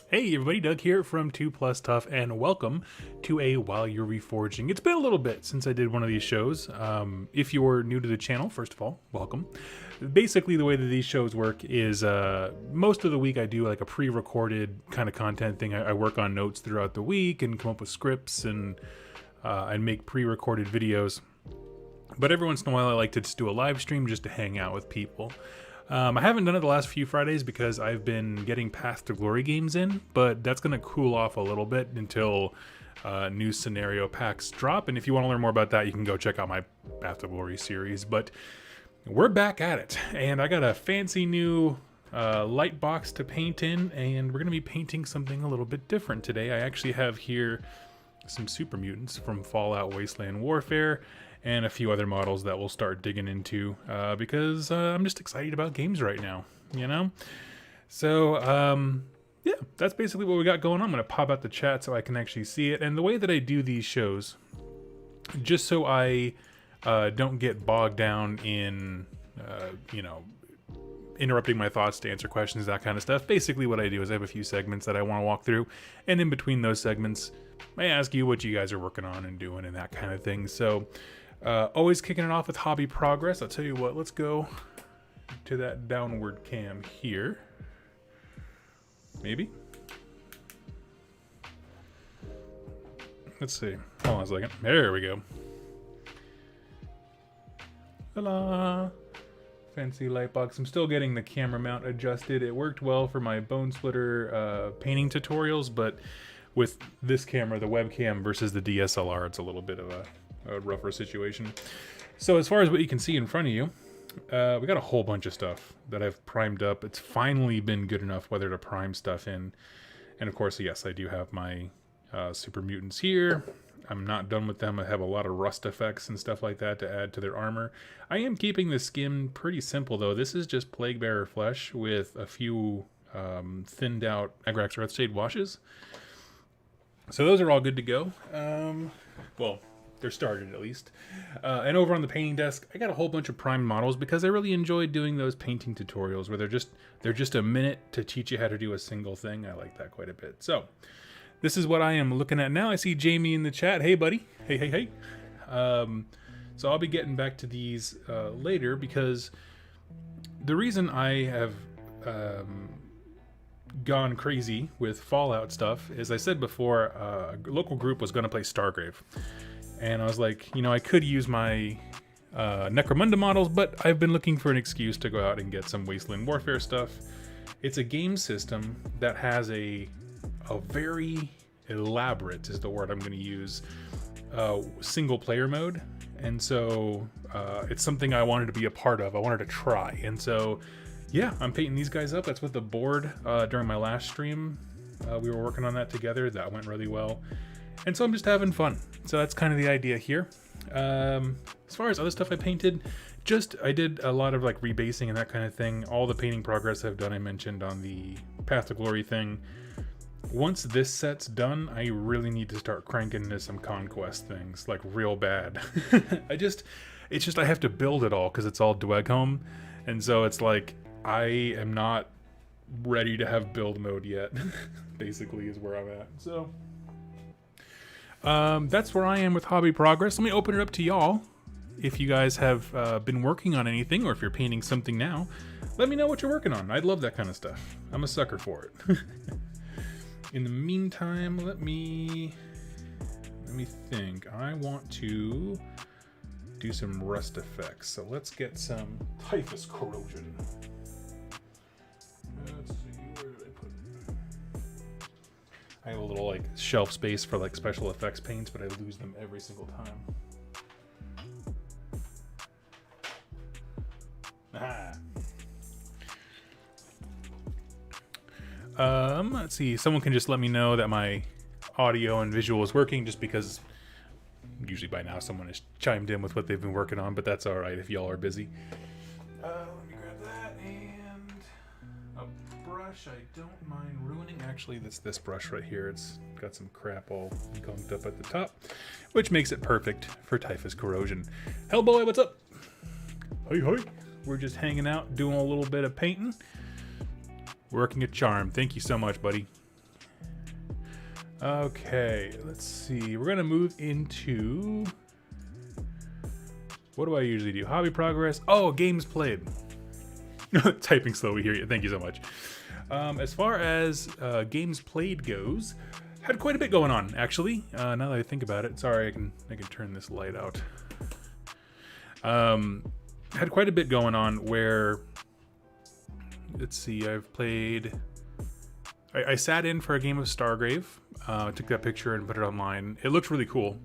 Hey everybody, Doug here from 2 Plus Tough, and welcome to a While You're Reforging. It's been a little bit since I did one of these shows. If you're new to the channel, first of all, welcome. Basically, the way that these shows work is most of the week I do like a pre-recorded kind of content thing. I work on notes throughout the week and come up with scripts and make pre-recorded videos. But every once in a while I like to just do a live stream just to hang out with people. I haven't done it the last few Fridays because I've been getting Path to Glory games in, but that's going to cool off a little bit until new scenario packs drop. And if you want to learn more about that, you can go check out my Path to Glory series. But we're back at it, and I got a fancy new light box to paint in, and we're going to be painting something a little bit different today. I actually have here some super mutants from Fallout Wasteland Warfare, and a few other models that we'll start digging into because I'm just excited about games right now, you know? So, yeah, that's basically what we got going on. I'm going to pop out the chat so I can actually see it. And the way that I do these shows, just so I don't get bogged down in, interrupting my thoughts to answer questions, that kind of stuff. Basically what I do is I have a few segments that I want to walk through, and in between those segments, I ask you what you guys are working on and doing and that kind of thing. So, always kicking it off with hobby progress. I'll tell you what, let's go to that downward cam here. Maybe. Let's see. Hold on a second. There we go. Ta-da! Fancy light box. I'm still getting the camera mount adjusted. It worked well for my bone splitter painting tutorials, but with this camera, the webcam versus the DSLR, it's a little bit of a rougher situation. So as far as what you can see in front of you, we got a whole bunch of stuff that I've primed up. It's finally been good enough weather to prime stuff in. And of course, yes, I do have my super mutants here. I'm not done with them. I have a lot of rust effects and stuff like that to add to their armor. I am keeping the skin pretty simple though. This is just Plaguebearer flesh with a few thinned out Agrax Earthshade washes. So those are all good to go. Well, they're started at least. And over on the painting desk, I got a whole bunch of primed models because I really enjoy doing those painting tutorials where they're just a minute to teach you how to do a single thing. I like that quite a bit. So this is what I am looking at now. I see Jamie in the chat. Hey, buddy. Hey. So I'll be getting back to these later because the reason I have gone crazy with Fallout stuff, as I said before, a local group was going to play Stargrave. And I was like, I could use my Necromunda models, but I've been looking for an excuse to go out and get some Wasteland Warfare stuff. It's a game system that has a very elaborate, is the word I'm going to use, single player mode. And so it's something I wanted to be a part of. I wanted to try. And so, yeah, I'm painting these guys up. That's what the board during my last stream. We were working on that together. That went really well. And so I'm just having fun. So that's kind of the idea here. As far as other stuff I painted, I did a lot of like rebasing and that kind of thing. All the painting progress I've done, I mentioned on the Path to Glory thing. Once this set's done, I really need to start cranking into some conquest things, like real bad. It's just I have to build it all because it's all Dweghome. And so it's like, I am not ready to have build mode yet, basically is where I'm at. So that's where I am with hobby progress. Let me open it up to y'all. If you guys have been working on anything, or if you're painting something now, let me know what you're working on. I'd love that kind of stuff. I'm a sucker for it. In the meantime, let me think. I want to do some rust effects. So let's get some typhus corrosion. Let's see, where did I put it? I have a little like shelf space for like special effects paints, but I lose them every single time. Let's see. Someone can just let me know that my audio and visual is working, just because usually by now someone has chimed in with what they've been working on, but that's all right if y'all are busy. Let me grab that and a brush I don't mind ruining. Actually, that's this brush right here. It's got some crap all gunked up at the top, which makes it perfect for typhus corrosion. Hellboy, what's up? Hey. We're just hanging out, doing a little bit of painting. Working a charm. Thank you so much, buddy. Okay, let's see. We're gonna move into, what do I usually do? Hobby progress. Oh, games played. Typing slowly here. Thank you so much. As far as games played goes, had quite a bit going on actually. Now that I think about it, sorry, I can turn this light out. Had quite a bit going on where, let's see, I've played. I sat in for a game of Stargrave. Took that picture and put it online. It looks really cool.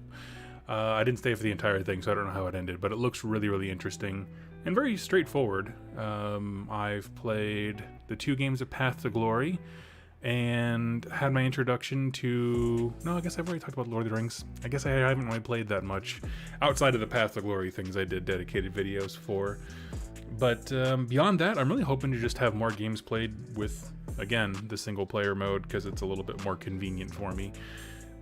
I didn't stay for the entire thing, so I don't know how it ended, but it looks really, really interesting and very straightforward. I've played the 2 games of Path to Glory and had my introduction to... No, I guess I've already talked about Lord of the Rings. I guess I haven't really played that much outside of the Path to Glory things I did dedicated videos for. But beyond that, I'm really hoping to just have more games played with, again, the single player mode, because it's a little bit more convenient for me.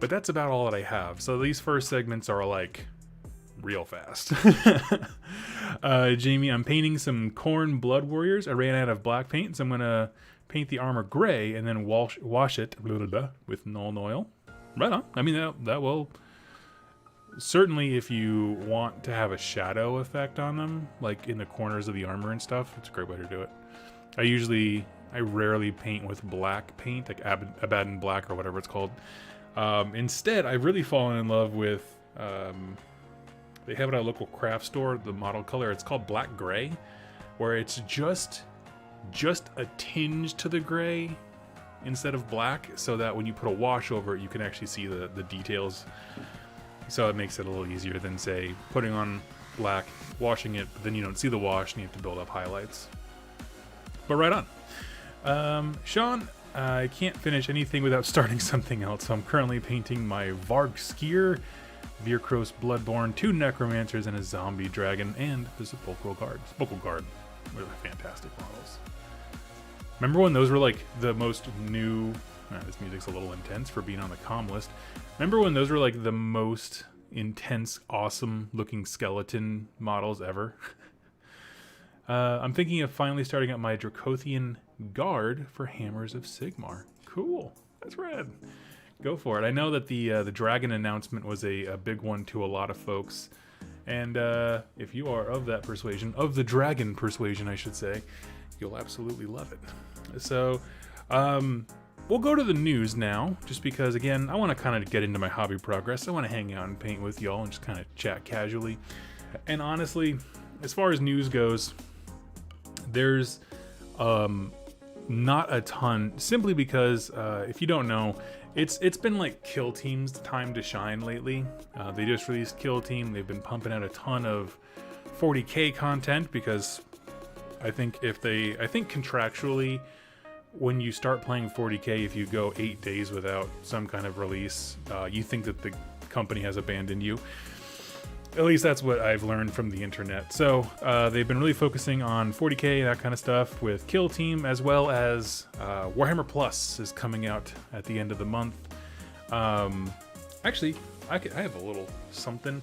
But that's about all that I have. So these first segments are like real fast. Jamie, I'm painting some Khorne Blood Warriors. I ran out of black paint, so I'm gonna paint the armor gray and then wash it with Nuln Oil. Right on. I mean, that will certainly, if you want to have a shadow effect on them, like in the corners of the armor and stuff, it's a great way to do it. I rarely paint with black paint, like Abaddon Black or whatever it's called. Instead, I've really fallen in love with, they have it at a local craft store, the model color, it's called Black Gray, where it's just a tinge to the gray instead of black, so that when you put a wash over it, you can actually see the details. So it makes it a little easier than, say, putting on black, washing it, but then you don't see the wash and you have to build up highlights. But right on. Sean, I can't finish anything without starting something else, so I'm currently painting my Varg Skier, Virkros Bloodborne, 2 Necromancers, and a Zombie Dragon, and the Sepulchral Guard. Sepulchral Guard. They're fantastic models. Remember when those were like the most new... this music's a little intense for being on the comm list. Remember when those were like the most intense, awesome looking skeleton models ever? I'm thinking of finally starting up my Dracothian Guard for Hammers of Sigmar. Cool. That's rad. Go for it. I know that the dragon announcement was a big one to a lot of folks. And if you are of that persuasion, of the dragon persuasion, I should say, you'll absolutely love it. So, we'll go to the news now, just because, again, I want to kind of get into my hobby progress. I want to hang out and paint with y'all and just kind of chat casually. And honestly, as far as news goes, there's not a ton, simply because if you don't know, it's been like Kill Team's time to shine lately. They just released Kill Team. They've been pumping out a ton of 40K content because I think contractually, when you start playing 40K, if you go 8 days without some kind of release, you think that the company has abandoned you. At least that's what I've learned from the internet. So they've been really focusing on 40K, that kind of stuff with Kill Team, as well as Warhammer Plus is coming out at the end of the month. Actually, I have a little something.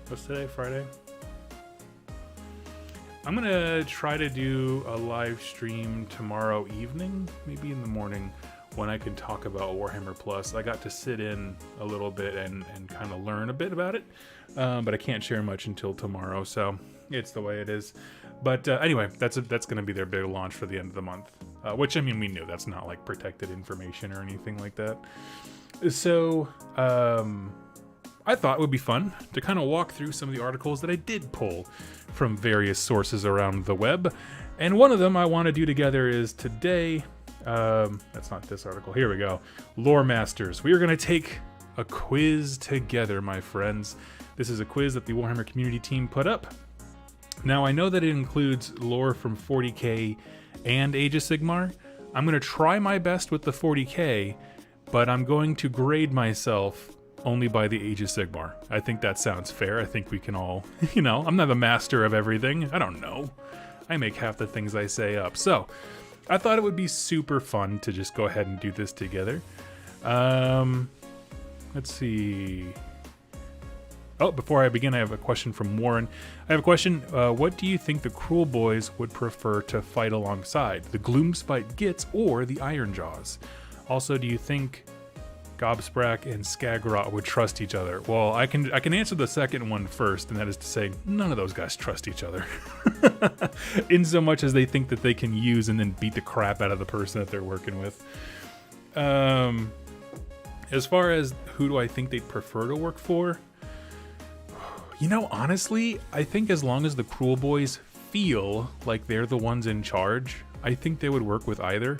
What's today? Friday? I'm gonna try to do a live stream tomorrow evening, maybe in the morning, when I can talk about Warhammer Plus. I got to sit in a little bit and kind of learn a bit about it, but I can't share much until tomorrow, so it's the way it is. But anyway, that's going to be their big launch for the end of the month, which, I mean, we knew that's not like protected information or anything like that. So I thought it would be fun to kind of walk through some of the articles that I did pull from various sources around the web, and one of them I want to do together is today. That's not this article. Here we go. Lore Masters. We are going to take a quiz together, my friends. This is a quiz that the Warhammer community team put up. Now, I know that it includes lore from 40K and Age of Sigmar. I'm going to try my best with the 40K, but I'm going to grade myself only by the Age of Sigmar. I think that sounds fair. I think we can all, I'm not a master of everything. I don't know. I make half the things I say up. So, I thought it would be super fun to just go ahead and do this together. Let's see. Oh, before I begin, I have a question from Warren. I have a question. What do you think the Cruel Boys would prefer to fight alongside? The Gloomspite Gits or the Iron Jaws? Also, do you think Gobsprak and Skagrot would trust each other? Well, I can answer the second one first, and that is to say none of those guys trust each other. In so much as they think that they can use and then beat the crap out of the person that they're working with. As far as who do I think they'd prefer to work for? You know, honestly, I think as long as the Cruel Boys feel like they're the ones in charge, I think they would work with either.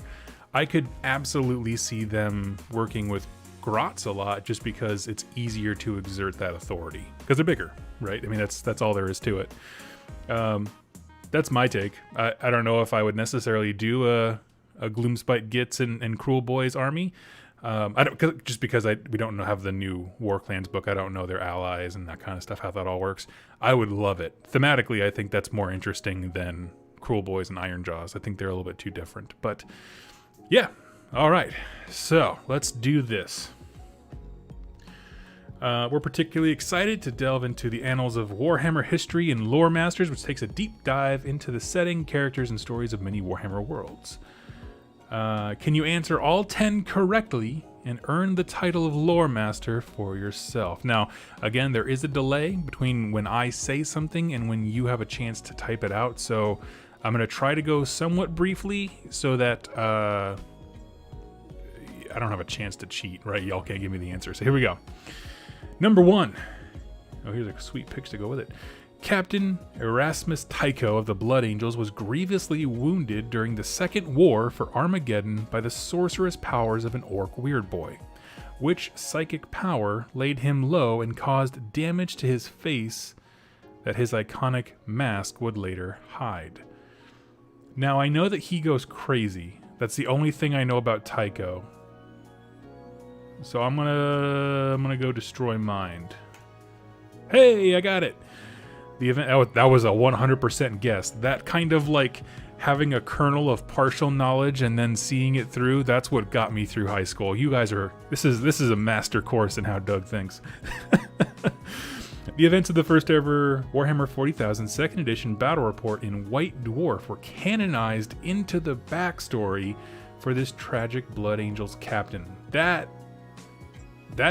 I could absolutely see them working with Grots a lot just because it's easier to exert that authority because they're bigger, right? I mean, that's all there is to it. That's my take. I don't know if I would necessarily do a Gloomspite Gits and Cruel Boys army. I don't, just because we don't have the new War Clans book. I don't know their allies and that kind of stuff, how that all works. I would love it. Thematically, I think that's more interesting than Cruel Boys and Iron Jaws. I think they're a little bit too different, but yeah. All right, so let's do this. We're particularly excited to delve into the annals of Warhammer history and Lore Masters, which takes a deep dive into the setting, characters, and stories of many Warhammer worlds. Can you answer all 10 correctly and earn the title of Lore Master for yourself? Now, again, there is a delay between when I say something and when you have a chance to type it out, so I'm going to try to go somewhat briefly so that I don't have a chance to cheat, right? Y'all can't give me the answer. So here we go. Number 1. Oh, here's a sweet picture to go with it. Captain Erasmus Tycho of the Blood Angels was grievously wounded during the Second War for Armageddon by the sorcerous powers of an orc weird boy. Which psychic power laid him low and caused damage to his face that his iconic mask would later hide? Now, I know that he goes crazy. That's the only thing I know about Tycho. So I'm gonna go destroy mind. Hey, I got it. The event that was a 100% guess. That kind of like having a kernel of partial knowledge and then seeing it through. That's what got me through high school. You guys are this is a master course in how Doug thinks. The events of the first ever Warhammer 40,000 Second Edition Battle Report in White Dwarf were canonized into the backstory for this tragic Blood Angels captain. That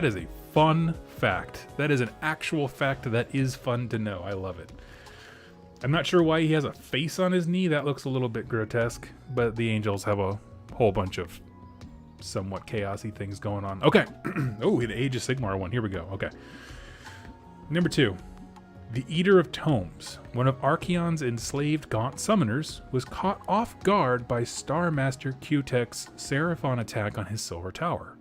is a fun fact. That is an actual fact that is fun to know. I love it. I'm not sure why he has a face on his knee. That looks a little bit grotesque, but the Angels have a whole bunch of somewhat chaosy things going on. Okay. Oh, the Age of Sigmar one. Here we go. Okay. Number 2. The Eater of Tomes, one of Archaon's enslaved Gaunt summoners, was caught off guard by Star Master Q-Tech's Seraphon attack on his Silver Tower.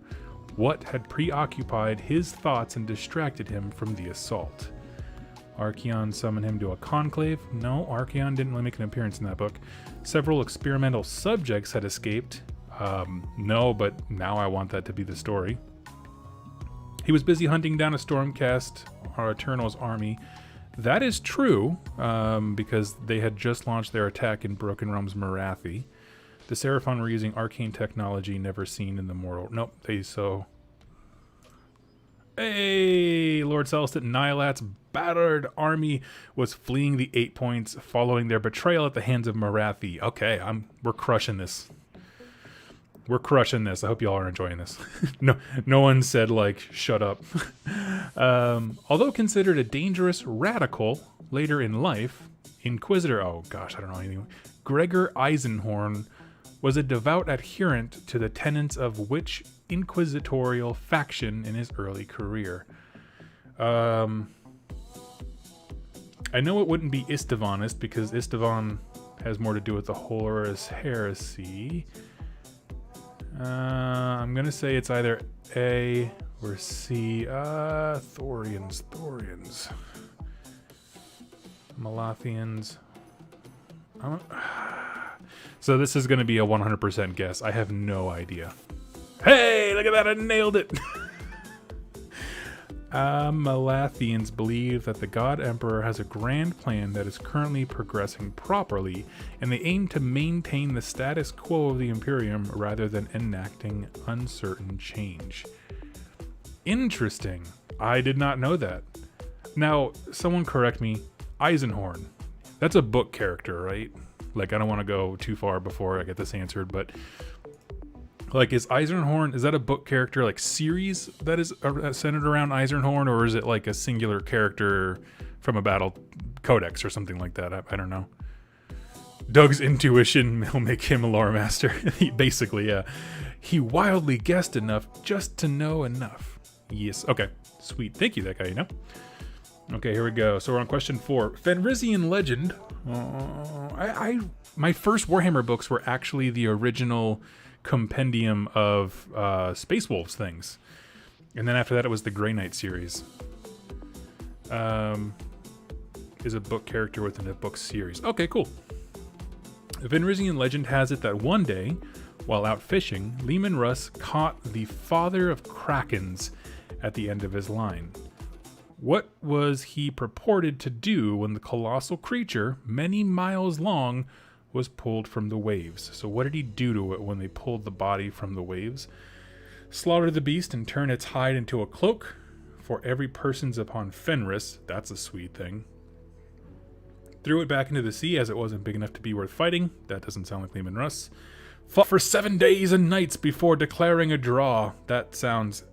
What had preoccupied his thoughts and distracted him from the assault? Archaon summoned him to a conclave. No, Archaon didn't really make an appearance in that book. Several experimental subjects had escaped. No, but now I want that to be the story. He was busy hunting down a Stormcast or Eternal's army. That is true, because they had just launched their attack in Broken Realms Marathi. The Seraphon were using arcane technology never seen in the mortal. Nope, Hey, Lord Celestin Nihilat's battered army was fleeing the 8 points following their betrayal at the hands of Marathi. Okay, we're crushing this. We're crushing this. I hope y'all are enjoying this. No one said, like, shut up. Although considered a dangerous radical later in life, Inquisitor, oh gosh, I don't know anything. Gregor Eisenhorn was a devout adherent to the tenets of which inquisitorial faction in his early career. I know it wouldn't be Istvanist because Istvan has more to do with the Horus Heresy. I'm gonna say it's either A or C. Thorians. Malathians. So this is gonna be a 100% guess. I have no idea. Hey, look at that, I nailed it! Malathians believe that the God Emperor has a grand plan that is currently progressing properly, and they aim to maintain the status quo of the Imperium rather than enacting uncertain change. Interesting. I did not know that. Now, someone correct me. Eisenhorn. That's a book character, right? Like, I don't want to go too far before I get this answered, but Like, is Eisenhorn, is that a book character, like, series that is centered around Eisenhorn, or is it like a singular character from a battle codex or something like that? I don't know. Doug's intuition will make him a lore master. Basically, yeah. He wildly guessed enough just to know enough. Yes. Okay. Sweet. Thank you, that guy, you know? Okay, here we go. So we're on question 4. Fenrisian legend. My first Warhammer books were actually the original compendium of Space Wolves things. And then after that, it was the Grey Knight series. Is a book character within a book series. Okay, cool. The Fenrisian legend has it that one day, while out fishing, Leman Russ caught the father of Krakens at the end of his line. What was he purported to do when the colossal creature, many miles long, was pulled from the waves? So what did he do to it when they pulled the body from the waves? Slaughter the beast and turn its hide into a cloak for every person's upon Fenris. That's a sweet thing. Threw it back into the sea as it wasn't big enough to be worth fighting. That doesn't sound like Leman Russ. Fought for 7 days and nights before declaring a draw. That sounds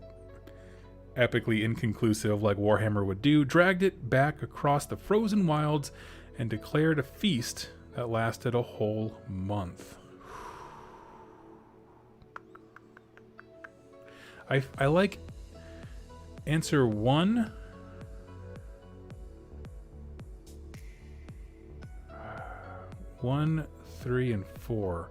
epically inconclusive, like Warhammer would do. Dragged it back across the frozen wilds and declared a feast that lasted a whole month. I like answer 1. 1, 3, and 4.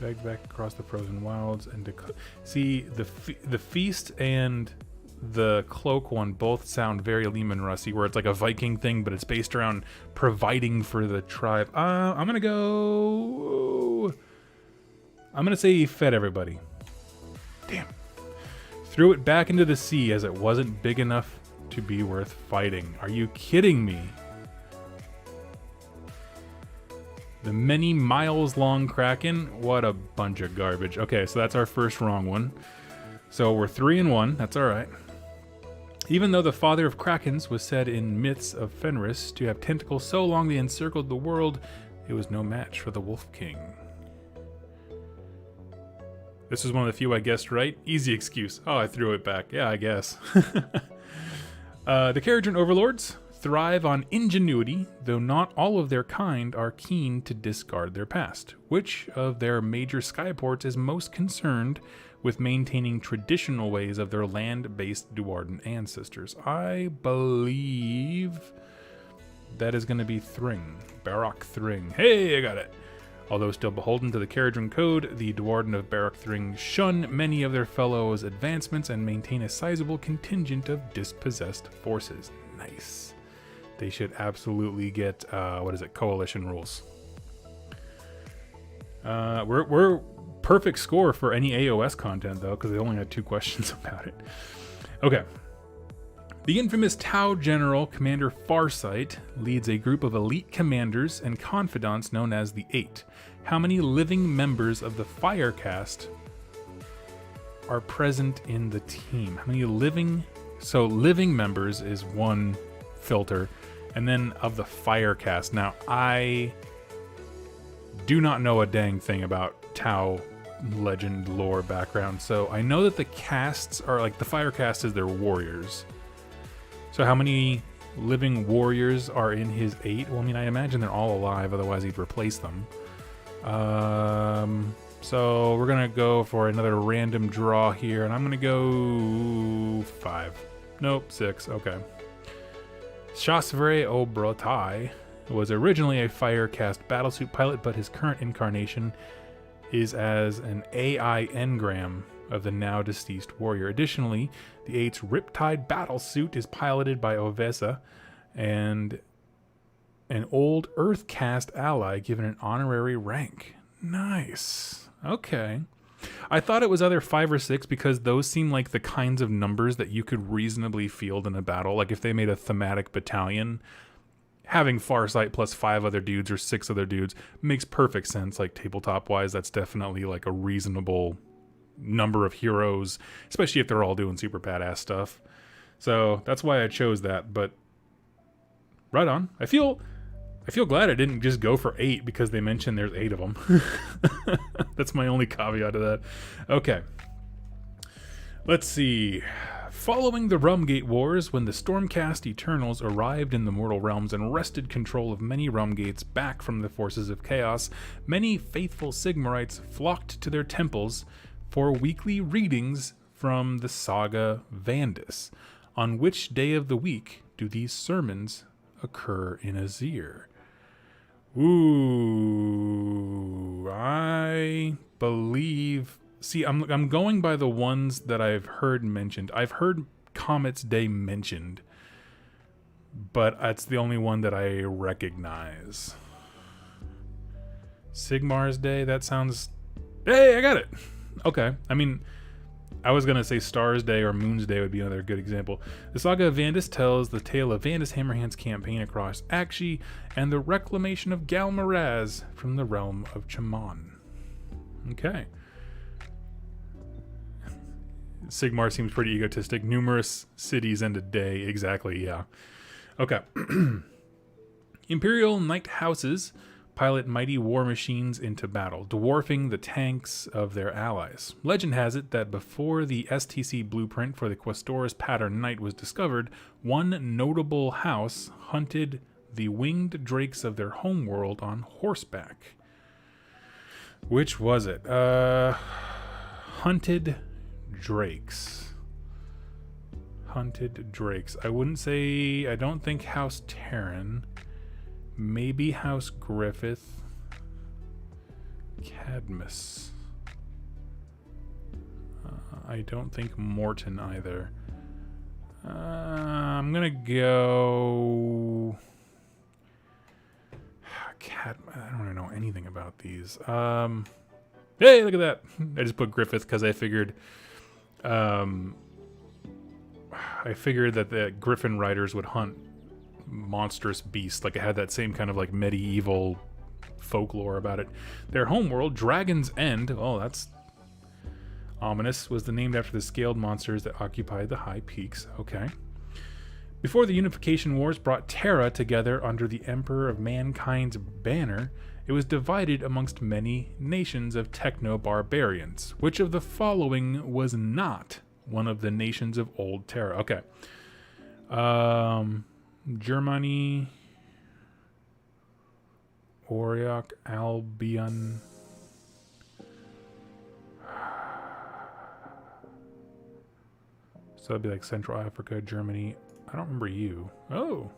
Dragged back across the frozen wilds and see the feast and the cloak one both sound very Leman Russy, where it's like a Viking thing, but it's based around providing for the tribe. I'm gonna say he fed everybody. Damn. Threw it back into the sea as it wasn't big enough to be worth fighting. Are you kidding me? The many miles long Kraken? What a bunch of garbage. Okay, so that's our first wrong one. So we're 3 and 1. That's all right. Even though the father of Krakens was said in myths of Fenris to have tentacles so long they encircled the world, it was no match for the Wolf King. This is one of the few I guessed right. Easy excuse. Oh, I threw it back. Yeah, I guess. The Kharadron overlords thrive on ingenuity, though not all of their kind are keen to discard their past. Which of their major skyports is most concerned with maintaining traditional ways of their land-based Duarden ancestors? I believe that is going to be Thring. Barak Thring. Hey, I got it. Although still beholden to the Kharadron Code, the Duarden of Barak Thring shun many of their fellows' advancements and maintain a sizable contingent of dispossessed forces. Nice. They should absolutely get, coalition rules. We're perfect score for any AOS content, though, because they only had 2 questions about it. Okay. The infamous Tau General Commander Farsight leads a group of elite commanders and confidants known as the Eight. How many living members of the Fire Caste are present in the team? How many living... So living members is one filter, and then of the Fire Caste. Now, I do not know a dang thing about Tau legend lore background, so I know that the castes are like, the Fire Caste is their warriors. So how many living warriors are in his 8? Well, I mean, I imagine they're all alive, otherwise he'd replace them. So we're going to go for another random draw here, and I'm going to go 5. Nope, 6. Okay. Shasvre Obrotai was originally a Fire Caste battlesuit pilot, but his current incarnation is as an AI engram of the now deceased warrior. Additionally, the 8's Riptide battlesuit is piloted by Ovesa and an old Earth Caste ally given an honorary rank. Nice. Okay. I thought it was either 5 or 6 because those seem like the kinds of numbers that you could reasonably field in a battle. Like if they made a thematic battalion, having Farsight plus 5 other dudes or 6 other dudes makes perfect sense. Like tabletop wise, that's definitely like a reasonable number of heroes, especially if they're all doing super badass stuff. So that's why I chose that. But Right on. I feel glad I didn't just go for 8 because they mentioned there's 8 of them. That's my only caveat to that. Okay. Let's see. Following the Rumgate Wars, when the Stormcast Eternals arrived in the mortal realms and wrested control of many Rumgates back from the forces of chaos, many faithful Sigmarites flocked to their temples for weekly readings from the saga Vandus. On which day of the week do these sermons occur in Azir? Ooh, I believe... See, I'm going by the ones that I've heard mentioned. I've heard Comet's Day mentioned, but that's the only one that I recognize. Sigmar's Day, that sounds... Hey, I got it! Okay, I mean, I was going to say Star's Day or Moon's Day would be another good example. The Saga of Vandus tells the tale of Vandus Hammerhand's campaign across Akshi and the reclamation of Galmaraz from the realm of Chaman. Okay. Sigmar seems pretty egotistic. Numerous cities and a day. Exactly, yeah. Okay. Imperial Knight Houses pilot mighty war machines into battle, dwarfing the tanks of their allies. Legend has it that before the STC blueprint for the Questoris pattern Knight was discovered, one notable house hunted the winged drakes of their homeworld on horseback. Which was it? Hunted Drakes. Hunted Drakes. I wouldn't say... I don't think House Terran. Maybe House Griffith. Cadmus. I don't think Morton either. I'm gonna go... I don't really know anything about these. Hey, look at that. I just put Griffith because I figured that the Griffin riders would hunt monstrous beasts. Like, it had that same kind of like medieval folklore about it. Their homeworld, Dragon's End, oh, that's ominous, was named after the scaled monsters that occupied the high peaks. Okay. Before the Unification Wars brought Terra together under the Emperor of Mankind's banner, it was divided amongst many nations of techno-barbarians. Which of the following was not one of the nations of Old Terra? Okay. Germany, Auriok, Albion. So that'd be like Central Africa, Germany. I don't remember you. Oh.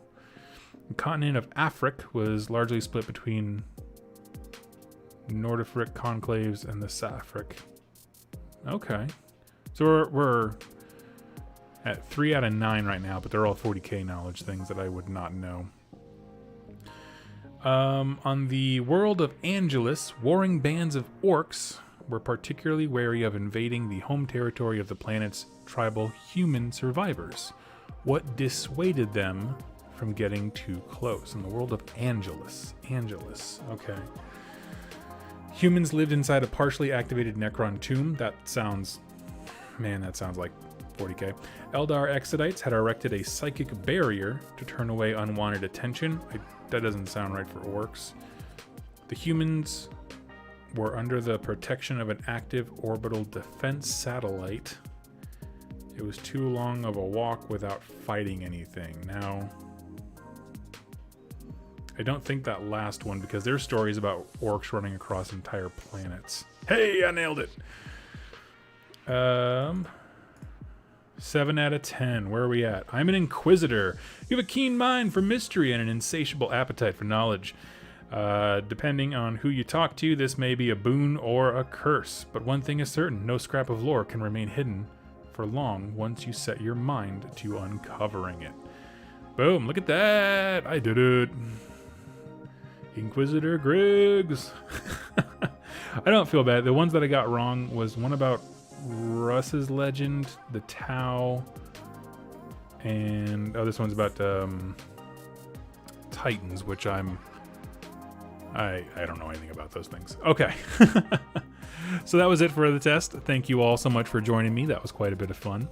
The continent of Afric was largely split between Nordafric conclaves and the Safric. Okay. So we're at 3 out of 9 right now, but they're all 40k knowledge things that I would not know. On the world of Angelus, warring bands of orcs were particularly wary of invading the home territory of the planet's tribal human survivors. What dissuaded them from getting too close? In the world of Angelus. Angelus, okay. Humans lived inside a partially activated Necron tomb. That sounds like 40k. Eldar Exodites had erected a psychic barrier to turn away unwanted attention. That doesn't sound right for orcs. The humans were under the protection of an active orbital defense satellite. It was too long of a walk without fighting anything. Now, I don't think that last one, because there's stories about orcs running across entire planets. Hey, I nailed it. 7 out of 10. Where are we at? I'm an inquisitor. You have a keen mind for mystery and an insatiable appetite for knowledge. Depending on who you talk to, this may be a boon or a curse. But one thing is certain, no scrap of lore can remain hidden for long once you set your mind to uncovering it. Boom, look at that. I did it. Inquisitor Griggs. I don't feel bad. The ones that I got wrong was one about Russ's legend, the Tau, and this one's about Titans, which I don't know anything about those things. Okay. So that was it for the test. Thank you all so much for joining me. That was quite a bit of fun.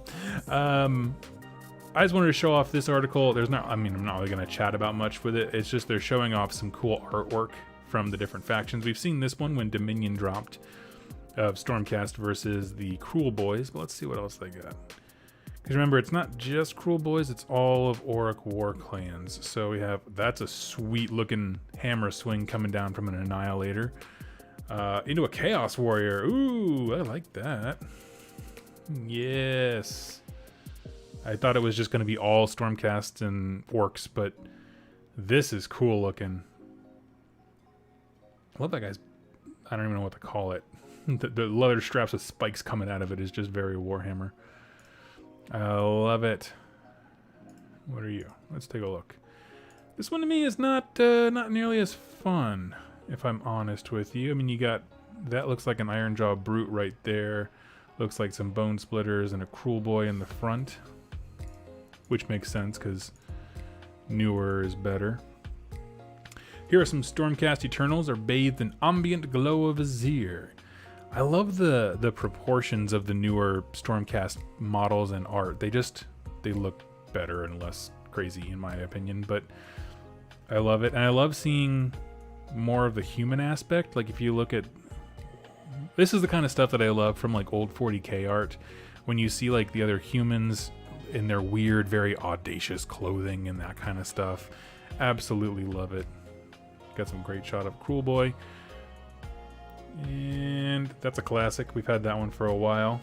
I just wanted to show off this article. There's not, I mean, I'm not really going to chat about much with it. It's just they're showing off some cool artwork from the different factions. We've seen this one when Dominion dropped of Stormcast versus the Cruel Boys, but let's see what else they got. Because remember, it's not just Cruel Boys, it's all of Auric War clans. So we have, that's a sweet looking hammer swing coming down from an Annihilator into a Chaos Warrior. Ooh, I like that. Yes. I thought it was just going to be all Stormcast and Orcs, but this is cool looking. I love that guy's, I don't even know what to call it. The leather straps with spikes coming out of it is just very Warhammer. I love it. What are you? Let's take a look. This one to me is not nearly as fun, if I'm honest with you. I mean, you got, that looks like an Ironjaw Brute right there. Looks like some Bone Splitters and a Cruel Boy in the front. Which makes sense, because newer is better. Here are some Stormcast Eternals are bathed in ambient glow of Azir. I love the proportions of the newer Stormcast models and art. They look better and less crazy in my opinion, but I love it. And I love seeing more of the human aspect. Like if you look at, this is the kind of stuff that I love from like old 40k art. When you see like the other humans in their weird, very audacious clothing and that kind of stuff. Absolutely love it. Got some great shot of Cruel Boy. And that's a classic. We've had that one for a while.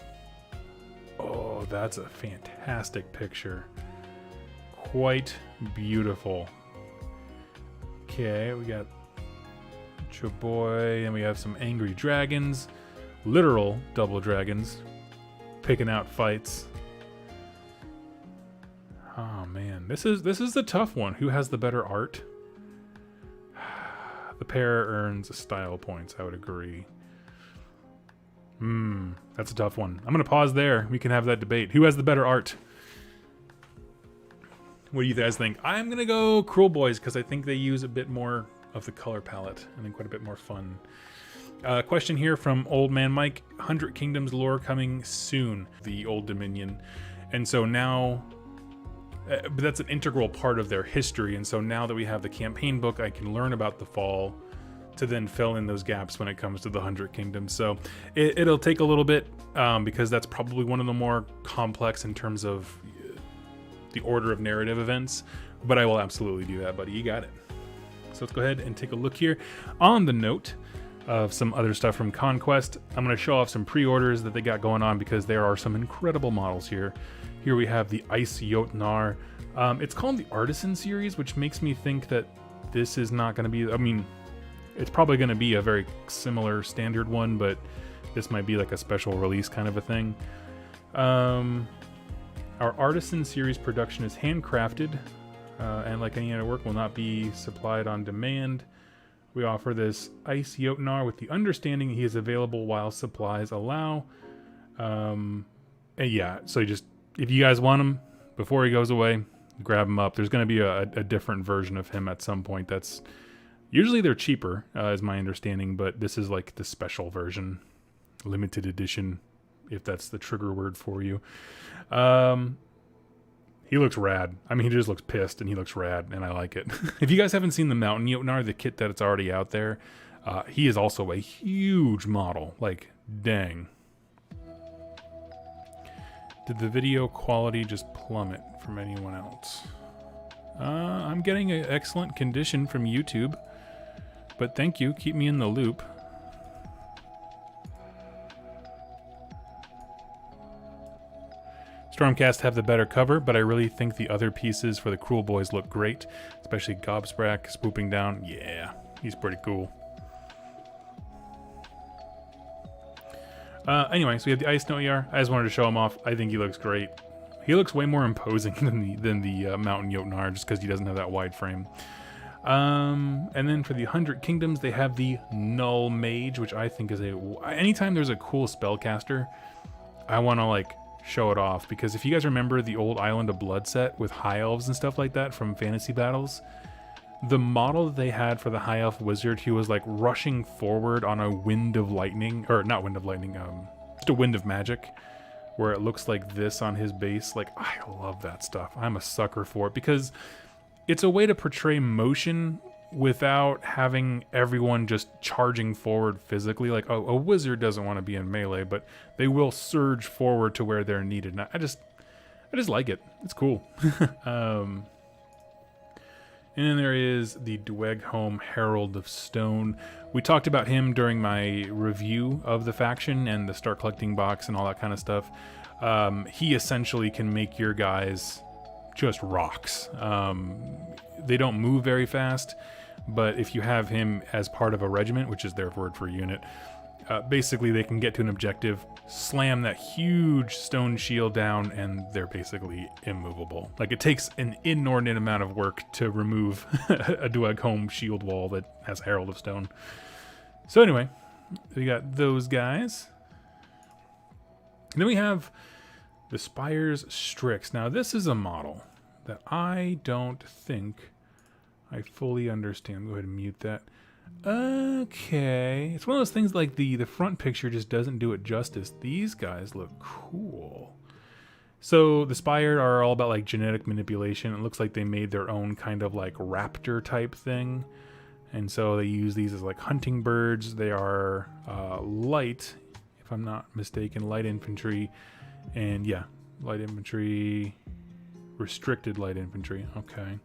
Oh, that's a fantastic picture. Quite beautiful. Okay, we got Chaboy, and we have some angry dragons. Literal double dragons. Picking out fights. Oh man, this is the tough one. Who has the better art? The pair earns style points, I would agree. That's a tough one. I'm gonna pause there. We can have that debate. Who has the better art? What do you guys think? I'm gonna go Cruel Boys because I think they use a bit more of the color palette and then quite a bit more fun. Question here from Old Man Mike. 100 Kingdoms lore coming soon. The Old Dominion. And so now... but that's an integral part of their history, and so now that we have the campaign book, I can learn about the fall to then fill in those gaps when it comes to the 100 Kingdoms. So it'll take a little bit because that's probably one of the more complex in terms of the order of narrative events, but I will absolutely do that, buddy. You got it. So let's go ahead and take a look here. On the note of some other stuff from Conquest, I'm going to show off some pre-orders that they got going on because there are some incredible models here. Here we have the Ice Jotnar. It's called the Artisan series, which makes me think that this is not going to be, I mean, it's probably going to be a very similar standard one, but this might be like a special release kind of a thing. Our Artisan series production is handcrafted, and like any other work will not be supplied on demand. We offer this Ice Jotnar with the understanding he is available while supplies allow. And yeah, so just, if you guys want him before he goes away, grab him up. There's going to be a different version of him at some point. That's usually they're cheaper, is my understanding, but this is like the special version, limited edition, if that's the trigger word for you. He looks rad. I mean, he just looks pissed, and he looks rad, and I like it. If you guys haven't seen the Mountain Jotnar, the kit that it's already out there, he is also a huge model. Like, dang. Did the video quality just plummet from anyone else? I'm getting an excellent condition from YouTube, but thank you. Keep me in the loop. Stormcast have the better cover, but I really think the other pieces for the Cruel Boys look great, especially Gobsprak swooping down. Yeah, he's pretty cool. Anyway, so we have the Ice Jotnar. I just wanted to show him off. I think he looks great. He looks way more imposing than the Mountain Jotnar, just because he doesn't have that wide frame. And then for the 100 Kingdoms, they have the Null Mage, which I think is anytime there's a cool spellcaster, I want to like show it off, because if you guys remember the old Island of Blood set with high elves and stuff like that from Fantasy Battles, the model that they had for the high elf wizard, he was like rushing forward on a wind of lightning, or not wind of lightning, just a wind of magic, where it looks like this on his base. Like, I love that stuff. I'm a sucker for it because it's a way to portray motion without having everyone just charging forward physically. Like, oh, a wizard doesn't want to be in melee, but they will surge forward to where they're needed. And I just like it. It's cool. And then there is the Dweghome Herald of Stone. We talked about him during my review of the faction and the Start Collecting box and all that kind of stuff. He essentially can make your guys just rocks. They don't move very fast, but if you have him as part of a regiment, which is their word for unit, basically they can get to an objective, slam that huge stone shield down, and they're basically immovable. Like, it takes an inordinate amount of work to remove a Dweghome shield wall that has Herald of Stone. So anyway, we got those guys. And then we have the Spire's Strix. Now, this is a model that I don't think I fully understand. Go ahead and mute that. Okay. It's one of those things like the front picture just doesn't do it justice. These guys look cool. So the Spire are all about like genetic manipulation. It looks like they made their own kind of like raptor type thing. And so they use these as like hunting birds. They are light, if I'm not mistaken, light infantry. And yeah, light infantry, restricted light infantry. Okay.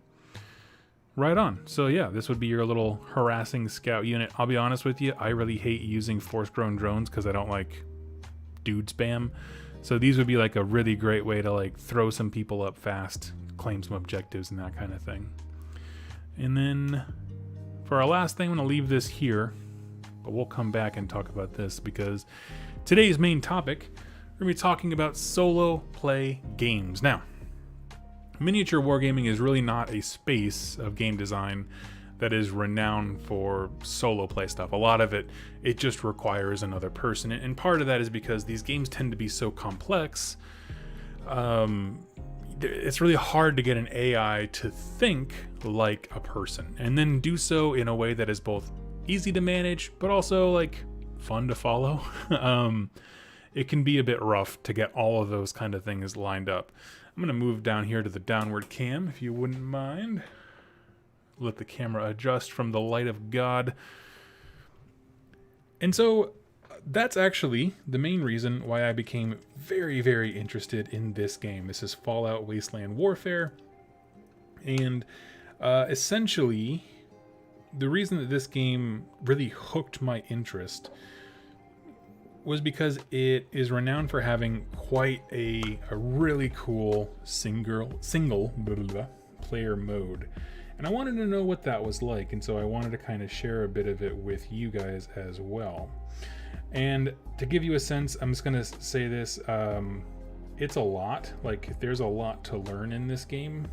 Right on. So yeah, this would be your little harassing scout unit. I'll be honest with you, I really hate using force-grown drones because I don't like dude spam. So these would be like a really great way to like throw some people up fast, claim some objectives and that kind of thing. And then for our last thing, I'm going to leave this here, but we'll come back and talk about this because today's main topic, we're going to be talking about solo play games. Now, miniature wargaming is really not a space of game design that is renowned for solo play stuff. A lot of it just requires another person. And part of that is because these games tend to be so complex. It's really hard to get an AI to think like a person and then do so in a way that is both easy to manage, but also like fun to follow. It can be a bit rough to get all of those kind of things lined up. I'm going to move down here to the downward cam, if you wouldn't mind. Let the camera adjust from the light of God. And so that's actually the main reason why I became very, very interested in this game. This is Fallout Wasteland Warfare. And essentially, the reason that this game really hooked my interest was because it is renowned for having quite a really cool single player mode. And I wanted to know what that was like, and so I wanted to kind of share a bit of it with you guys as well. And to give you a sense, I'm just going to say this, it's a lot. Like, there's a lot to learn in this game.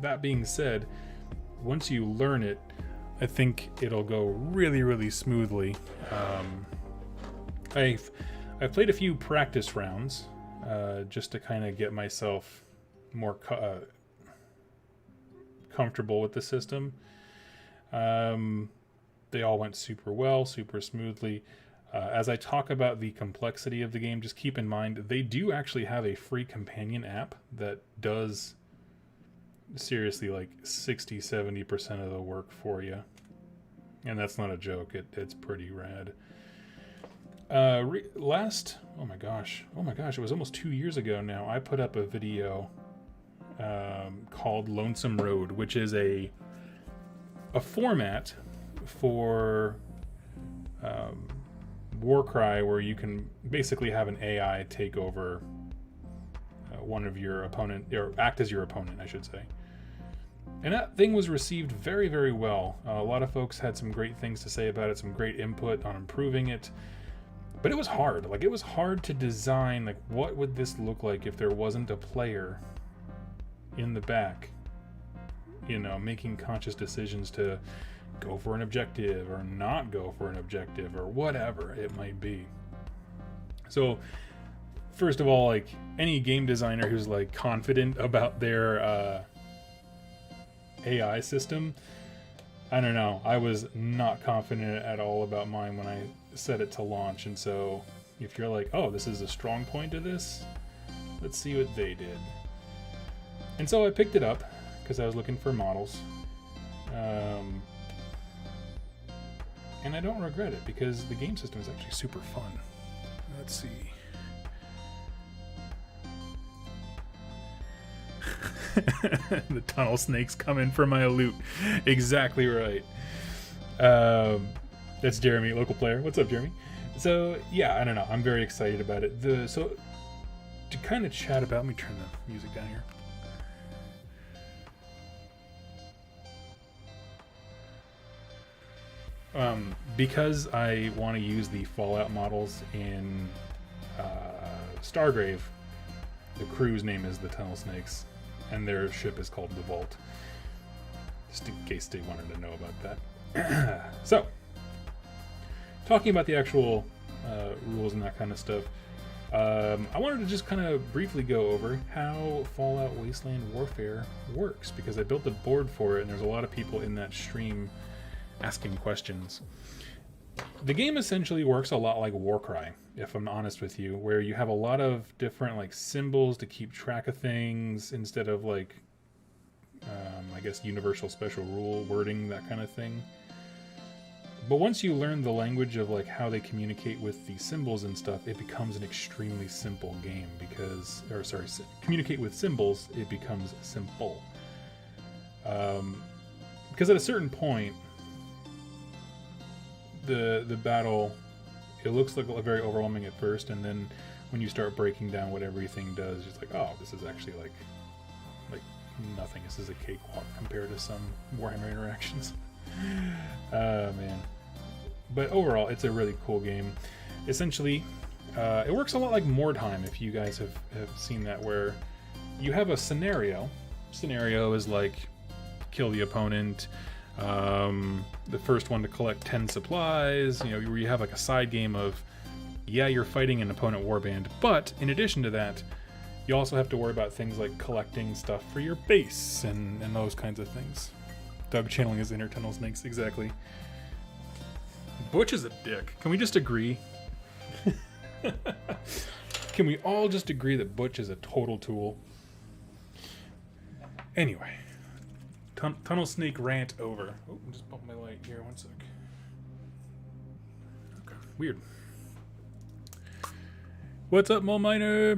That being said, once you learn it, I think it'll go really, really smoothly. I've played a few practice rounds just to kind of get myself more comfortable with the system. They all went super well, super smoothly. As I talk about the complexity of the game, just keep in mind they do actually have a free companion app that does seriously like 60-70% of the work for you. And that's not a joke. It's pretty rad. Oh my gosh, it was almost 2 years ago now. I put up a video called Lonesome Road, which is a format for Warcry where you can basically have an AI take over one of your opponent, or act as your opponent, I should say. And that thing was received very, very well. A lot of folks had some great things to say about it, some great input on improving it. But it was hard. Like, it was hard to design, like, what would this look like if there wasn't a player in the back, you know, making conscious decisions to go for an objective or not go for an objective or whatever it might be. So, first of all, like, any game designer who's, like, confident about their AI system, I don't know. I was not confident at all about mine when I set it to launch, and so if you're like, oh, this is a strong point of this, let's see what they did. And so I picked it up because I was looking for models. And I don't regret it because the game system is actually super fun. Let's see. The tunnel snakes come in for my loot. Exactly right. That's Jeremy, local player. What's up, Jeremy? So yeah, I don't know. I'm very excited about it. So to kind of chat about, let me turn the music down here. Because I want to use the Fallout models in Stargrave, the crew's name is the Tunnel Snakes, and their ship is called the Vault. Just in case they wanted to know about that. So, talking about the actual rules and that kind of stuff, I wanted to just kind of briefly go over how Fallout Wasteland Warfare works, because I built a board for it, and there's a lot of people in that stream asking questions. The game essentially works a lot like Warcry, if I'm honest with you, where you have a lot of different like symbols to keep track of things instead of like, I guess, universal special rule wording, that kind of thing. But once you learn the language of like how they communicate with the symbols and stuff, it becomes an extremely simple game because, or sorry, communicate with symbols, it becomes simple. Because at a certain point, the battle, it looks like very overwhelming at first, and then when you start breaking down what everything does, it's like, oh, this is actually like nothing. This is a cakewalk compared to some Warhammer interactions. Man. But overall, it's a really cool game. Essentially, it works a lot like Mordheim, if you guys have seen that, where you have a scenario. Scenario is like, kill the opponent, the first one to collect 10 supplies, you know, where you have like a side game of, yeah, you're fighting an opponent warband, but in addition to that, you also have to worry about things like collecting stuff for your base and those kinds of things. Doug channeling his inner tunnel snakes, exactly. Butch is a dick. Can we just agree? Can we all just agree that Butch is a total tool? Anyway. Tunnel snake rant over. Oh, just bump my light here, one sec. Okay, weird. What's up, Mole Miner?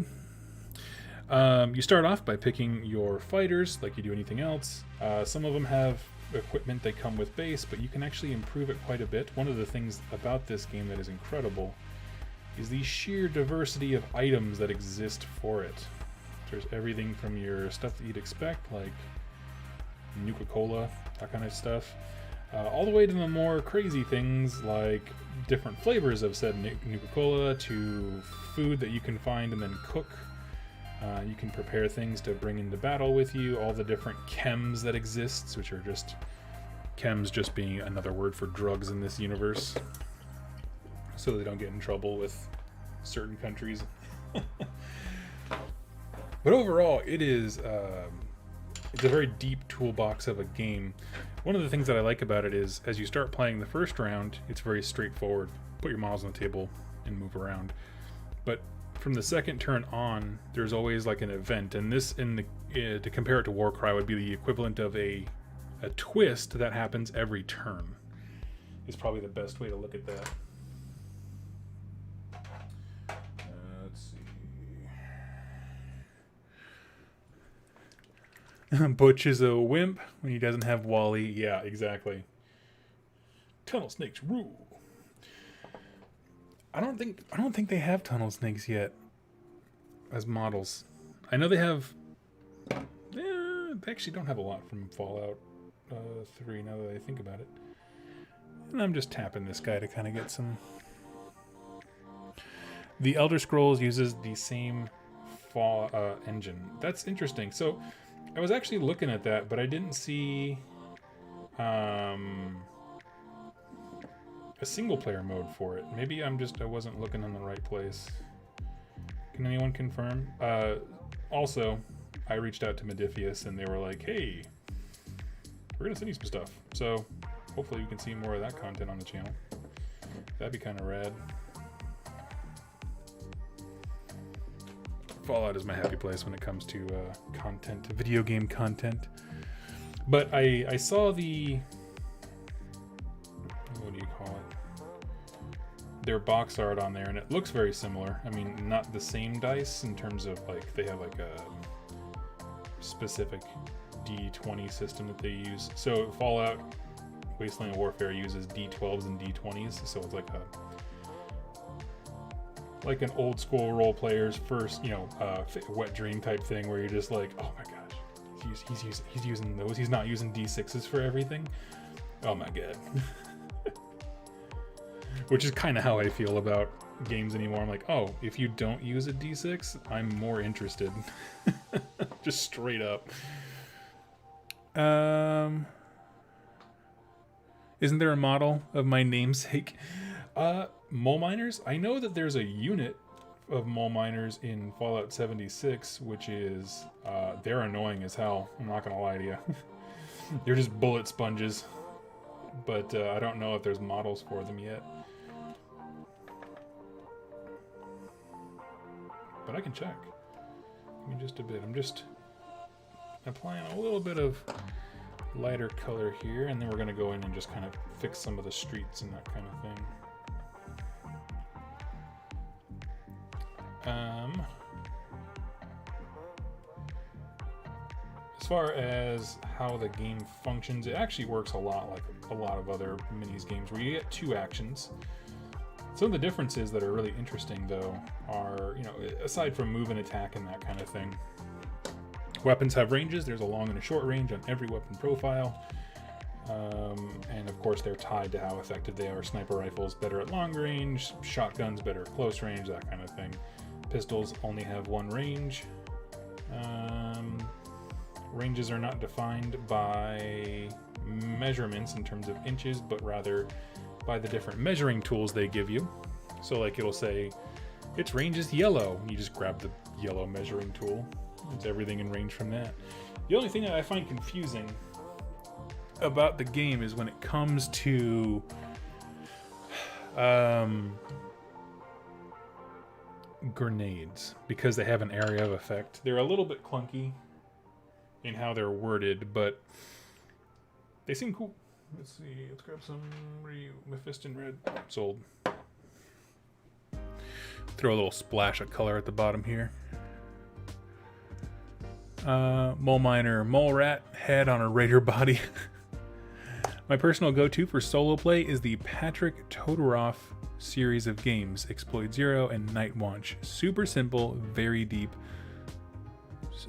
You start off by picking your fighters like you do anything else. Some of them have equipment that come with base, but you can actually improve it quite a bit. One of the things about this game that is incredible is the sheer diversity of items that exist for it. There's everything from your stuff that you'd expect, like Nuka-Cola, that kind of stuff, all the way to the more crazy things like different flavors of said Nuka-Cola, to food that you can find and then cook. You can prepare things to bring into battle with you, all the different chems that exist, which are just chems just being another word for drugs in this universe, so they don't get in trouble with certain countries. But overall, it is it's a very deep toolbox of a game. One of the things that I like about it is, as you start playing the first round, it's very straightforward. Put your models on the table and move around. But from the second turn on, there's always like an event, and this, to compare it to Warcry, would be the equivalent of a twist that happens every turn. Is probably the best way to look at that. Let's see. Butch is a wimp when he doesn't have Wally. Yeah, exactly. Tunnel snakes rule. I don't think they have tunnel snakes yet as models. I know they have. They actually don't have a lot from Fallout 3 now that I think about it. And I'm just tapping this guy to kind of get some. The Elder Scrolls uses the same engine. That's interesting. So I was actually looking at that, but I didn't see a single player mode for it. Maybe I wasn't looking in the right place. Can anyone confirm? Also, I reached out to Modifius and they were like, hey, we're gonna send you some stuff. So hopefully you can see more of that content on the channel. That'd be kind of rad. Fallout is my happy place when it comes to content, video game content. But I saw the, what do you call it? Their box art on there, and it looks very similar. I mean, not the same dice in terms of like they have like a specific D20 system that they use. So Fallout Wasteland Warfare uses D12s and D20s, so it's like an old school role player's first, wet dream type thing where you're just like, oh my gosh, he's using those. He's not using D6s for everything. Oh my god. Which is kind of how I feel about games anymore. I'm like, oh, if you don't use a D6, I'm more interested. Just straight up. Isn't there a model of my namesake? Mole miners? I know that there's a unit of mole miners in Fallout 76, which is, they're annoying as hell. I'm not gonna lie to you. They're just bullet sponges. But I don't know if there's models for them yet. But I can check. Give me just a bit. I'm just applying a little bit of lighter color here, and then we're going to go in and just kind of fix some of the streets and that kind of thing. As far as how the game functions, it actually works a lot like a lot of other minis games where you get two actions. Some of the differences that are really interesting, though, are, aside from move and attack and that kind of thing, weapons have ranges. There's a long and a short range on every weapon profile. And of course, they're tied to how effective they are. Sniper rifles better at long range, shotguns better at close range, that kind of thing. Pistols only have one range. Ranges are not defined by measurements in terms of inches, but rather by the different measuring tools they give you. So like it'll say, its range is yellow. And you just grab the yellow measuring tool. It's everything in range from that. The only thing that I find confusing about the game is when it comes to grenades, because they have an area of effect. They're a little bit clunky in how they're worded, but they seem cool. Let's see, let's grab some Mephiston Red. Sold. Throw a little splash of color at the bottom here. Mole miner, mole rat, head on a raider body. My personal go-to for solo play is the Patrick Todorov series of games, Exploit Zero and Night Watch. Super simple, very deep.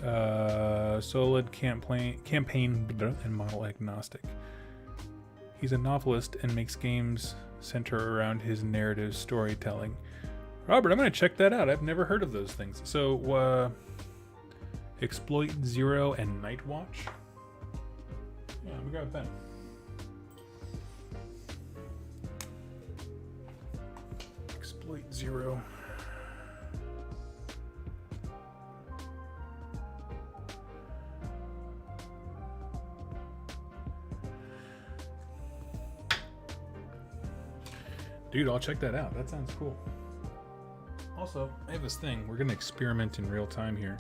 Solid campaign and model agnostic. He's a novelist and makes games center around his narrative storytelling. Robert, I'm going to check that out. I've never heard of those things. So, Exploit Zero and Night Watch. Yeah, let me grab a pen. Exploit Zero. Dude, I'll check that out. That sounds cool. Also, I have this thing. We're going to experiment in real time here.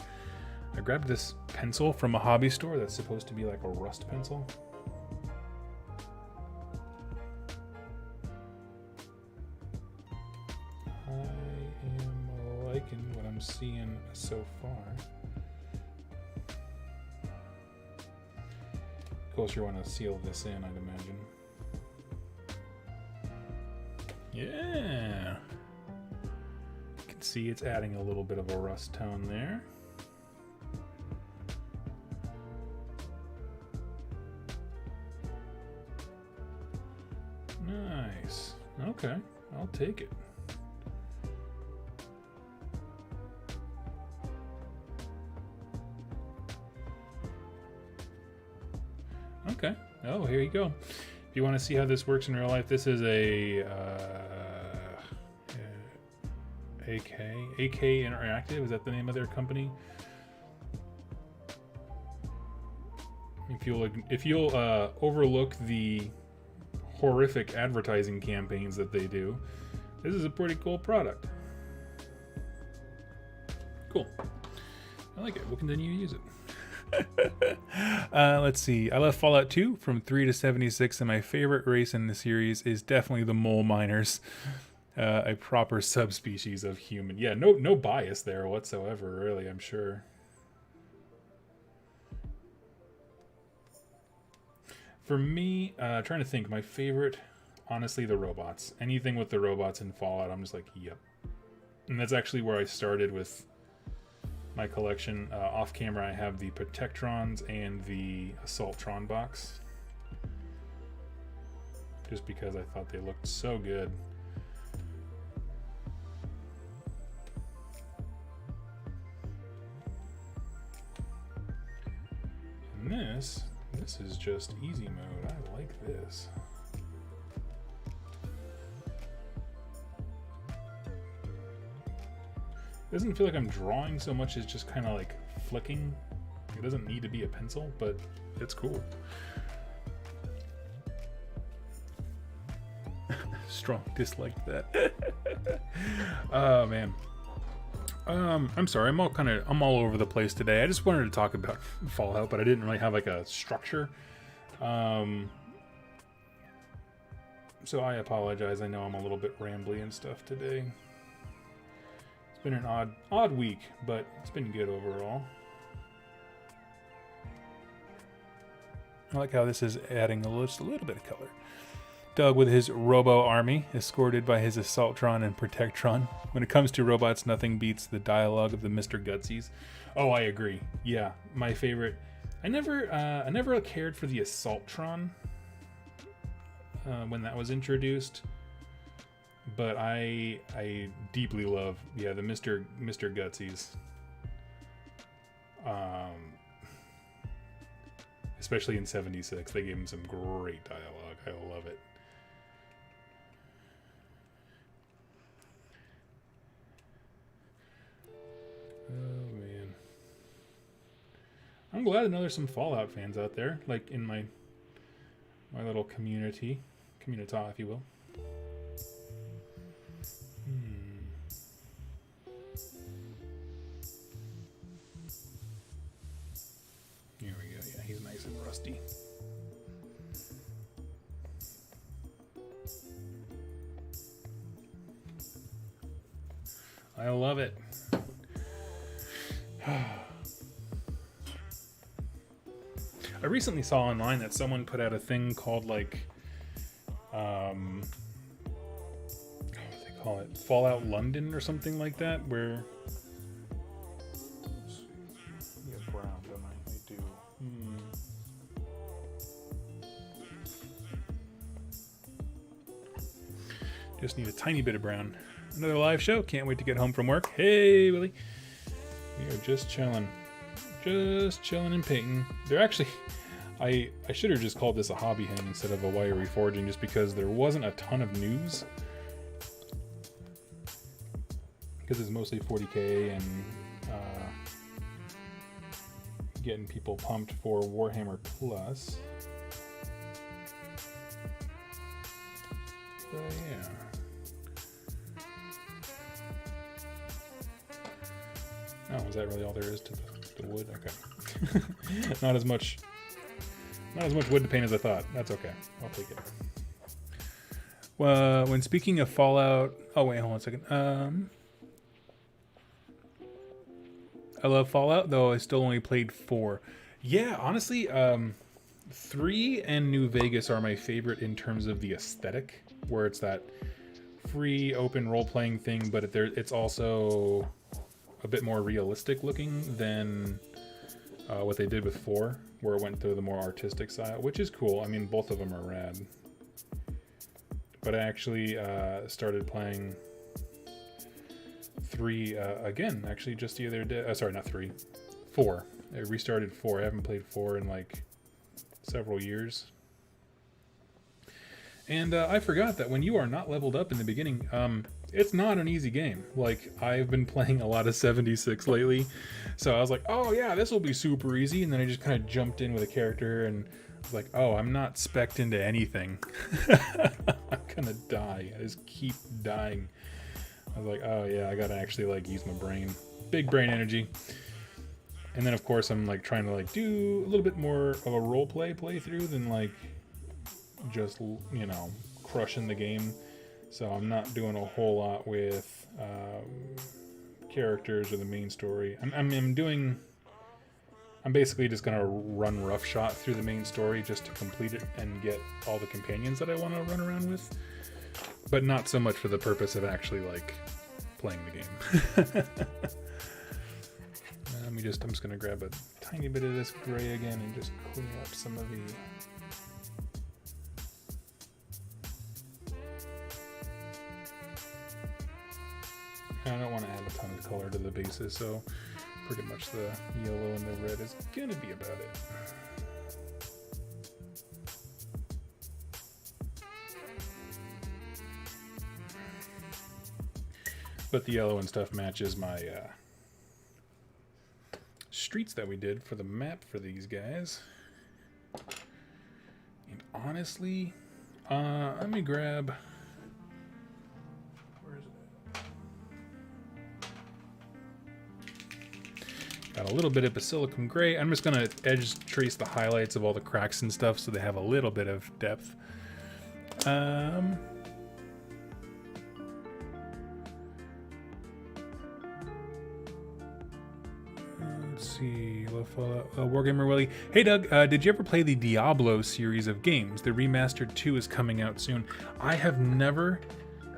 I grabbed this pencil from a hobby store that's supposed to be like a rust pencil. I am liking what I'm seeing so far. Of course, you want to seal this in, I'd imagine. Yeah. You can see it's adding a little bit of a rust tone there. Nice. Okay, I'll take it. Okay. Oh, here you go. If you want to see how this works in real life, this is a AK Interactive. Is that the name of their company? If you'll overlook the horrific advertising campaigns that they do, this is a pretty cool product. Cool. like it. We'll continue to use it. Let's see. I left Fallout 2 from 3 to 76, and my favorite race in the series is definitely the mole miners. A proper subspecies of human. Yeah, no bias there whatsoever, really, I'm sure. For me, trying to think, my favorite, honestly, the robots. Anything with the robots in Fallout, I'm just like, yep. And that's actually where I started with my collection. Off camera, I have the Protectrons and the Assaultron box. Just because I thought they looked so good. And this is just easy mode. I like this. It doesn't feel like I'm drawing so much as just kind of like flicking. It doesn't need to be a pencil, but it's cool. Strong dislike that. Oh man. I'm sorry. I'm all over the place today. I just wanted to talk about Fallout, but I didn't really have like a structure. So I apologize. I know I'm a little bit rambly and stuff today. It's been an odd week, but it's been good overall. I like how this is adding just a little bit of color. Doug with his Robo Army, escorted by his Assaultron and Protectron. When it comes to robots, nothing beats the dialogue of the Mr. Gutsies. Oh, I agree. Yeah, my favorite. I never cared for the Assaultron when that was introduced, but I deeply love the Mr. Gutsies. Especially in 76, they gave him some great dialogue. I love it. Oh man, I'm glad to know there's some Fallout fans out there, like in my little community, if you will. Here we go. Yeah, he's nice and rusty. I love it. I recently saw online that someone put out a thing called like, what do they call it? Fallout London or something like that, where. Let's see. We have brown, don't I? I do. Just need a tiny bit of brown. Another live show. Can't wait to get home from work. Hey, Willie. We are just chilling. Just chilling and painting. They're actually... I should have just called this a hobby hang instead of a wire reforging, just because there wasn't a ton of news. Because it's mostly 40k and getting people pumped for Warhammer Plus. But yeah. Oh, is that really all there is to the wood? Okay. Not as much wood to paint as I thought. That's okay. I'll take it. Well, when speaking of Fallout... Oh, wait, hold on a second. I love Fallout, though I still only played 4. Yeah, honestly, 3 and New Vegas are my favorite in terms of the aesthetic, where it's that free, open role-playing thing, but it's also a bit more realistic looking than what they did with 4, where it went to the more artistic side, which is cool. I mean, both of them are rad. But I actually started playing 3 again, actually, just the other day. Sorry, not 3. 4. I restarted 4. I haven't played 4 in like several years. And I forgot that when you are not leveled up in the beginning, it's not an easy game. Like, I've been playing a lot of 76 lately, so I was like, oh yeah, this will be super easy, and then I just kind of jumped in with a character, and I was like, oh, I'm not spec'd into anything. I'm gonna die. I just keep dying. I was like, oh yeah, I gotta actually like use my brain. Big brain energy. And then of course I'm like trying to like do a little bit more of a role playthrough than like just, you know, crushing the game. So I'm not doing a whole lot with characters or the main story. I'm basically just gonna run roughshod through the main story just to complete it and get all the companions that I want to run around with, but not so much for the purpose of actually like playing the game. I'm just gonna grab a tiny bit of this gray again and just clean up some of the. I don't want to add a ton of color to the bases, so pretty much the yellow and the red is gonna be about it. But the yellow and stuff matches my streets that we did for the map for these guys. And honestly, let me grab. Got a little bit of basilicum gray. I'm just gonna edge trace the highlights of all the cracks and stuff so they have a little bit of depth. Let's see. Warhammer Willie. Hey Doug, did you ever play the Diablo series of games? The Remastered 2 is coming out soon. I have never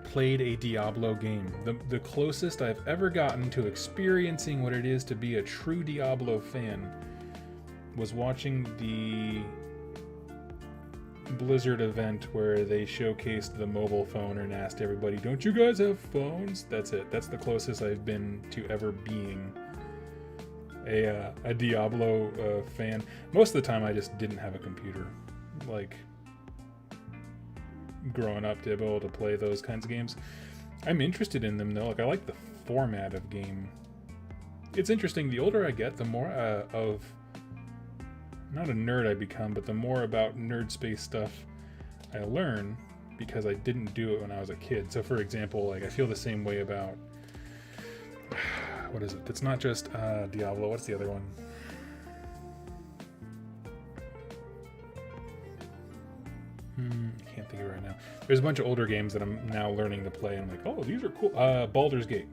played a Diablo game. The closest I've ever gotten to experiencing what it is to be a true Diablo fan was watching the Blizzard event where they showcased the mobile phone and asked everybody, don't you guys have phones? That's it. That's the closest I've been to ever being a Diablo fan. Most of the time I just didn't have a computer. Like, growing up to be able to play those kinds of games. I'm interested in them though. Like, I like the format of game. It's interesting. The older I get, the more of not a nerd I become, but the more about nerd space stuff I learn because I didn't do it when I was a kid. So for example, like I feel the same way about what is it? It's not just Diablo. What's the other one? I can't think of it right now. There's a bunch of older games that I'm now learning to play, and I'm like, oh, these are cool. Baldur's Gate.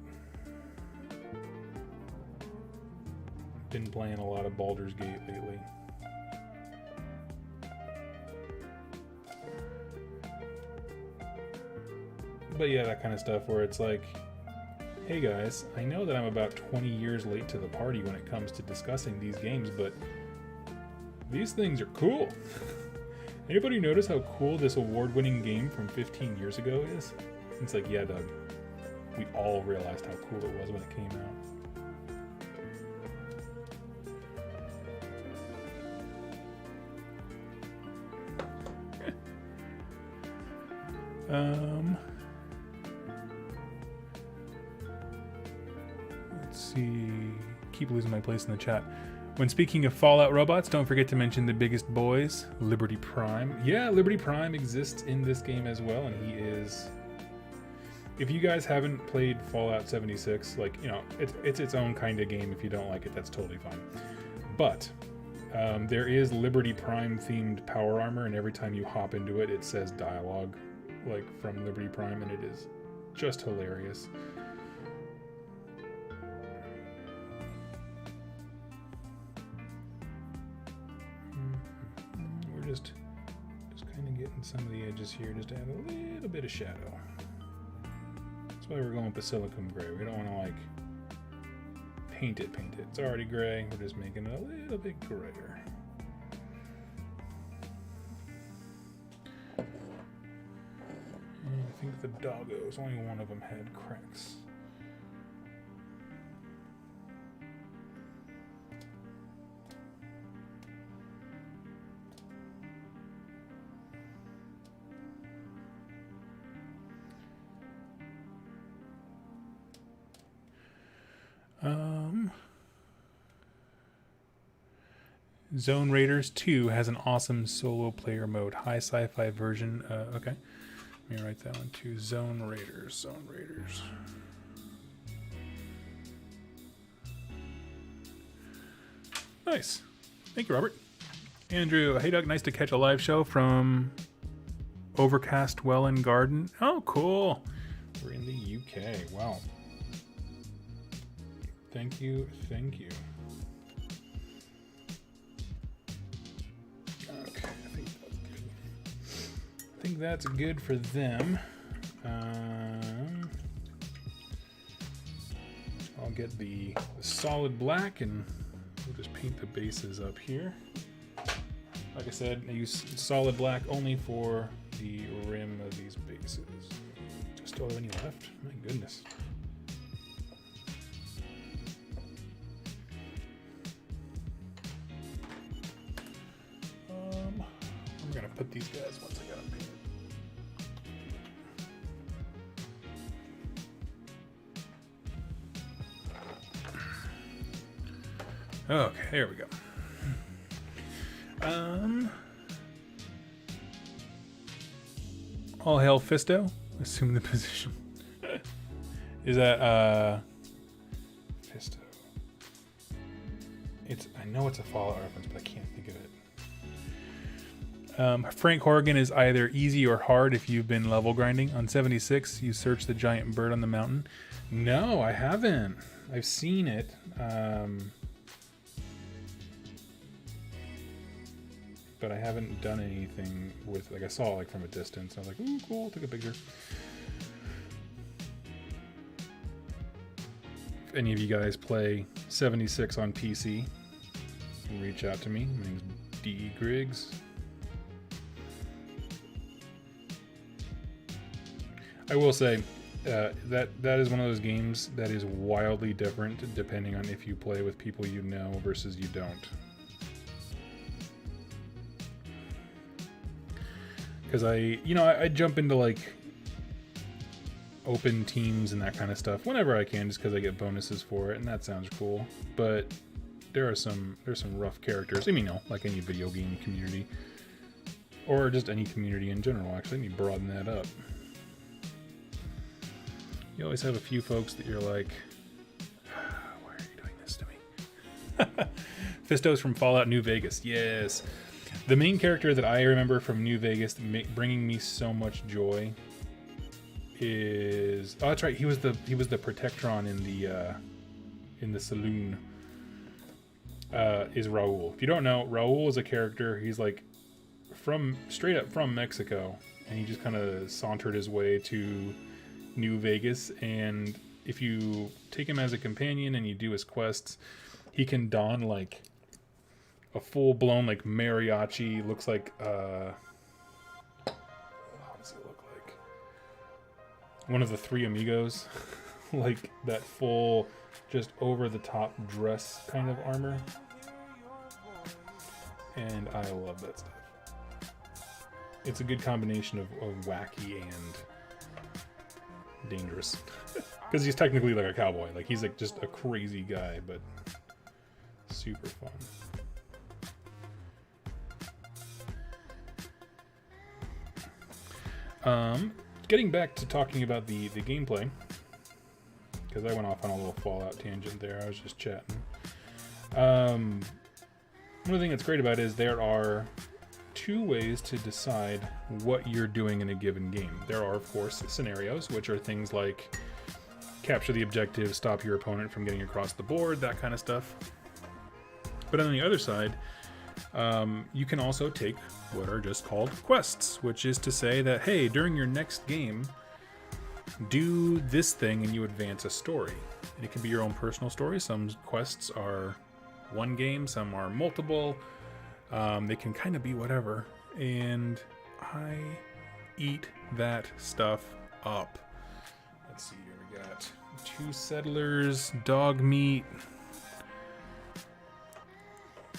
Been playing a lot of Baldur's Gate lately. But yeah, that kind of stuff where it's like, hey guys, I know that I'm about 20 years late to the party when it comes to discussing these games, but these things are cool. Anybody notice how cool this award-winning game from 15 years ago is? It's like, yeah, Doug, we all realized how cool it was when it came out. Let's see. Keep losing my place in the chat. When speaking of Fallout robots, don't forget to mention the biggest boys, Liberty Prime. Yeah, Liberty Prime exists in this game as well, and he is... If you guys haven't played Fallout 76, like, you know, it's its own kind of game. If you don't like it, that's totally fine. But there is Liberty Prime themed power armor, and every time you hop into it, it says dialogue, like, from Liberty Prime, and it is just hilarious. Just kind of getting some of the edges here, just to add a little bit of shadow. That's why we're going basilicum gray. We don't want to like paint it. It's already gray. We're just making it a little bit grayer. And I think the doggos, only one of them had cracks. Zone Raiders 2 has an awesome solo player mode, high sci-fi version. Okay, let me write that one too. Zone Raiders. Nice. Thank you, Robert. Andrew, hey Doug, nice to catch a live show from Overcast Welland Garden. Oh, cool. We're in the UK. Wow. Thank you. Thank you. Okay, I think that's good for them. I'll get the solid black and we'll just paint the bases up here. Like I said, I use solid black only for the rim of these bases. Do I still have any left? My goodness. I'm gonna put these guys once I got them painted. Okay, there we go. All hail Fisto. Assume the position. Is that Fisto? I know it's a Fallout reference, but I can't think of it. Frank Horgan is either easy or hard if you've been level grinding. On 76, you search the giant bird on the mountain. No, I haven't. I've seen it. But I haven't done anything with, like I saw like from a distance. I was like, ooh, cool, took a picture. If any of you guys play 76 on PC, you can reach out to me. My name's D. Griggs. I will say that is one of those games that is wildly different depending on if you play with people you know versus you don't. Because I jump into like open teams and that kind of stuff whenever I can, just because I get bonuses for it, and that sounds cool. But there's some rough characters. I mean, like any video game community, or just any community in general. Actually, let me broaden that up. You always have a few folks that you're like, why are you doing this to me? Fisto's from Fallout New Vegas. Yes. The main character that I remember from New Vegas bringing me so much joy is, oh, that's right, he was the Protectron in the saloon. Is Raul. If you don't know, Raul is a character. He's like straight up from Mexico, and he just kind of sauntered his way to New Vegas. And if you take him as a companion and you do his quests, he can don like a full-blown like mariachi. Looks like how does it look like? One of the Three Amigos. Like that full, just over-the-top dress kind of armor. And I love that stuff. It's a good combination of wacky and dangerous. Because he's technically like a cowboy. Like he's like just a crazy guy, but super fun. Getting back to talking about the gameplay, because I went off on a little Fallout tangent there. I was just chatting. One of the things that's great about it is there are two ways to decide what you're doing in a given game. There are, of course, scenarios, which are things like capture the objective, stop your opponent from getting across the board, that kind of stuff. But on the other side, you can also take what are just called quests, which is to say that, hey, during your next game, do this thing and you advance a story. And it can be your own personal story. Some quests are one game, some are multiple. They can kind of be whatever. And I eat that stuff up. Let's see here. We got 2 settlers, dog meat,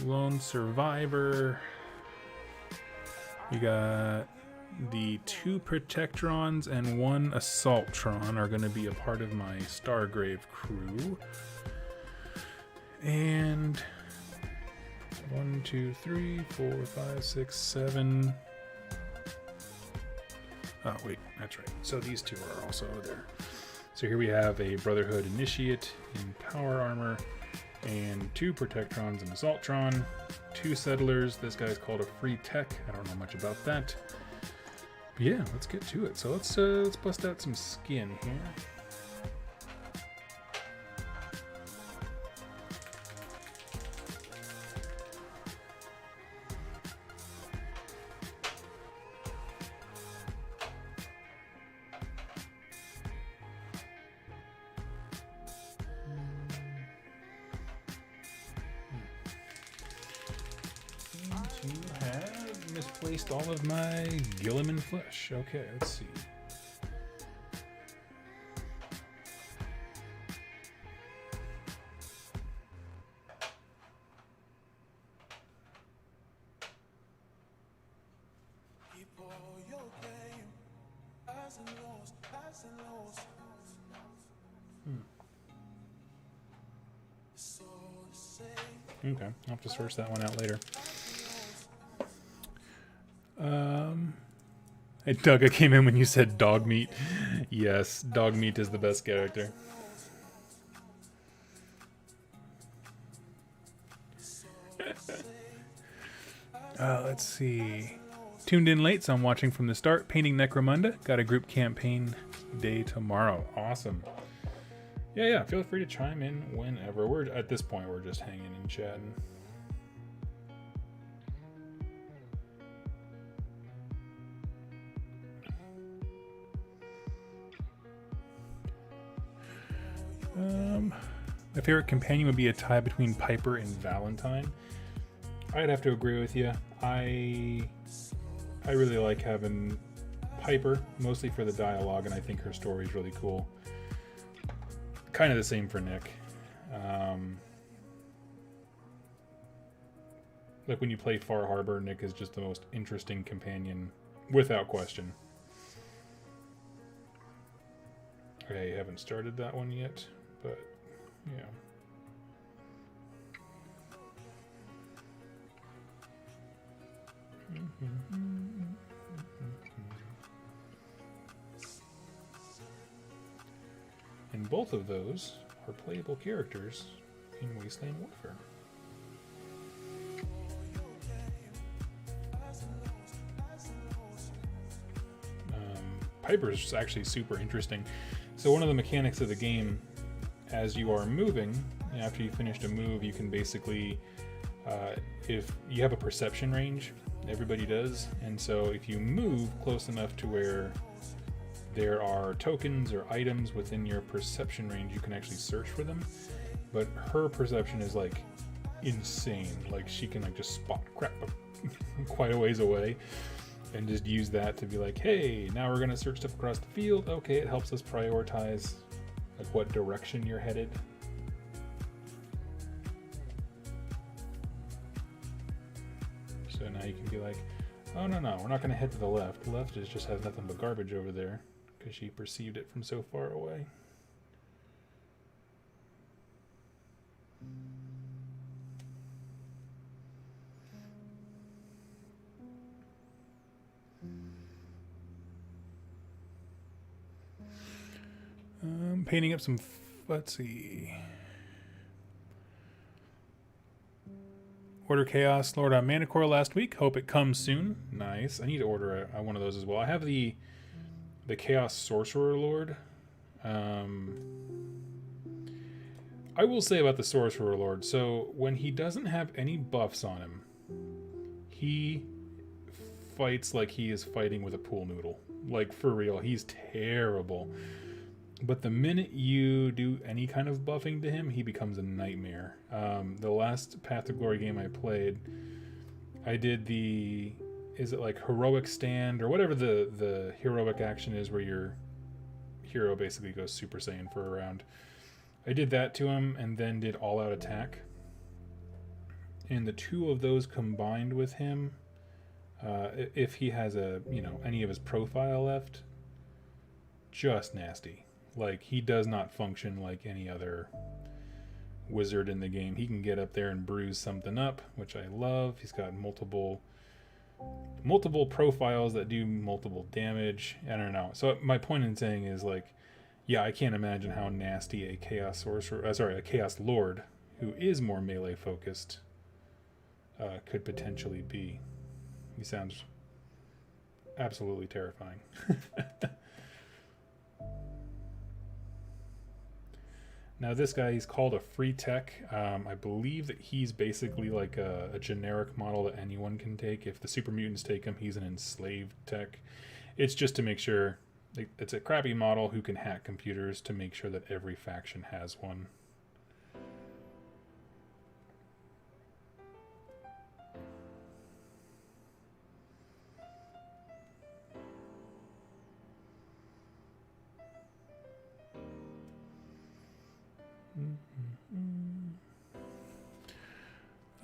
lone survivor. We got the 2 Protectrons and 1 Assaultron are going to be a part of my Stargrave crew. And 1, 2, 3, 4, 5, 6, 7. Oh, wait, that's right. So these 2 are also there. So here we have a Brotherhood Initiate in power armor and 2 Protectrons and Assaultron, 2 Settlers. This guy's called a free tech. I don't know much about that. But yeah, let's get to it. So let's bust out some skin here. To have misplaced all of my Gilliman flesh. Okay, let's see. Okay, I'll have to search that one out later. Hey, Doug, I came in when you said dog meat. Yes, dog meat is the best character. Let's see. Tuned in late, so I'm watching from the start. Painting Necromunda. Got a group campaign day tomorrow. Awesome. Yeah, feel free to chime in whenever. We're at this point, we're just hanging and chatting. My favorite companion would be a tie between Piper and Valentine. I'd have to agree with you. I really like having Piper, mostly for the dialogue, and I think her story is really cool. Kind of the same for Nick. Like when you play Far Harbor, Nick is just the most interesting companion, without question. Okay, I haven't started that one yet, but yeah. And both of those are playable characters in Wasteland Warfare. Piper's actually super interesting. So one of the mechanics of the game, as you are moving, after you finished a move, you can basically, if you have a perception range, everybody does, and so if you move close enough to where there are tokens or items within your perception range, you can actually search for them. But her perception is like insane. Like she can like just spot crap quite a ways away and just use that to be like, hey, now we're gonna search stuff across the field. Okay, it helps us prioritize like what direction you're headed. So now you can be like, oh no, we're not gonna head to the left. The left just has nothing but garbage over there, because she perceived it from so far away. Painting up some, let's see. Order Chaos Lord on Manicore last week. Hope it comes soon. Nice. I need to order one of those as well. I have the Chaos Sorcerer Lord. I will say about the Sorcerer Lord, so when he doesn't have any buffs on him, he fights like he is fighting with a pool noodle. Like, for real, he's terrible. But the minute you do any kind of buffing to him, he becomes a nightmare. The last Path to Glory game I played, I did is it like heroic stand, or whatever the heroic action is where your hero basically goes Super Saiyan for a round. I did that to him and then did all out attack. And the two of those combined with him, if he has any of his profile left, just nasty. Like, he does not function like any other wizard in the game. He can get up there and bruise something up, which I love. He's got multiple profiles that do multiple damage. I don't know. So my point in saying is, like, yeah, I can't imagine how nasty a Chaos Sorcerer, a Chaos Lord, who is more melee focused, could potentially be. He sounds absolutely terrifying. Now this guy, he's called a free tech. I believe that he's basically like a generic model that anyone can take. If the super mutants take him, he's an enslaved tech. It's just to make sure, it's a crappy model who can hack computers to make sure that every faction has one.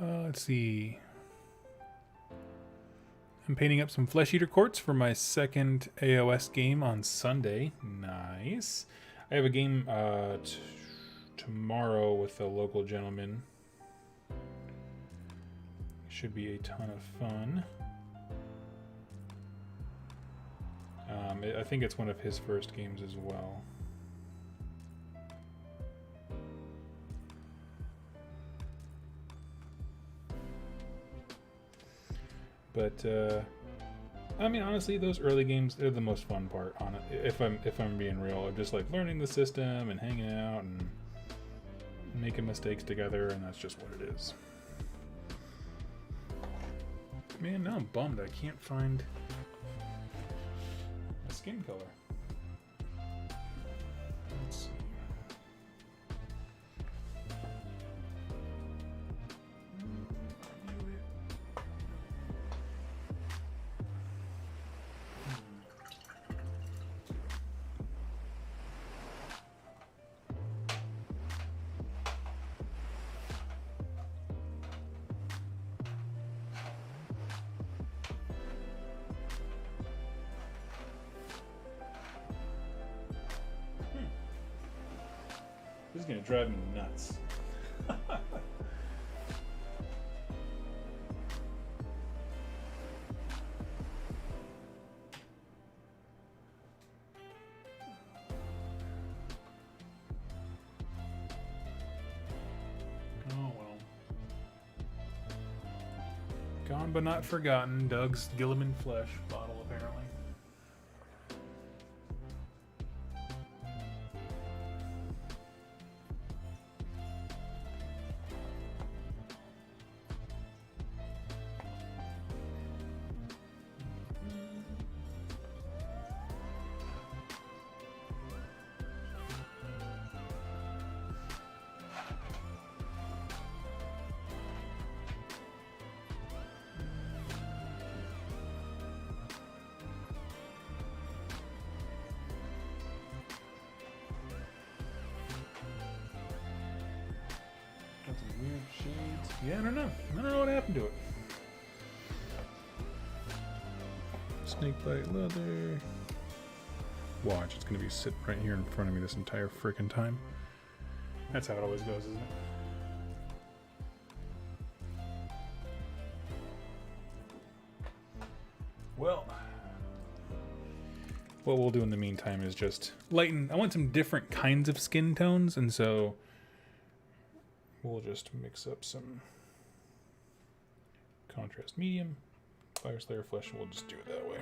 Let's see. I'm painting up some Flesh Eater Courts for my second AOS game on Sunday. Nice. I have a game tomorrow with a local gentleman. Should be a ton of fun. I think it's one of his first games as well. But I mean, honestly, those early games, they're the most fun part on it. If I'm being real, I'm just like learning the system and hanging out and making mistakes together, and that's just what it is. Man, now I'm bummed I can't find a skin color. Let's see. This is gonna drive me nuts. Oh well. Gone but not forgotten. Doug's Gilliman Flesh bottle, apparently. Weird shades. Yeah, I don't know. I don't know what happened to it. Snakebite leather. Watch, it's gonna be sitting right here in front of me this entire frickin' time. That's how it always goes, isn't it? Well, what we'll do in the meantime is just lighten. I want some different kinds of skin tones, and so we'll just mix up some contrast medium, Fire Slayer Flesh, and we'll just do it that way.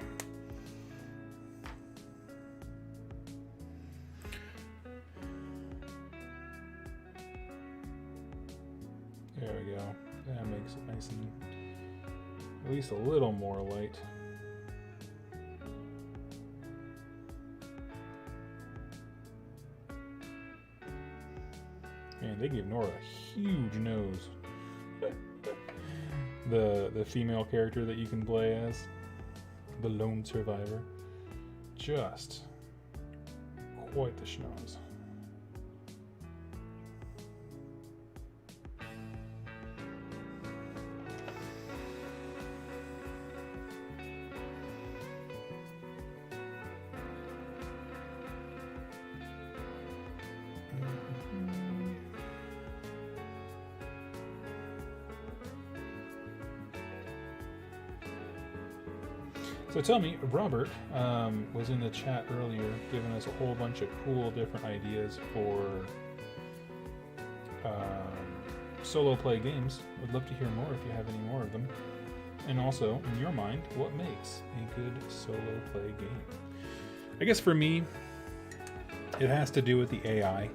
There we go. That makes it nice and at least a little more light. Man, they gave Nora a huge nose. the female character that you can play as, the lone survivor, just quite the schnoz. So tell me, Robert was in the chat earlier giving us a whole bunch of cool different ideas for solo play games. Would love to hear more if you have any more of them. And also, in your mind, what makes a good solo play game? I guess for me, it has to do with the AI.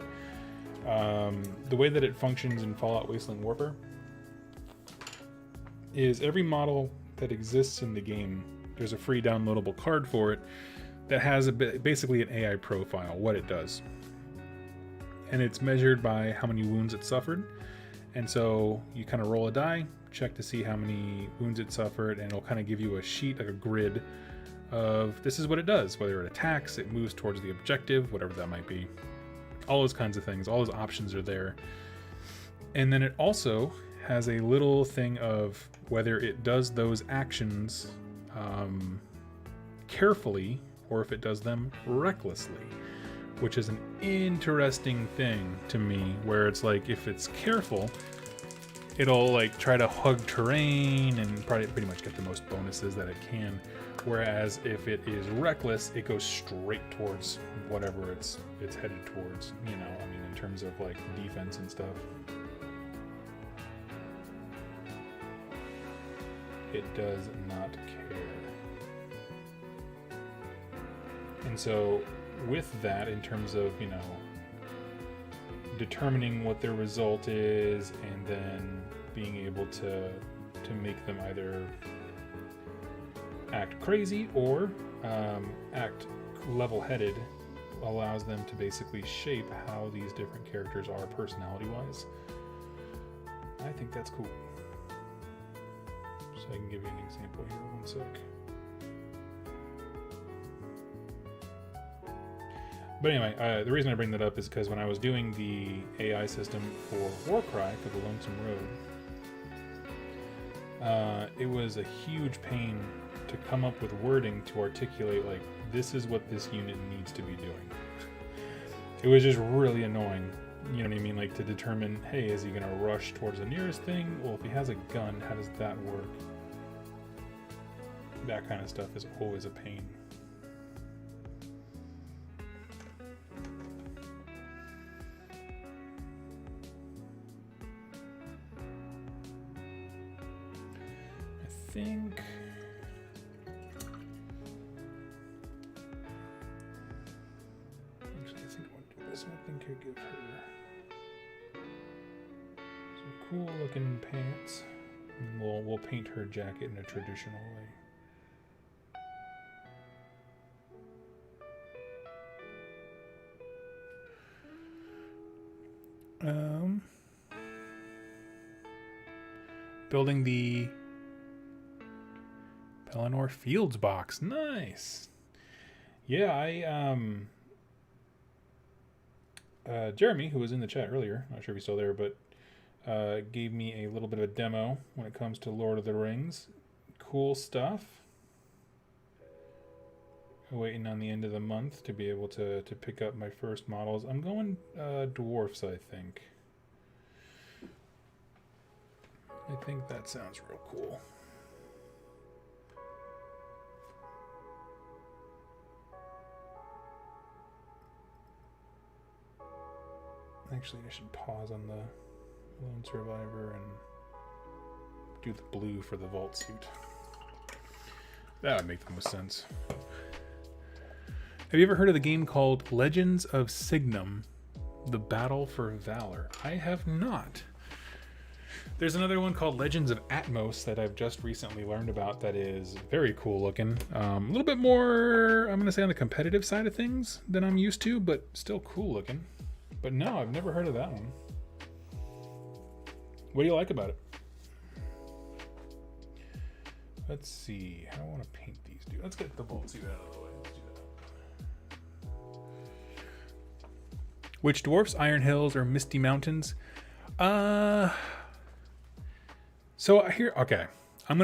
The way that it functions in Fallout Wasteland Warfare is every model that exists in the game, there's a free downloadable card for it that has basically an AI profile, what it does. And it's measured by how many wounds it suffered. And so you kind of roll a die, check to see how many wounds it suffered, and it'll kind of give you a sheet, like a grid of this is what it does, whether it attacks, it moves towards the objective, whatever that might be. All those kinds of things, all those options are there. And then it also has a little thing of whether it does those actions carefully or if it does them recklessly, which is an interesting thing to me, where it's like if it's careful, it'll like try to hug terrain and probably pretty much get the most bonuses that it can. Whereas if it is reckless, it goes straight towards whatever it's headed towards, you know, I mean, in terms of like defense and stuff. It does not care. And so with that, in terms of, you know, determining what their result is and then being able to make them either act crazy or act level-headed, allows them to basically shape how these different characters are personality-wise. I think that's cool. So I can give you an example here, one sec. But anyway, the reason I bring that up is because when I was doing the AI system for Warcry, for the Lonesome Road, it was a huge pain to come up with wording to articulate, like, this is what this unit needs to be doing. It was just really annoying, you know what I mean? Like, to determine, hey, is he going to rush towards the nearest thing? Well, if he has a gun, how does that work? That kind of stuff is always a pain. I think I want to do this. I think I give her some cool looking pants, and we'll paint her jacket in a traditional way. Building the Pelennor Fields box. Nice. Yeah, Jeremy, who was in the chat earlier, not sure if he's still there, but gave me a little bit of a demo when it comes to Lord of the Rings. Cool stuff. Waiting on the end of the month to be able to pick up my first models. I'm going dwarfs, I think. I think that sounds real cool. Actually, I should pause on the Lone Survivor and do the blue for the vault suit. That would make the most sense. Have you ever heard of the game called Legends of Signum, The Battle for Valor? I have not. There's another one called Legends of Atmos that I've just recently learned about that is very cool looking. A little bit more, I'm going to say, on the competitive side of things than I'm used to, but still cool looking. But no, I've never heard of that one. What do you like about it? Let's see. How do I want to paint these dudes? Let's get the vault suit out of the way. Let's do that. Which dwarfs? Iron Hills or Misty Mountains? So here, okay. I'm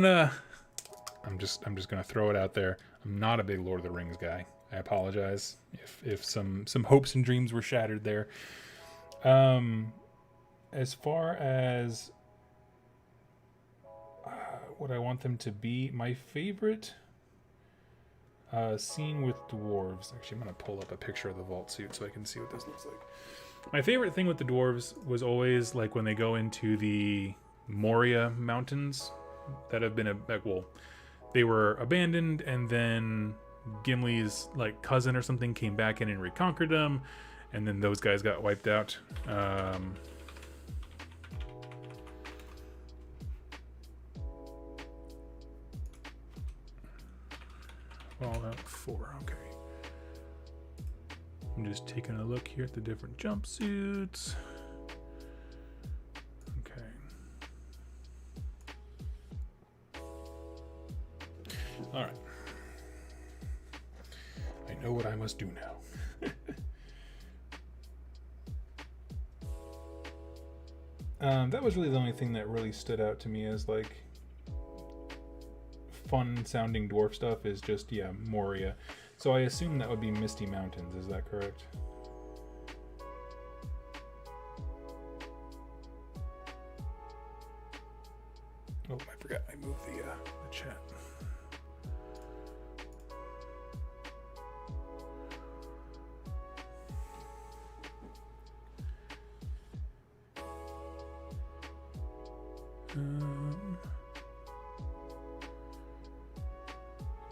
just gonna throw it out there. I'm not a big Lord of the Rings guy. I apologize if some hopes and dreams were shattered there. As far as what I want them to be, my favorite scene with dwarves. Actually, I'm gonna pull up a picture of the vault suit so I can see what this looks like. My favorite thing with the dwarves was always like when they go into the Moria mountains that have been they were abandoned, and then Gimli's like cousin or something came back in and reconquered them, and then those guys got wiped out. Fallout 4, okay. I'm just taking a look here at the different jumpsuits. Okay. All right. I know what I must do now. That was really the only thing that really stood out to me as like fun sounding dwarf stuff is just, yeah, Moria. So I assume that would be Misty Mountains, is that correct? Oh, I forgot I moved the chat.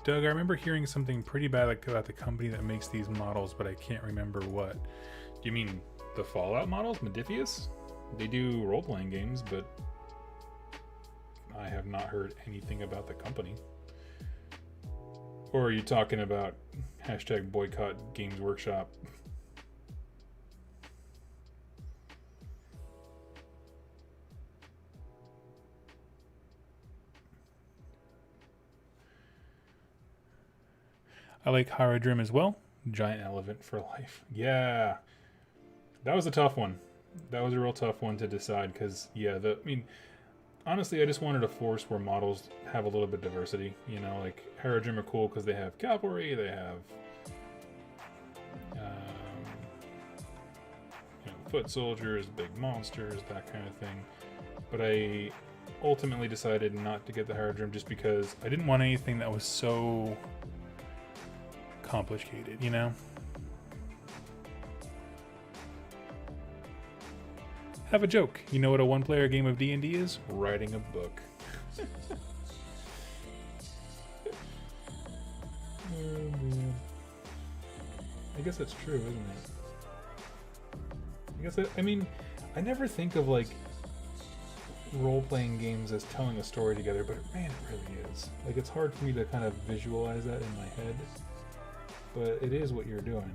Doug, I remember hearing something pretty bad about the company that makes these models, but I can't remember what. Do you mean the Fallout models, Modifius? They do role-playing games, but I have not heard anything about the company. Or are you talking about hashtag boycott Games Workshop? I like Haradrim as well. Giant elephant for life. Yeah. That was a tough one. That was a real tough one to decide because, yeah, honestly, I just wanted a force where models have a little bit of diversity. You know, like Haradrim are cool because they have cavalry, they have foot soldiers, big monsters, that kind of thing. But I ultimately decided not to get the Haradrim just because I didn't want anything that was so complicated, you know? Have a joke. You know what a one-player game of D&D is? Writing a book. Oh, man. I guess that's true, isn't it? I never think of, like, role-playing games as telling a story together, but man, it really is. Like, it's hard for me to kind of visualize that in my head. But it is what you're doing.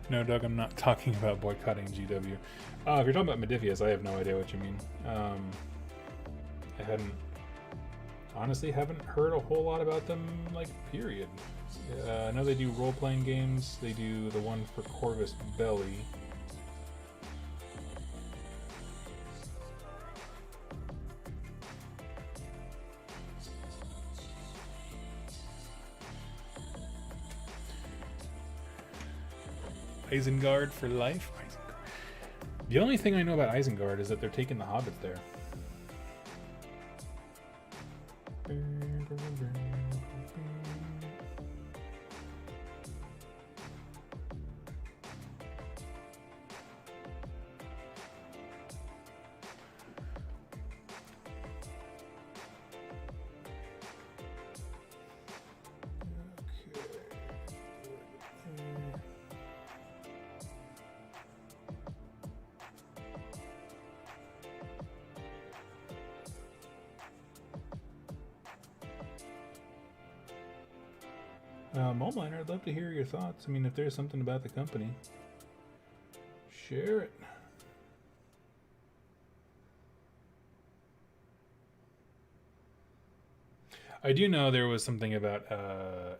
No, Doug, I'm not talking about boycotting GW. If you're talking about Modifius, I have no idea what you mean. I honestly haven't heard a whole lot about them, like, period. I know they do role-playing games. They do the one for Corvus Belli. Isengard for life? Isengard. The only thing I know about Isengard is that they're taking the hobbits there. Molminer, I'd love to hear your thoughts. I mean, if there's something about the company, share it. I do know there was something about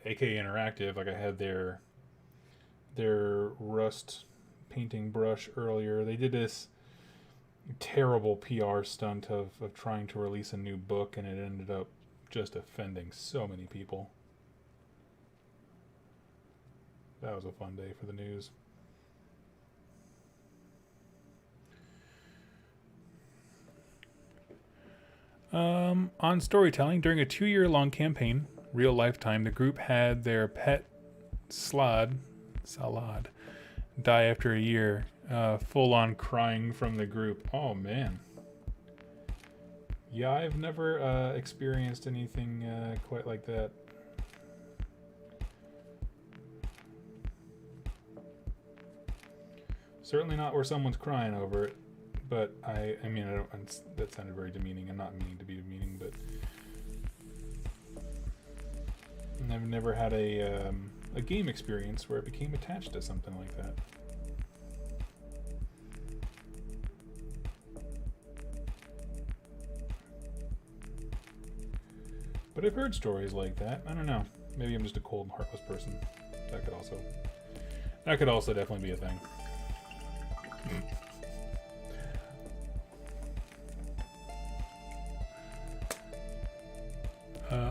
AK Interactive. Like I had their rust painting brush earlier. They did this terrible PR stunt of trying to release a new book, and it ended up just offending so many people. That was a fun day for the news. On storytelling, during a 2-year-long campaign, real lifetime, the group had their pet Salad, die after a year, full on crying from the group. Oh man. Yeah, I've never experienced anything quite like that. Certainly not where someone's crying over it, but I mean, I don't. That sounded very demeaning. I'm not meaning to be demeaning, but I've never had a game experience where it became attached to something like that. But I've heard stories like that. I don't know. Maybe I'm just a cold and heartless person. That could also definitely be a thing.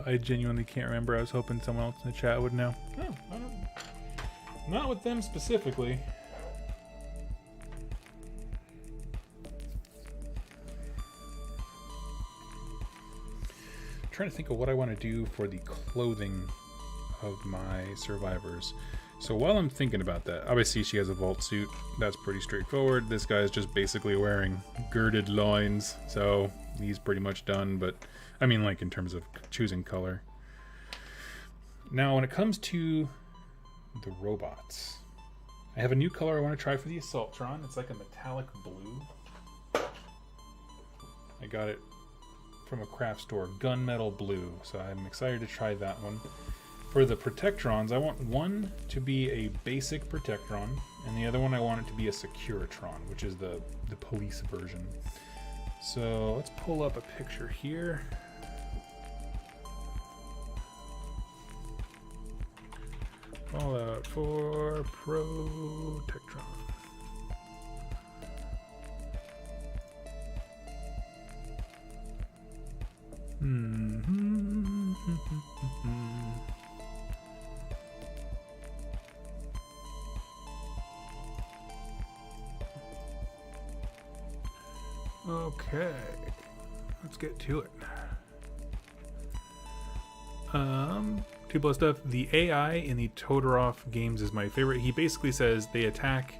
I genuinely can't remember. I was hoping someone else in the chat would know. Oh, I don't. Not with them specifically. Trying to think of what I want to do for the clothing of my survivors. So while I'm thinking about that, obviously she has a vault suit. That's pretty straightforward. This guy's just basically wearing girded loins, so he's pretty much done. But I mean, like in terms of choosing color. Now, when it comes to the robots, I have a new color I want to try for the Assaultron. It's like a metallic blue. I got it from a craft store, gunmetal blue. So I'm excited to try that one. For the Protectrons, I want one to be a basic Protectron, and the other one I want it to be a Securitron, which is the police version. So let's pull up a picture here. Fallout 4 Protectron. Okay, let's get to it. 2+ stuff. The AI in the Todorov games is my favorite. He basically says they attack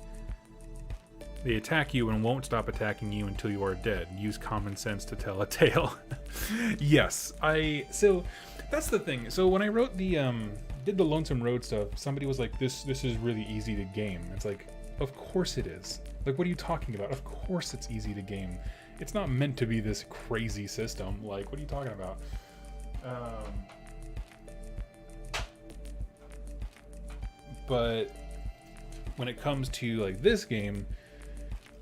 you and won't stop attacking you until you are dead. Use common sense to tell a tale. Yes, so that's the thing. So when I wrote did the Lonesome Road stuff, somebody was like, this is really easy to game. It's like, of course it is. Like, what are you talking about? Of course it's easy to game. It's not meant to be this crazy system. Like, what are you talking about? But when it comes to like this game,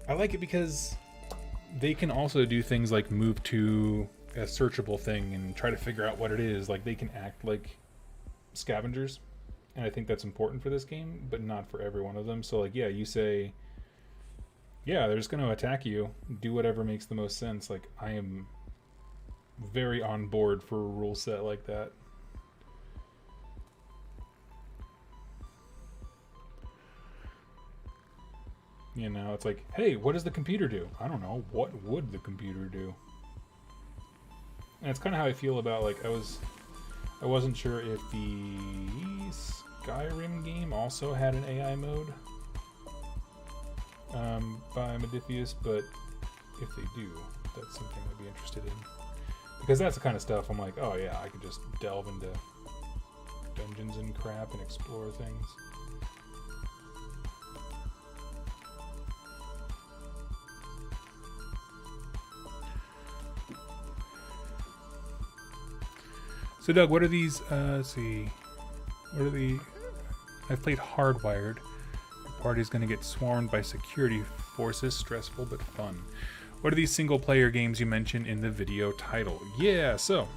I like it because they can also do things like move to a searchable thing and try to figure out what it is. Like, they can act like scavengers, and I think that's important for this game, but not for every one of them. So like, yeah, you say, yeah, they're just going to attack you. Do whatever makes the most sense. Like, I am very on board for a rule set like that. You know, it's like, hey, what does the computer do? I don't know. What would the computer do? And it's kind of how I feel about, like, I wasn't sure if the Skyrim game also had an AI mode by Modiphius, but if they do, that's something I'd be interested in. Because that's the kind of stuff I'm like, oh yeah, I could just delve into dungeons and crap and explore things. So Doug, what are these, let's see, what are the, I've played Hardwired. The party's going to get swarmed by security forces, stressful but fun. What are these single player games you mentioned in the video title? Yeah, so,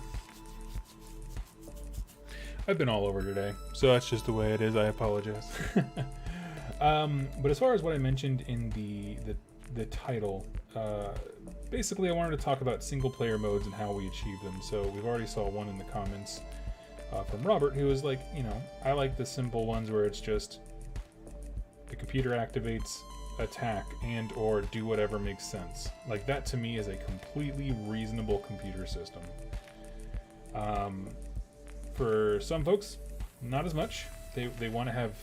I've been all over today, so that's just the way it is, I apologize. But as far as what I mentioned in the title, basically I wanted to talk about single player modes and how we achieve them. So we've already saw one in the comments from Robert, who was like, you know, I like the simple ones where it's just the computer activates, attack and or do whatever makes sense. Like, that to me is a completely reasonable computer system. For some folks, not as much. They want to have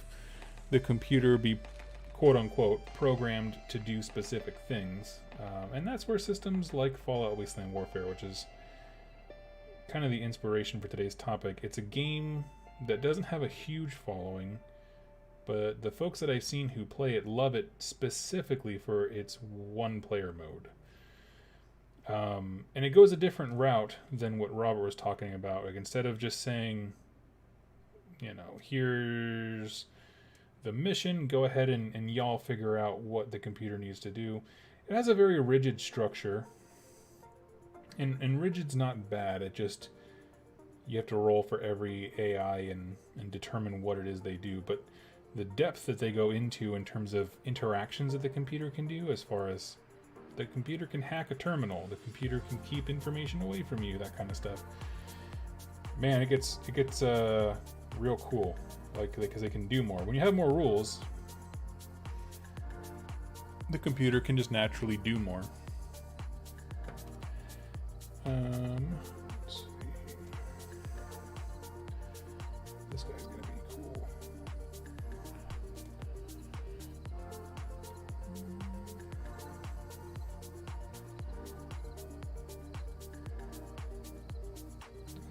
the computer be quote unquote programmed to do specific things, and that's where systems like Fallout Wasteland Warfare, which is kind of the inspiration for today's topic. It's a game that doesn't have a huge following, but the folks that I've seen who play it love it specifically for its one-player mode. And it goes a different route than what Robert was talking about. Like, instead of just saying, you know, here's the mission, go ahead and y'all figure out what the computer needs to do. It has a very rigid structure. And rigid's not bad. It just, you have to roll for every AI and determine what it is they do. But the depth that they go into in terms of interactions that the computer can do, as far as the computer can hack a terminal, the computer can keep information away from you, that kind of stuff. Man, it gets real cool, like, because they can do more. When you have more rules, the computer can just naturally do more. Let's see. This guy's gonna be cool.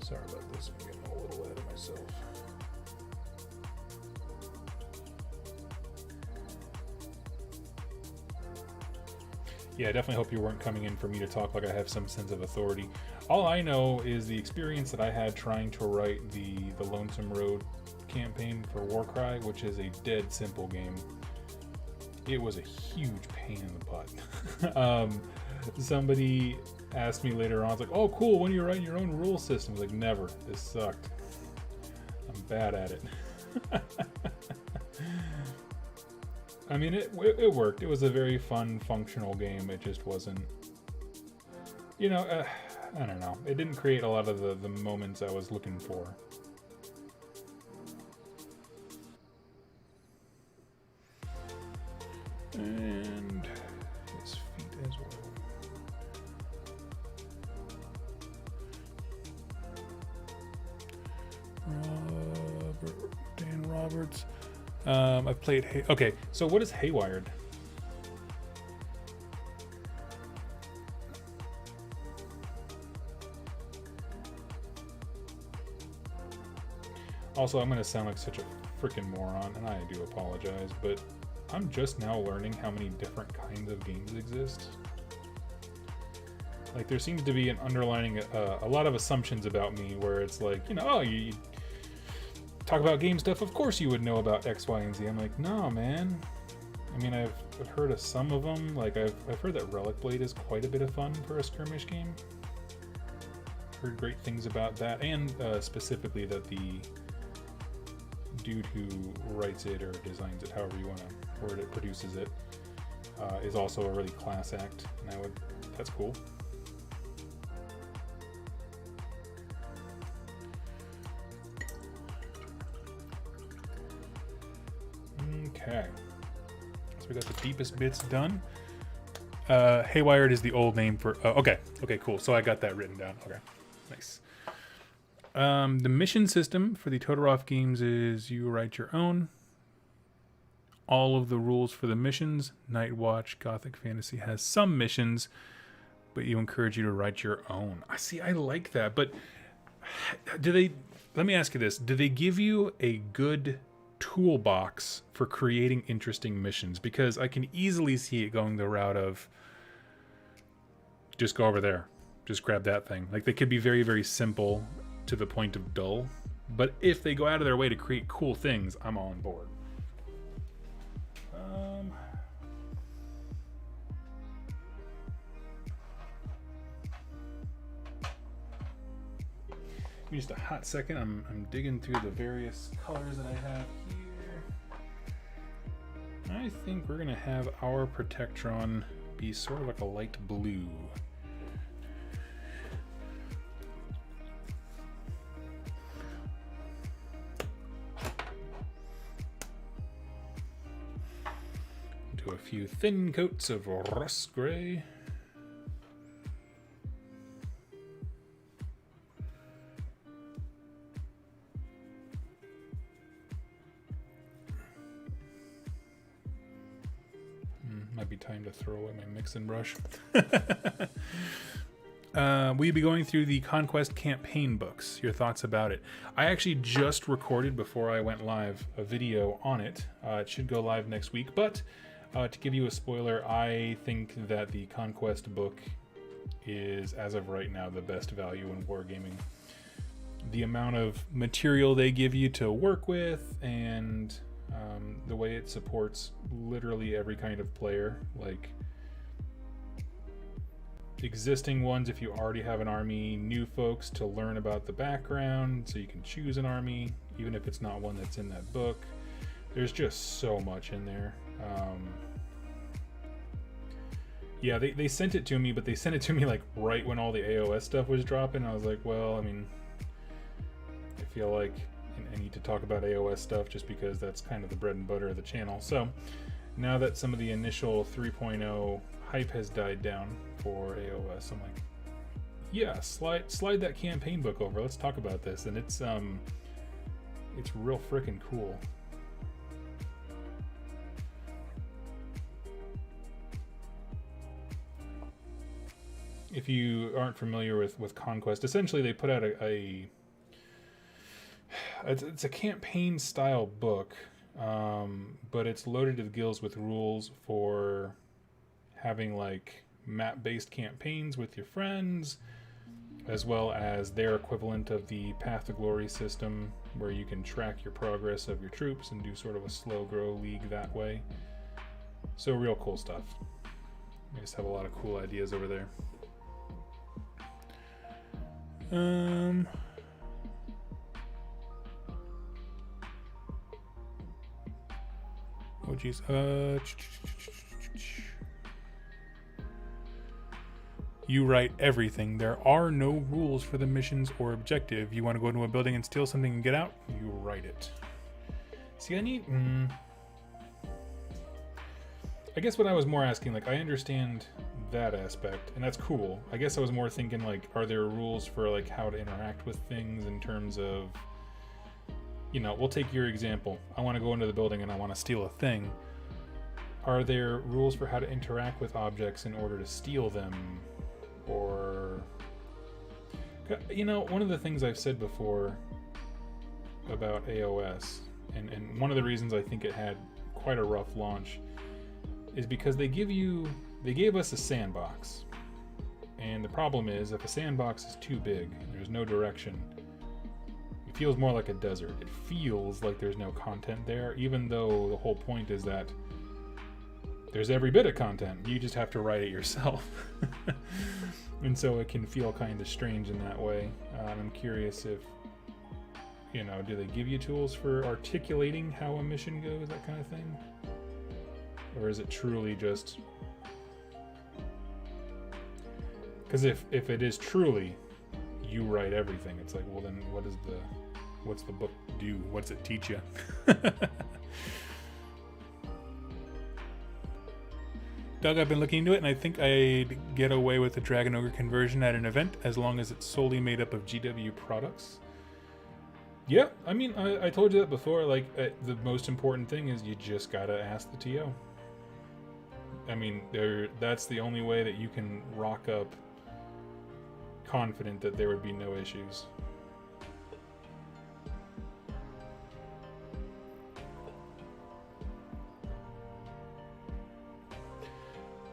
Sorry about this, I'm getting a little ahead of myself. Yeah, I definitely hope you weren't coming in for me to talk like I have some sense of authority. All I know is the experience that I had trying to write the Lonesome Road campaign for Warcry, which is a dead simple game. It was a huge pain in the butt. Somebody asked me later on, I was like, oh cool, when are you writing your own rule system? I was like, never, this sucked. I'm bad at it. I mean, it worked. It was a very fun, functional game. It just wasn't, you know, I don't know. It didn't create a lot of the moments I was looking for. And his feet as well. Dan Roberts. I've played okay, so what is Haywired? Also, I'm going to sound like such a freaking moron, and I do apologize, but I'm just now learning how many different kinds of games exist. Like, there seems to be an underlining, a lot of assumptions about me, where it's like, you know, oh, you talk about game stuff, of course you would know about X, Y, and Z. I'm like, no, man. I mean, I've heard of some of them. Like, I've heard that Relic Blade is quite a bit of fun for a skirmish game. Heard great things about that, and specifically that the dude who writes it or designs it, however you want to word it, produces it, is also a really class act, and that's cool. Okay, so we got the deepest bits done. Haywired is the old name for, okay, cool. So I got that written down. Okay, nice. The mission system for the Todorov games is you write your own. All of the rules for the missions. Night Watch, Gothic Fantasy has some missions, but you encourage you to write your own. I like that, but let me ask you this. Do they give you a good toolbox for creating interesting missions? Because I can easily see it going the route of just go over there, just grab that thing. Like, they could be very, very simple to the point of dull, but if they go out of their way to create cool things, I'm on board. Give me just a hot second. I'm digging through the various colors that I have here. I think we're gonna have our Protectron be sort of like a light blue. Do to a few thin coats of rust gray. Might be time to throw away my mixing brush. We'll be going through the Conquest campaign books. Your thoughts about it? I actually just recorded, before I went live, a video on it. It should go live next week, but to give you a spoiler, I think that the Conquest book is, as of right now, the best value in wargaming. The amount of material they give you to work with, and the way it supports literally every kind of player, like existing ones if you already have an army, new folks to learn about the background so you can choose an army even if it's not one that's in that book. There's just so much in there. Yeah, they sent it to me, but they sent it to me like right when all the AOS stuff was dropping. I was like, well, I mean, I feel like I need to talk about AOS stuff just because that's kind of the bread and butter of the channel. So now that some of the initial 3.0 hype has died down for AOS, I'm like, yeah, slide that campaign book over. Let's talk about this. And it's real freaking cool. If you aren't familiar with Conquest, essentially they put out it's a campaign style book, but it's loaded to the gills with rules for having like map-based campaigns with your friends, as well as their equivalent of the Path to Glory system, where you can track your progress of your troops and do sort of a slow grow league that way. So real cool stuff. They just have a lot of cool ideas over there. Oh geez. You write everything. There are no rules for the missions or objective. You want to go into a building and steal something and get out? You write it. See, I guess what I was more asking, like, I understand that aspect, and that's cool. I guess I was more thinking, like, are there rules for, like, how to interact with things in terms of, you know, we'll take your example. I want to go into the building and I want to steal a thing. Are there rules for how to interact with objects in order to steal them? Or, you know, one of the things I've said before about AOS, and one of the reasons I think it had quite a rough launch, is because they gave us a sandbox. And the problem is, if a sandbox is too big, there's no direction, it feels more like a desert. It feels like there's no content there, even though the whole point is that there's every bit of content. You just have to write it yourself. And so it can feel kind of strange in that way. I'm curious if, you know, do they give you tools for articulating how a mission goes, that kind of thing? Or is it truly just... Because if it is truly, you write everything, it's like, well then what's the book do? What's it teach you? Doug, I've been looking into it, and I think I'd get away with a Dragon Ogre conversion at an event as long as it's solely made up of GW products. Yeah, I mean, I told you that before. Like, the most important thing is you just gotta ask the TO. I mean, that's the only way that you can rock up confident that there would be no issues.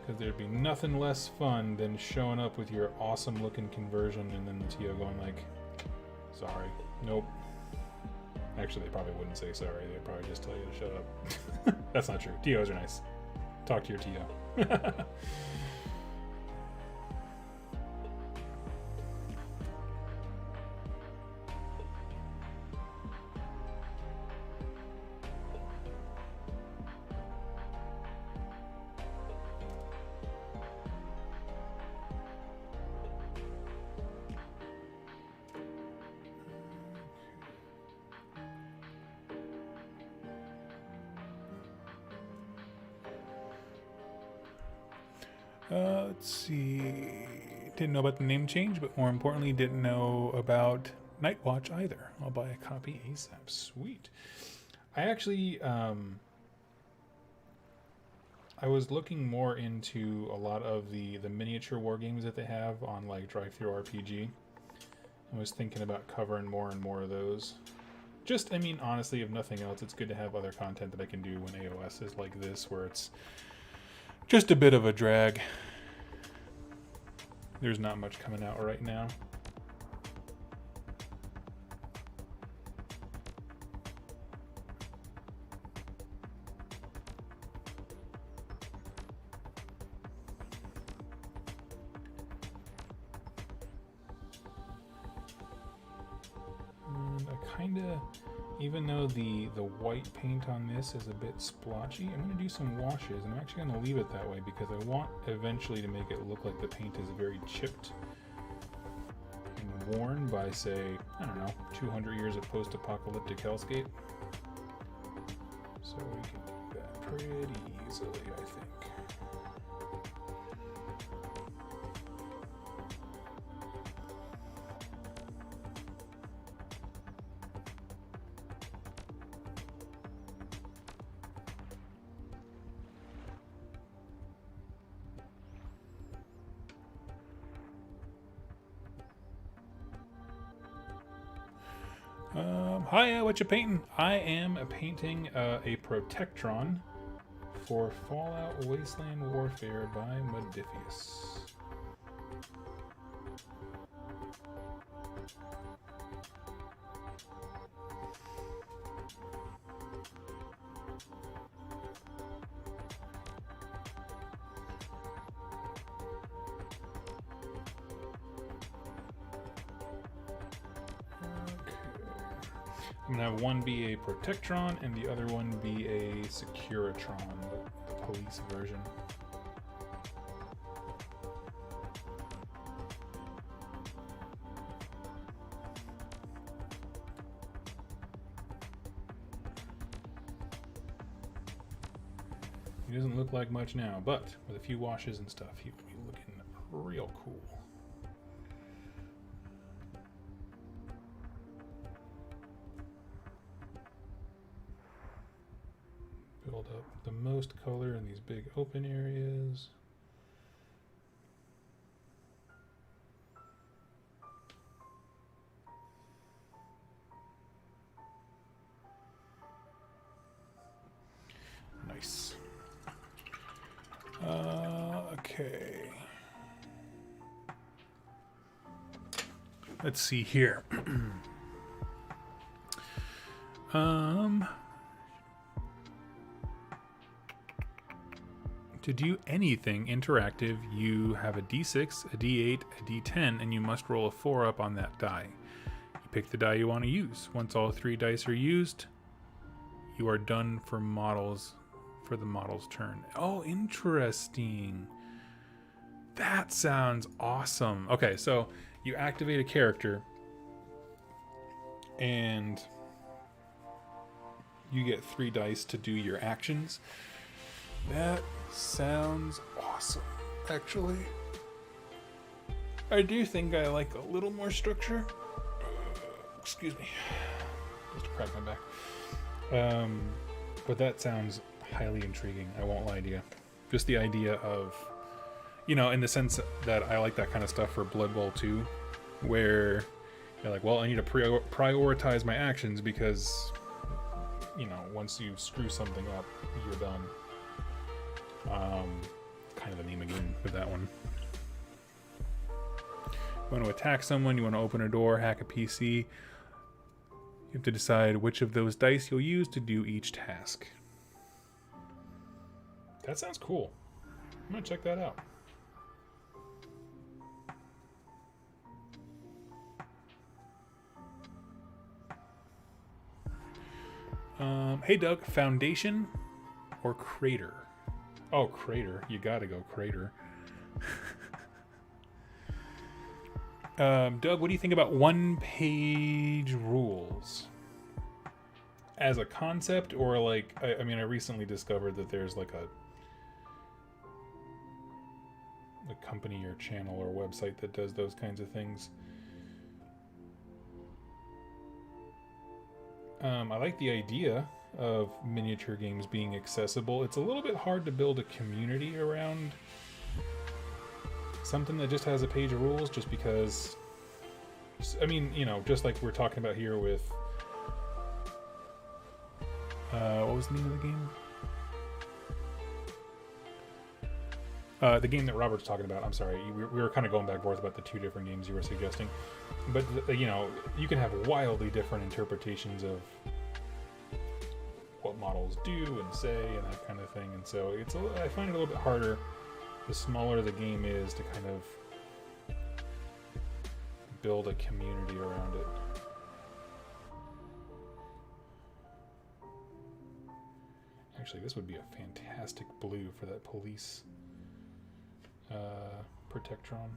Because there'd be nothing less fun than showing up with your awesome looking conversion and then the TO going like, sorry, nope. Actually, they probably wouldn't say sorry. They'd probably just tell you to shut up. That's not true. TOs are nice. Talk to your TO. Let's see. Didn't know about the name change, but more importantly, didn't know about Night Watch either. I'll buy a copy ASAP. Sweet. I actually, I was looking more into a lot of the miniature war games that they have on like Drive-Thru RPG. I was thinking about covering more and more of those. Just, I mean, honestly, if nothing else, it's good to have other content that I can do when AOS is like this, where it's just a bit of a drag. There's not much coming out right now. And I kind of, even though the white paint on this is a bit splotchy, I'm going to do some washes, and I'm actually going to leave it that way because I want eventually to make it look like the paint is very chipped and worn by, say, I don't know, 200 years of post-apocalyptic hellscape. So we can do that pretty easily, I think. Hi, what you painting? I am painting a Protectron for Fallout Wasteland Warfare by Modifius. I'm going to have one be a Protectron and the other one be a Securitron, the police version. He doesn't look like much now, but with a few washes and stuff, he would be looking real cool. Build up the most color in these big open areas. Nice. Okay. Let's see here. To do anything interactive, you have a d6, a d8, a d10, and you must roll a 4 up on that die. You pick the die you want to use. Once all 3 dice are used, you are done for models for the model's turn. Oh, interesting. That sounds awesome. Okay, so you activate a character and you get 3 dice to do your actions. That sounds awesome, actually. I do think I like a little more structure. Excuse me. Just to crack my back. But that sounds highly intriguing, I won't lie to you. Just the idea of, you know, in the sense that I like that kind of stuff for Blood Bowl 2, where you're like, well, I need to prioritize my actions because, you know, once you screw something up, you're done. Kind of the name again with that one. You want to attack someone, you want to open a door, hack a PC. You have to decide which of those dice you'll use to do each task. That sounds cool. I'm going to check that out. Hey Doug, Foundation or Crater? Oh, Crater. You gotta go Crater. Doug, what do you think about one-page rules? As a concept, or like, I mean, I recently discovered that there's like a company or channel or website that does those kinds of things. I like the idea of miniature games being accessible. It's a little bit hard to build a community around something that just has a page of rules, just because, I mean, you know, just like we're talking about here with, what was the name of the game? The game that Robert's talking about, I'm sorry, we were kind of going back and forth about the two different games you were suggesting. But, you know, you can have wildly different interpretations of what models do and say and that kind of thing. And so I find it a little bit harder the smaller the game is to kind of build a community around it. Actually, this would be a fantastic blue for that police Protectron.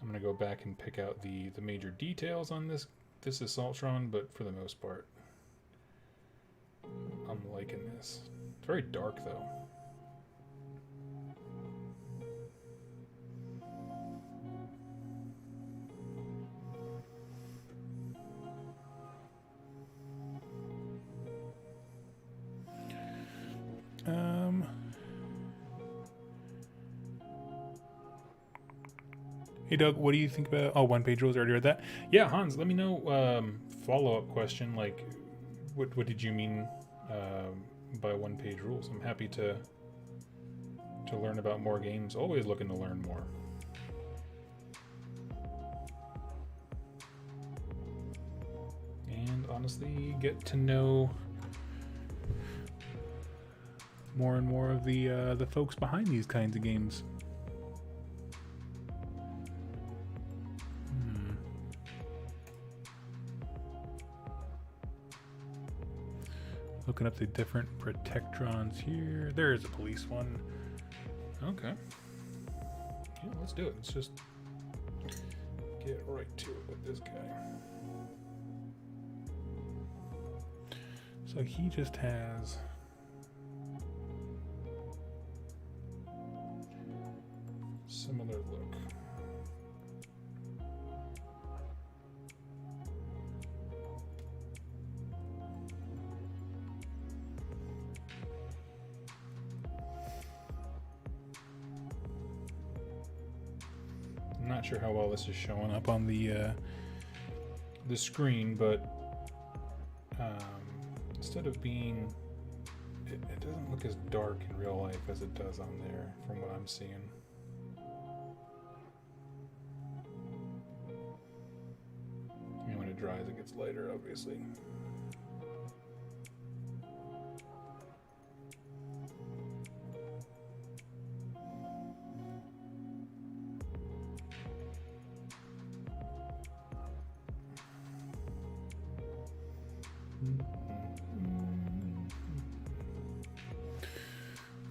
I'm going to go back and pick out the major details on this Assaultron, but for the most part, I'm liking this. It's very dark, though. Hey Doug, what do you think about? Oh, one-page rules. I already read that. Yeah, Hans, let me know. Follow-up question, like, what did you mean by one-page rules? I'm happy to learn about more games. Always looking to learn more. And honestly, get to know more and more of the folks behind these kinds of games. Looking up the different Protectrons here. There is a police one. Okay. Yeah, let's do it. Let's just get right to it with this guy. So he just has similar look. I'm not sure how well this is showing up on the screen, but instead of being, it doesn't look as dark in real life as it does on there, from what I'm seeing. I mean, when it dries, it gets lighter, obviously.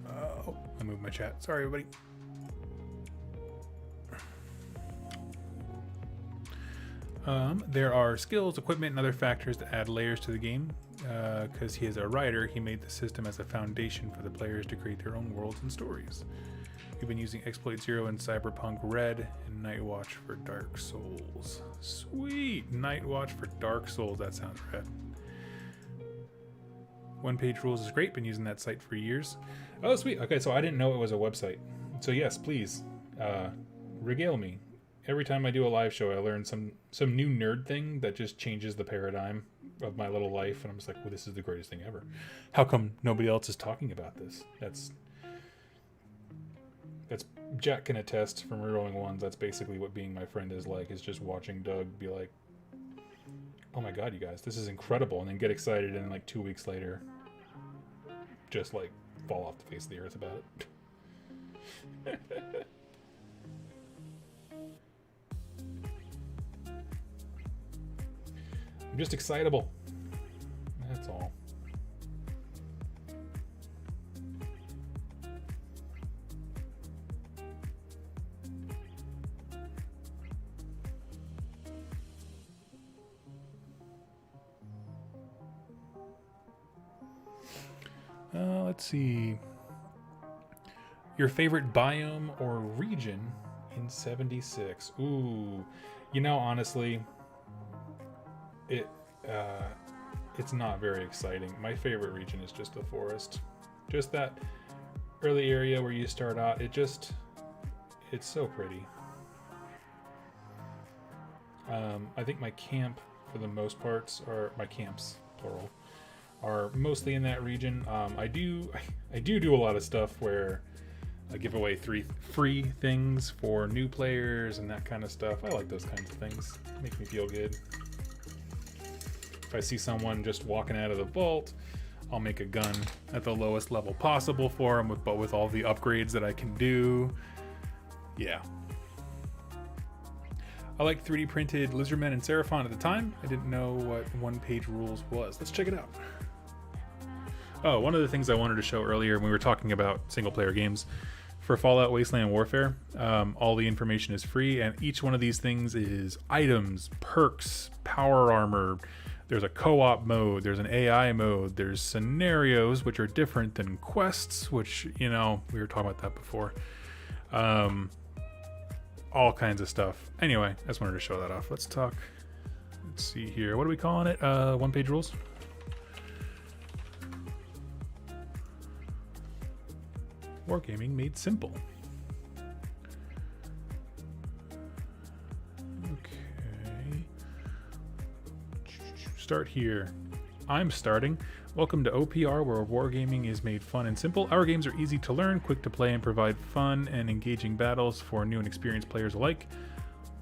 Oh, I moved my chat. Sorry, everybody. There are skills, equipment, and other factors that add layers to the game. Because he is a writer, he made the system as a foundation for the players to create their own worlds and stories. We've been using Exploit Zero in Cyberpunk Red and Night Watch for Dark Souls. Sweet! Night Watch for Dark Souls, that sounds rad. One Page Rules is great, been using that site for years. Oh, sweet. Okay, so I didn't know it was a website. So yes, please, regale me. Every time I do a live show, I learn some new nerd thing that just changes the paradigm of my little life, and I'm just like, well, this is the greatest thing ever. How come nobody else is talking about this? That's Jack can attest from Rerolling Ones. That's basically what being my friend is like, is just watching Doug be like, oh my god, you guys, this is incredible, and then get excited, and like 2 weeks later, just like fall off the face of the earth about it. I'm just excitable. That's all. Let's see. Your favorite biome or region in 76. Ooh, you know, honestly, it's not very exciting. My favorite region is just the forest. Just that early area where you start out, it's so pretty. I think my camp, for the most parts, or my camps, plural, are mostly in that region. I do a lot of stuff where I give away 3 free things for new players and that kind of stuff. I like those kinds of things. Make me feel good. If I see someone just walking out of the vault, I'll make a gun at the lowest level possible for them, but with all the upgrades that I can do. Yeah. I like 3D printed Lizardmen and Seraphon at the time. I didn't know what one-page rules was. Let's check it out. Oh, one of the things I wanted to show earlier when we were talking about single-player games, for Fallout Wasteland Warfare, all the information is free, and each one of these things is items, perks, power armor. There's a co-op mode, there's an AI mode, there's scenarios, which are different than quests, which, you know, we were talking about that before. All kinds of stuff. Anyway, I just wanted to show that off. Let's see here. What are we calling it? One-page rules? Wargaming made simple. Okay. Start here. I'm starting. Welcome to OPR, where wargaming is made fun and simple. Our games are easy to learn, quick to play, and provide fun and engaging battles for new and experienced players alike.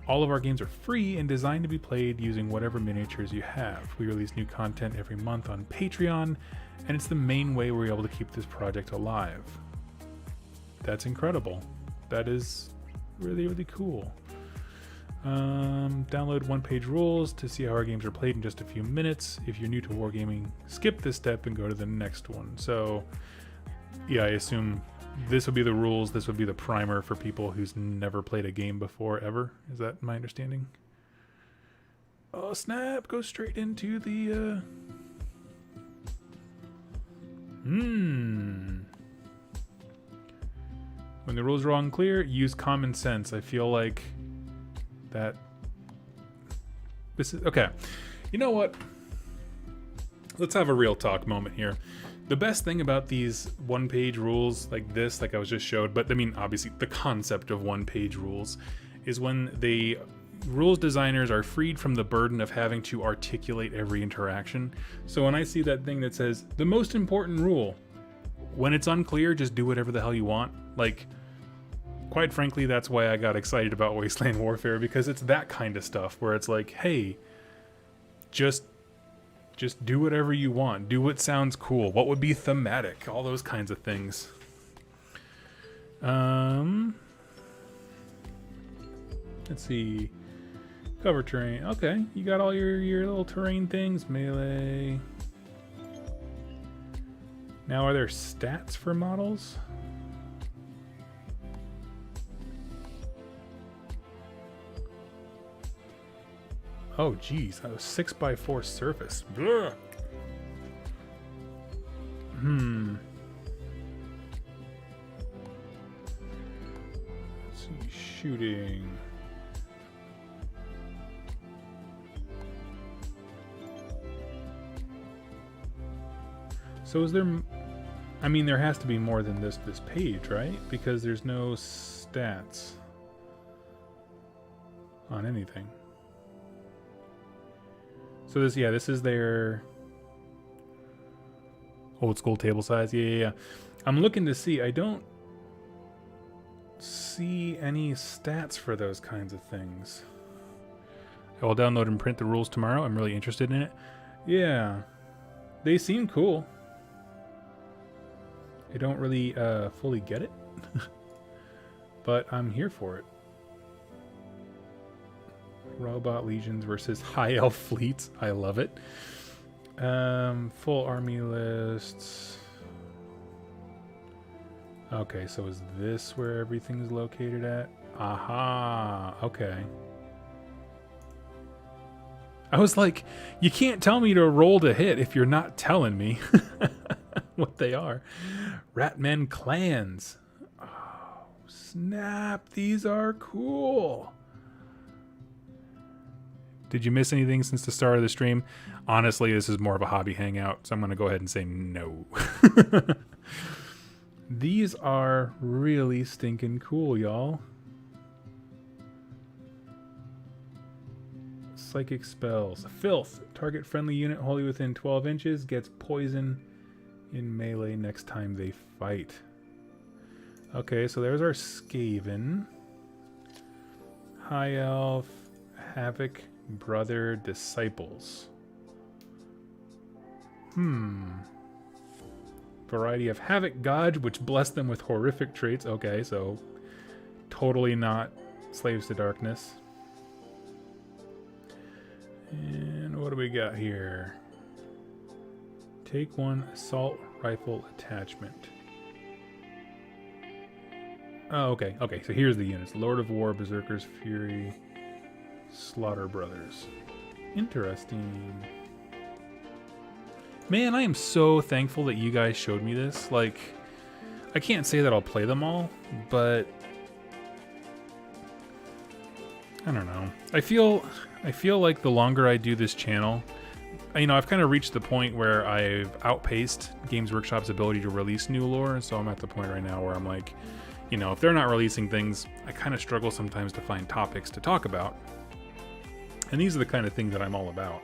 All of our games are free and designed to be played using whatever miniatures you have. We release new content every month on Patreon, and it's the main way we're able to keep this project alive. That's incredible. That is really, really cool. Download one-page rules to see how our games are played in just a few minutes. If you're new to wargaming, skip this step and go to the next one. So, yeah, I assume this would be the rules. This would be the primer for people who's never played a game before, ever. Is that my understanding? Oh, snap! Go straight into the, When the rules are unclear, use common sense. I feel like that this is okay. You know what? Let's have a real talk moment here. The best thing about these one-page rules like this, like I was just showed, but I mean, obviously the concept of one-page rules is when the rules designers are freed from the burden of having to articulate every interaction. So when I see that thing that says the most important rule, when it's unclear, just do whatever the hell you want. Like, quite frankly, that's why I got excited about Wasteland Warfare, because it's that kind of stuff where it's like, hey, just do whatever you want. Do what sounds cool. What would be thematic? All those kinds of things. Let's see. Cover terrain. Okay, you got all your little terrain things. Melee. Now, are there stats for models? Oh, geez, a 6x4 surface. Blah. Let's see, shooting. So is there, I mean, there has to be more than this page, right? Because there's no stats on anything. So this is their old school table size. Yeah. I'm looking to see. I don't see any stats for those kinds of things. I will download and print the rules tomorrow. I'm really interested in it. Yeah. They seem cool. I don't really fully get it. But I'm here for it. Robot legions versus high elf fleets. I love it. Full army lists. Okay, so is this where everything's located at? Aha. Okay. I was like, you can't tell me to roll to hit if you're not telling me what they are. Ratmen clans. snap. These are cool. Did you miss anything since the start of the stream? Honestly, this is more of a hobby hangout, so I'm going to go ahead and say no. These are really stinking cool, y'all. Psychic spells. Filth. Target friendly unit wholly within 12 inches gets poison in melee next time they fight. Okay, so there's our Skaven. High Elf. Havoc. Brother. Disciples. Variety of Havoc God, which bless them with horrific traits. Okay, so totally not slaves to darkness. And what do we got here? Take one assault rifle attachment. Oh, okay. Okay, so here's the units. Lord of War, Berserkers, Fury, Slaughter Brothers. Interesting. Man, I am so thankful that you guys showed me this. Like, I can't say that I'll play them all, but I don't know. I feel like the longer I do this channel, you know, I've kind of reached the point where I've outpaced Games Workshop's ability to release new lore, so I'm at the point right now where I'm like, you know, if they're not releasing things, I kind of struggle sometimes to find topics to talk about. And these are the kind of things that I'm all about,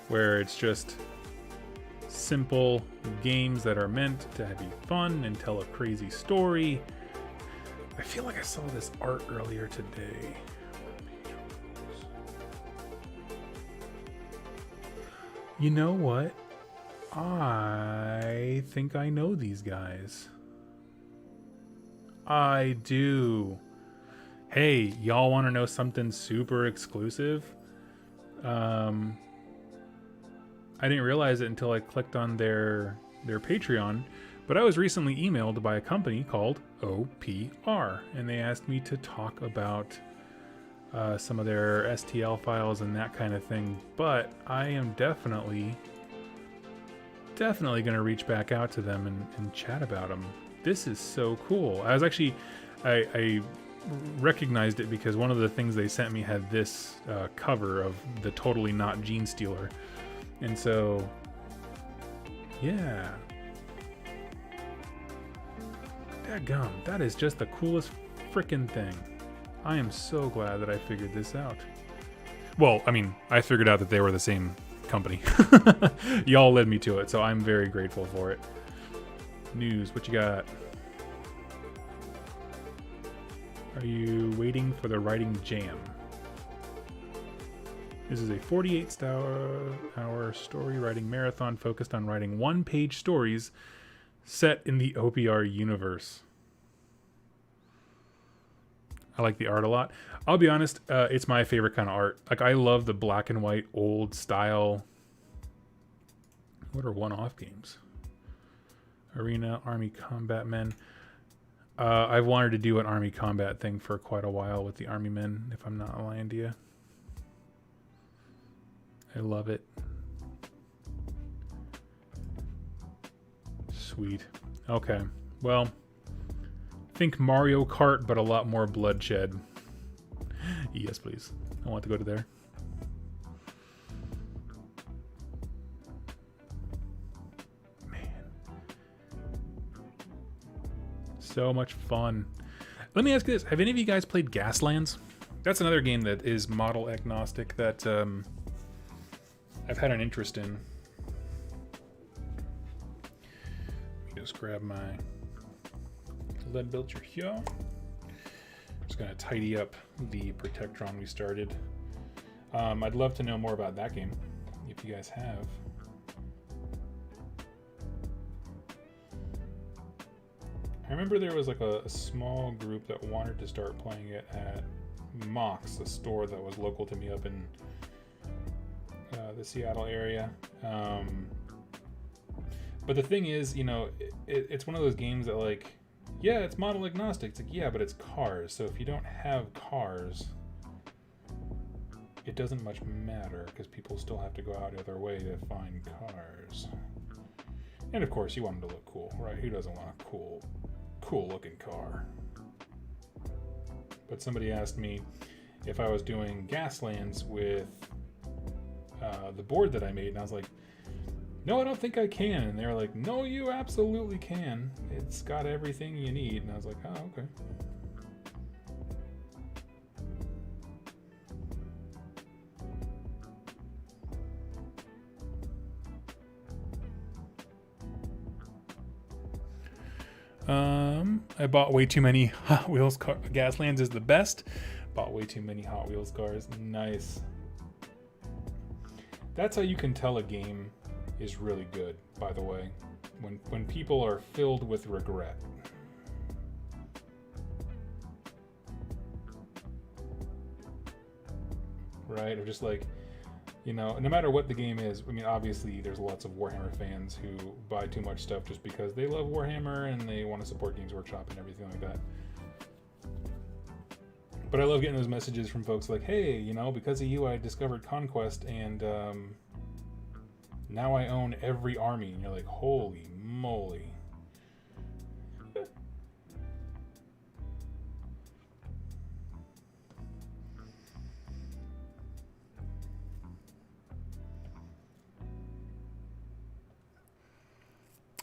where it's just simple games that are meant to be fun and tell a crazy story. I feel like I saw this art earlier today. You know what? I think I know these guys. I do. Hey, y'all want to know something super exclusive? I didn't realize it until I clicked on their Patreon, but I was recently emailed by a company called OPR, and they asked me to talk about some of their STL files and that kind of thing. But I am definitely going to reach back out to them and chat about them. This is so cool. I was actually, I recognized it because one of the things they sent me had this cover of the Totally Not Gene Stealer. And so, yeah. Dadgum, that is just the coolest frickin' thing. I am so glad that I figured this out. Well, I mean, I figured out that they were the same company. Y'all led me to it, so I'm very grateful for it. News, what you got? Are you waiting for the writing jam? This is a 48-hour story writing marathon focused on writing one-page stories set in the OPR universe. I like the art a lot. I'll be honest, it's my favorite kind of art. Like, I love the black and white old style. What are one-off games? Arena, Army Combat Men. I've wanted to do an Army Combat thing for quite a while with the Army Men, if I'm not lying to you. I love it. Sweet. Okay. Well, think Mario Kart, but a lot more bloodshed. Yes, please. I want to go to there. Man. So much fun. Let me ask you this. Have any of you guys played Gaslands? That's another game that is model agnostic that I've had an interest in. Let me just grab my lead belcher here. Just gonna tidy up the Protectron we started. I'd love to know more about that game, if you guys have. I remember there was like a small group that wanted to start playing it at Mox, a store that was local to me up in the Seattle area. But the thing is, you know, it's one of those games that, like, yeah, it's model agnostic. It's like, yeah, but it's cars. So if you don't have cars, it doesn't much matter because people still have to go out of their way to find cars. And of course, you want them to look cool, right? Who doesn't want a cool looking car? But somebody asked me if I was doing Gaslands with the board that I made, and I was like, no, I don't think I can. And they were like, no, you absolutely can. It's got everything you need. And I was like, oh, okay. I bought way too many Hot Wheels cars. Gaslands is the best. Bought way too many Hot Wheels cars. Nice. That's how you can tell a game is really good, by the way. When people are filled with regret. Right? Or just like, you know, no matter what the game is, I mean, obviously there's lots of Warhammer fans who buy too much stuff just because they love Warhammer and they want to support Games Workshop and everything like that. But I love getting those messages from folks like, hey, you know, because of you I discovered Conquest and now I own every army. And you're like, holy moly.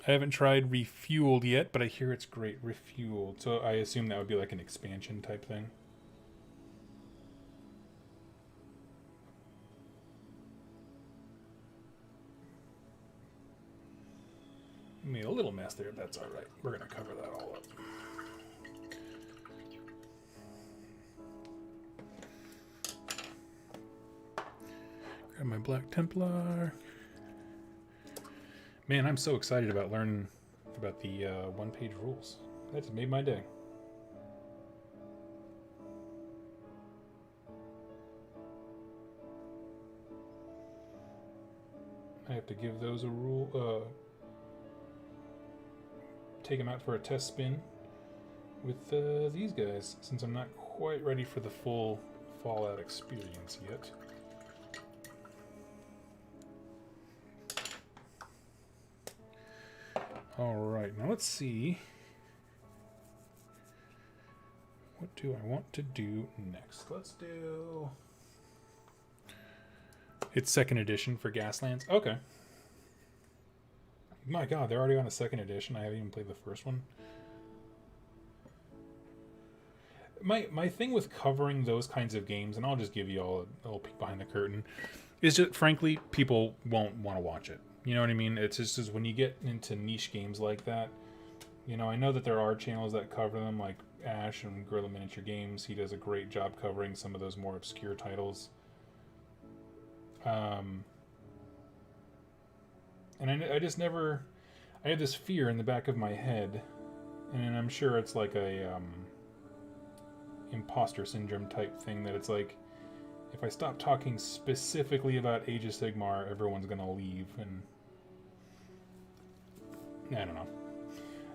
I haven't tried Refueled yet, but I hear it's great. Refueled. So I assume that would be like an expansion type thing. Made a little mess there. That's all right. We're going to cover that all up. Grab my Black Templar. Man, I'm so excited about learning about the one-page rules. That just made my day. I have to give those a rule. Take them out for a test spin with these guys, since I'm not quite ready for the full Fallout experience yet. All right, now let's see. What do I want to do next? Let's do... It's second edition for Gaslands. Okay. My God, they're already on a second edition. I haven't even played the first one. My thing with covering those kinds of games, and I'll just give you all a little peek behind the curtain, is just, frankly, people won't want to watch it. You know what I mean? It's just when you get into niche games like that, you know, I know that there are channels that cover them, like Ash and Gorilla Miniature Games. He does a great job covering some of those more obscure titles. And I just never... I had this fear in the back of my head, and I'm sure it's like a imposter syndrome type thing, that it's like, if I stop talking specifically about Age of Sigmar, everyone's going to leave, and I don't know.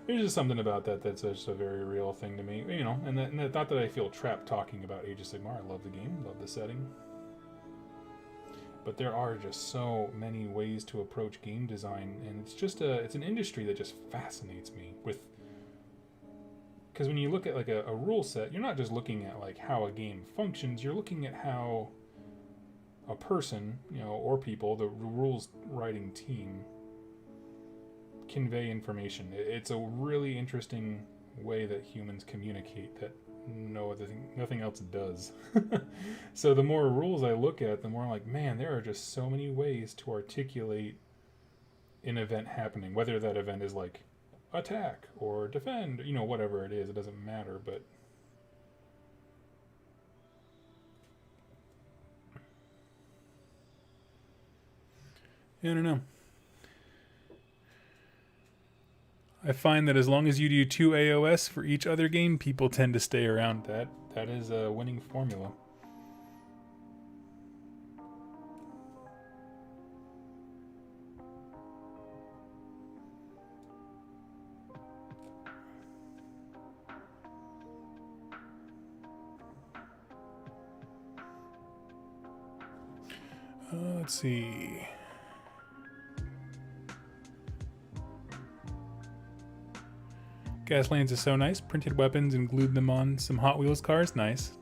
There's just something about that that's just a very real thing to me, you know, and not that I feel trapped talking about Age of Sigmar. I love the game, love the setting. But there are just so many ways to approach game design, and it's just it's an industry that just fascinates me with, because when you look at like a rule set, you're not just looking at like how a game functions, you're looking at how a person, you know, or people, the rules writing team, convey information. It's a really interesting way that humans communicate that nothing else does. So the more rules I look at, the more I'm like, man, there are just so many ways to articulate an event happening, whether that event is like attack or defend, you know, whatever it is, it doesn't matter. But I don't know. I find that as long as you do 2 AOS for each other game, people tend to stay around. That is a winning formula. Let's see. Gaslands is so nice. Printed weapons and glued them on some Hot Wheels cars. Nice.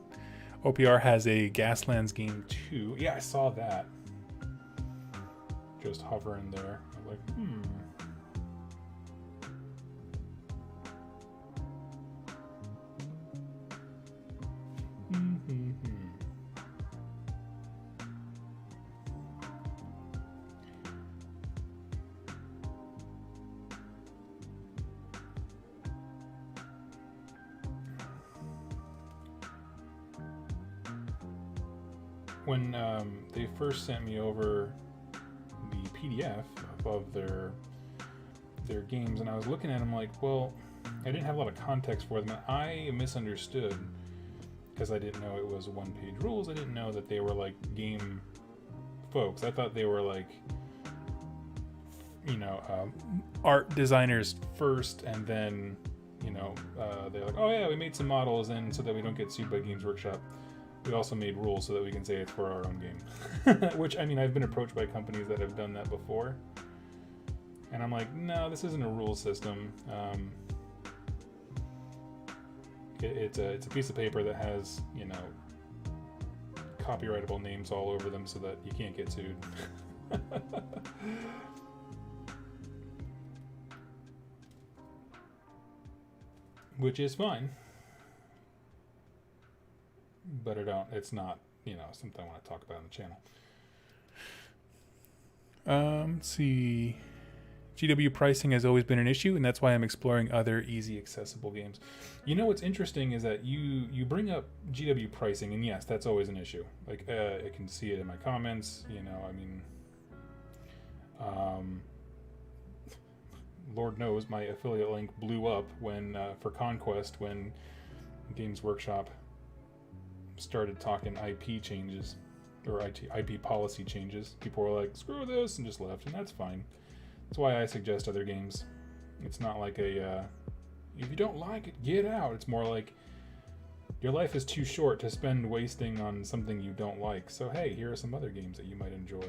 OPR has a Gaslands game too. Yeah, I saw that. Just hovering there. I'm like, When they first sent me over the PDF of their games, and I was looking at them like, well, I didn't have a lot of context for them, and I misunderstood because I didn't know it was one-page rules. I didn't know that they were like game folks. I thought they were like, art designers first, and then they're like, oh yeah, we made some models, and so that we don't get sued by Games Workshop, we also made rules so that we can say it's for our own game. Which, I mean, I've been approached by companies that have done that before, and I'm like, no, this isn't a rule system. It's a piece of paper that has, copyrightable names all over them so that you can't get sued. Which is fine. But it's not, something I want to talk about on the channel. Let's see. GW pricing has always been an issue, and that's why I'm exploring other easy accessible games. What's interesting is that you bring up GW pricing, and yes, that's always an issue. Like, I can see it in my comments, Lord knows my affiliate link blew up when for Conquest when Games Workshop started talking IP changes or IP policy changes. People were like, screw this, and just left, and that's fine. That's why I suggest other games. It's not like if you don't like it, get out. It's more like your life is too short to spend wasting on something you don't like. So hey, here are some other games that you might enjoy.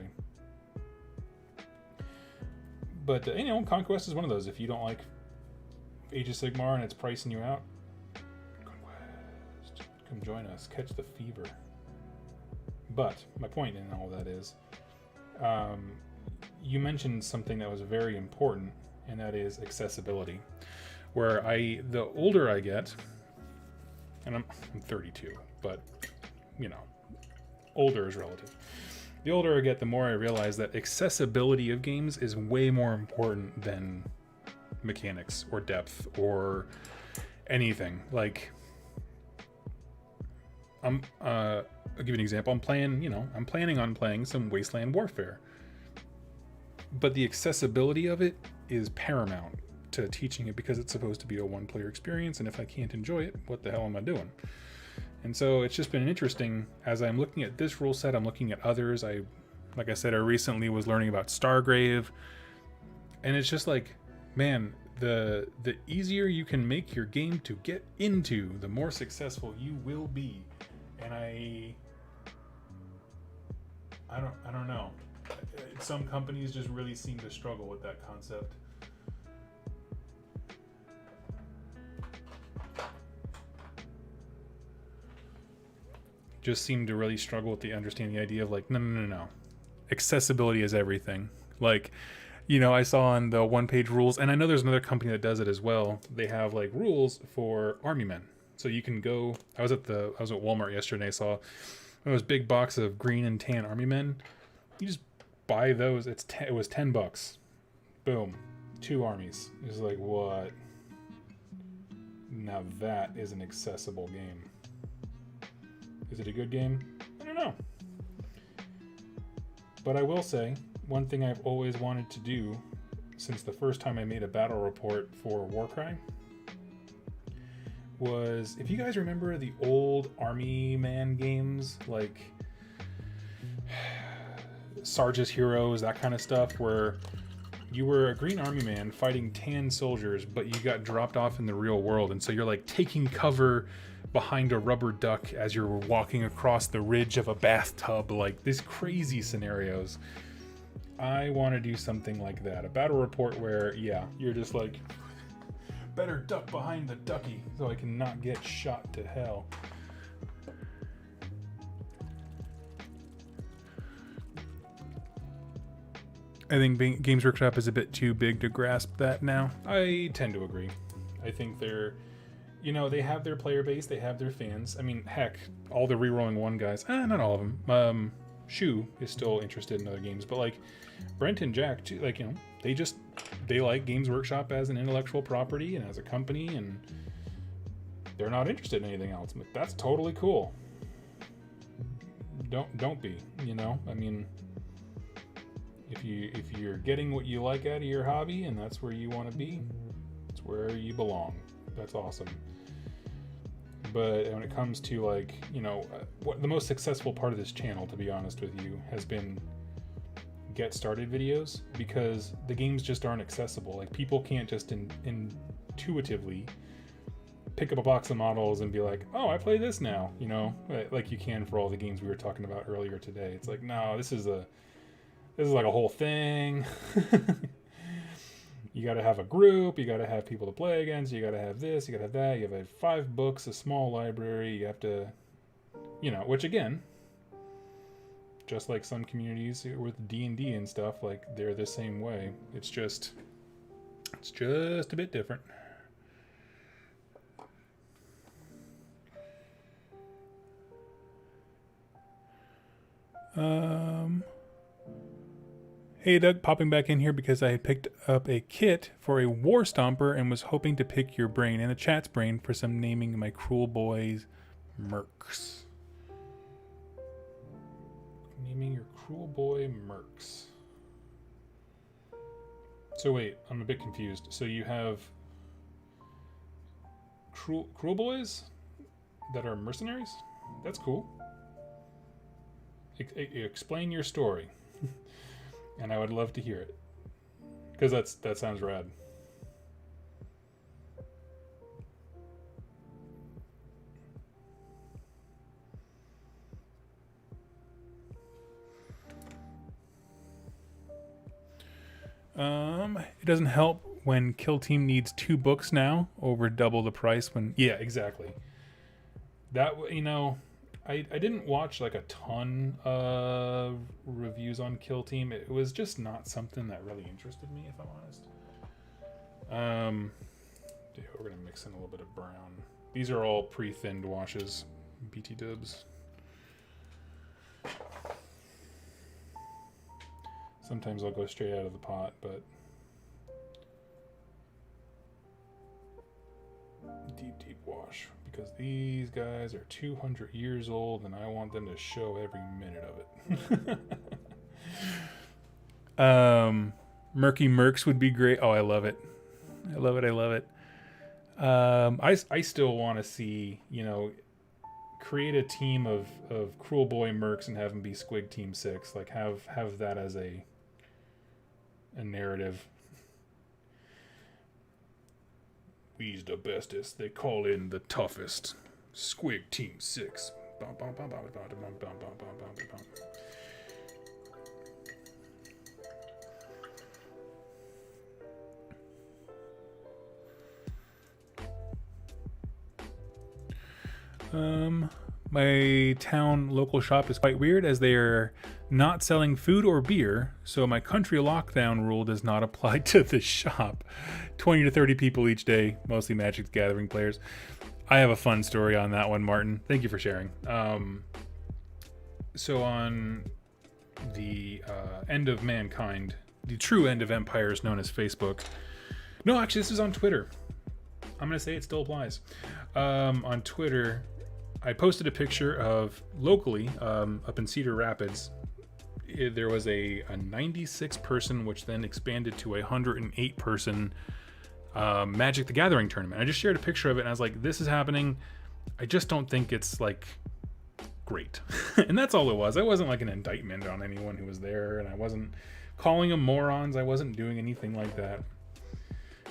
But Conquest is one of those. If you don't like Age of Sigmar and it's pricing you out, Conquest, come join us. Catch the fever. But my point in all that is, you mentioned something that was very important, and that is accessibility. Where the older I get, and I'm 32, but older is relative. The older I get, the more I realize that accessibility of games is way more important than mechanics or depth or anything. Like, I'll give you an example. I'm planning on playing some Wasteland Warfare. But the accessibility of it is paramount to teaching it, because it's supposed to be a one-player experience, and if I can't enjoy it, what the hell am I doing? And so it's just been interesting. As I'm looking at this rule set, I'm looking at others. Like I said, I recently was learning about Stargrave, and it's just like, man, the easier you can make your game to get into, the more successful you will be. And I don't know. Some companies just really seem to struggle with that concept. Just seem to really struggle with understanding the idea of like, no. Accessibility is everything. Like, I saw on the one-page rules, and I know there's another company that does it as well. They have like rules for army men. So you can go, I was at Walmart yesterday, I saw one of those big box of green and tan army men. You just buy those. It was $10. Boom. 2 armies. It's like, what? Now that is an accessible game. Is it a good game? I don't know. But I will say, one thing I've always wanted to do since the first time I made a battle report for Warcry was, if you guys remember the old Army Man games, like Sarge's Heroes, that kind of stuff, where you were a green army man fighting tan soldiers, but you got dropped off in the real world, and so you're like taking cover behind a rubber duck as you're walking across the ridge of a bathtub, like these crazy scenarios. I want to do something like that, a battle report where, yeah, you're just like better duck behind the ducky so I can not get shot to hell. I think Games Workshop is a bit too big to grasp that now. I tend to agree. I think they're, you know, they have their player base, they have their fans. I mean, heck, all the Rerolling One guys, not all of them. Shu is still interested in other games, but like Brent and Jack, too, like, you know, they like Games Workshop as an intellectual property and as a company, and they're not interested in anything else. But that's totally cool. Don't be, you know. I mean, if you're getting what you like out of your hobby and that's where you want to be, it's where you belong. That's awesome. But when it comes to, like, you know, what the most successful part of this channel, to be honest with you, has been get started videos, because the games just aren't accessible. Like, people can't just intuitively pick up a box of models and be like, oh, I play this now, you know, like you can for all the games we were talking about earlier today. It's like, no, this is like a whole thing. You got to have a group, you got to have people to play against, you got to have this, you got to have that, you have 5 books, a small library, you have to, you know, which again, just like some communities with D&D and stuff, like, they're the same way. It's just a bit different. Hey Doug, popping back in here because I had picked up a kit for a War Stomper and was hoping to pick your brain and the chat's brain for some naming my Cruel Boys mercs. Naming your Cruel Boy mercs. So wait, I'm a bit confused. So you have Cruel Boys that are mercenaries? That's cool. Explain your story. And I would love to hear it, because that sounds rad. It doesn't help when Kill Team needs 2 books now, over double the price when... Yeah, exactly. That, you know... I didn't watch like a ton of reviews on Kill Team. It was just not something that really interested me, if I'm honest. Yeah, we're gonna mix in a little bit of brown. These are all pre-thinned washes, BT dubs. Sometimes I'll go straight out of the pot, but deep wash, because these guys are 200 years old and I want them to show every minute of it. Murky Mercs would be great. Oh, I love it. I love it. I still want to see, you know, create a team of Cruel Boy Mercs and have them be Squig Team 6. Like, have that as a narrative. We's the bestest. They call in the toughest. Squig Team 6. My town local shop is quite weird, as they are not selling food or beer, so my country lockdown rule does not apply to the shop. 20 to 30 people each day, mostly Magic the Gathering players. I have a fun story on that one, Martin. Thank you for sharing. So on the end of mankind, the true end of empires known as Facebook. No, actually, this is on Twitter. I'm going to say it still applies. On Twitter, I posted a picture of locally up in Cedar Rapids. There was a 96 person, which then expanded to a 108 person Magic the Gathering tournament. I just shared a picture of it and I was like, this is happening. I just don't think it's like great. And that's all it was. I wasn't like an indictment on anyone who was there, and I wasn't calling them morons. I wasn't doing anything like that.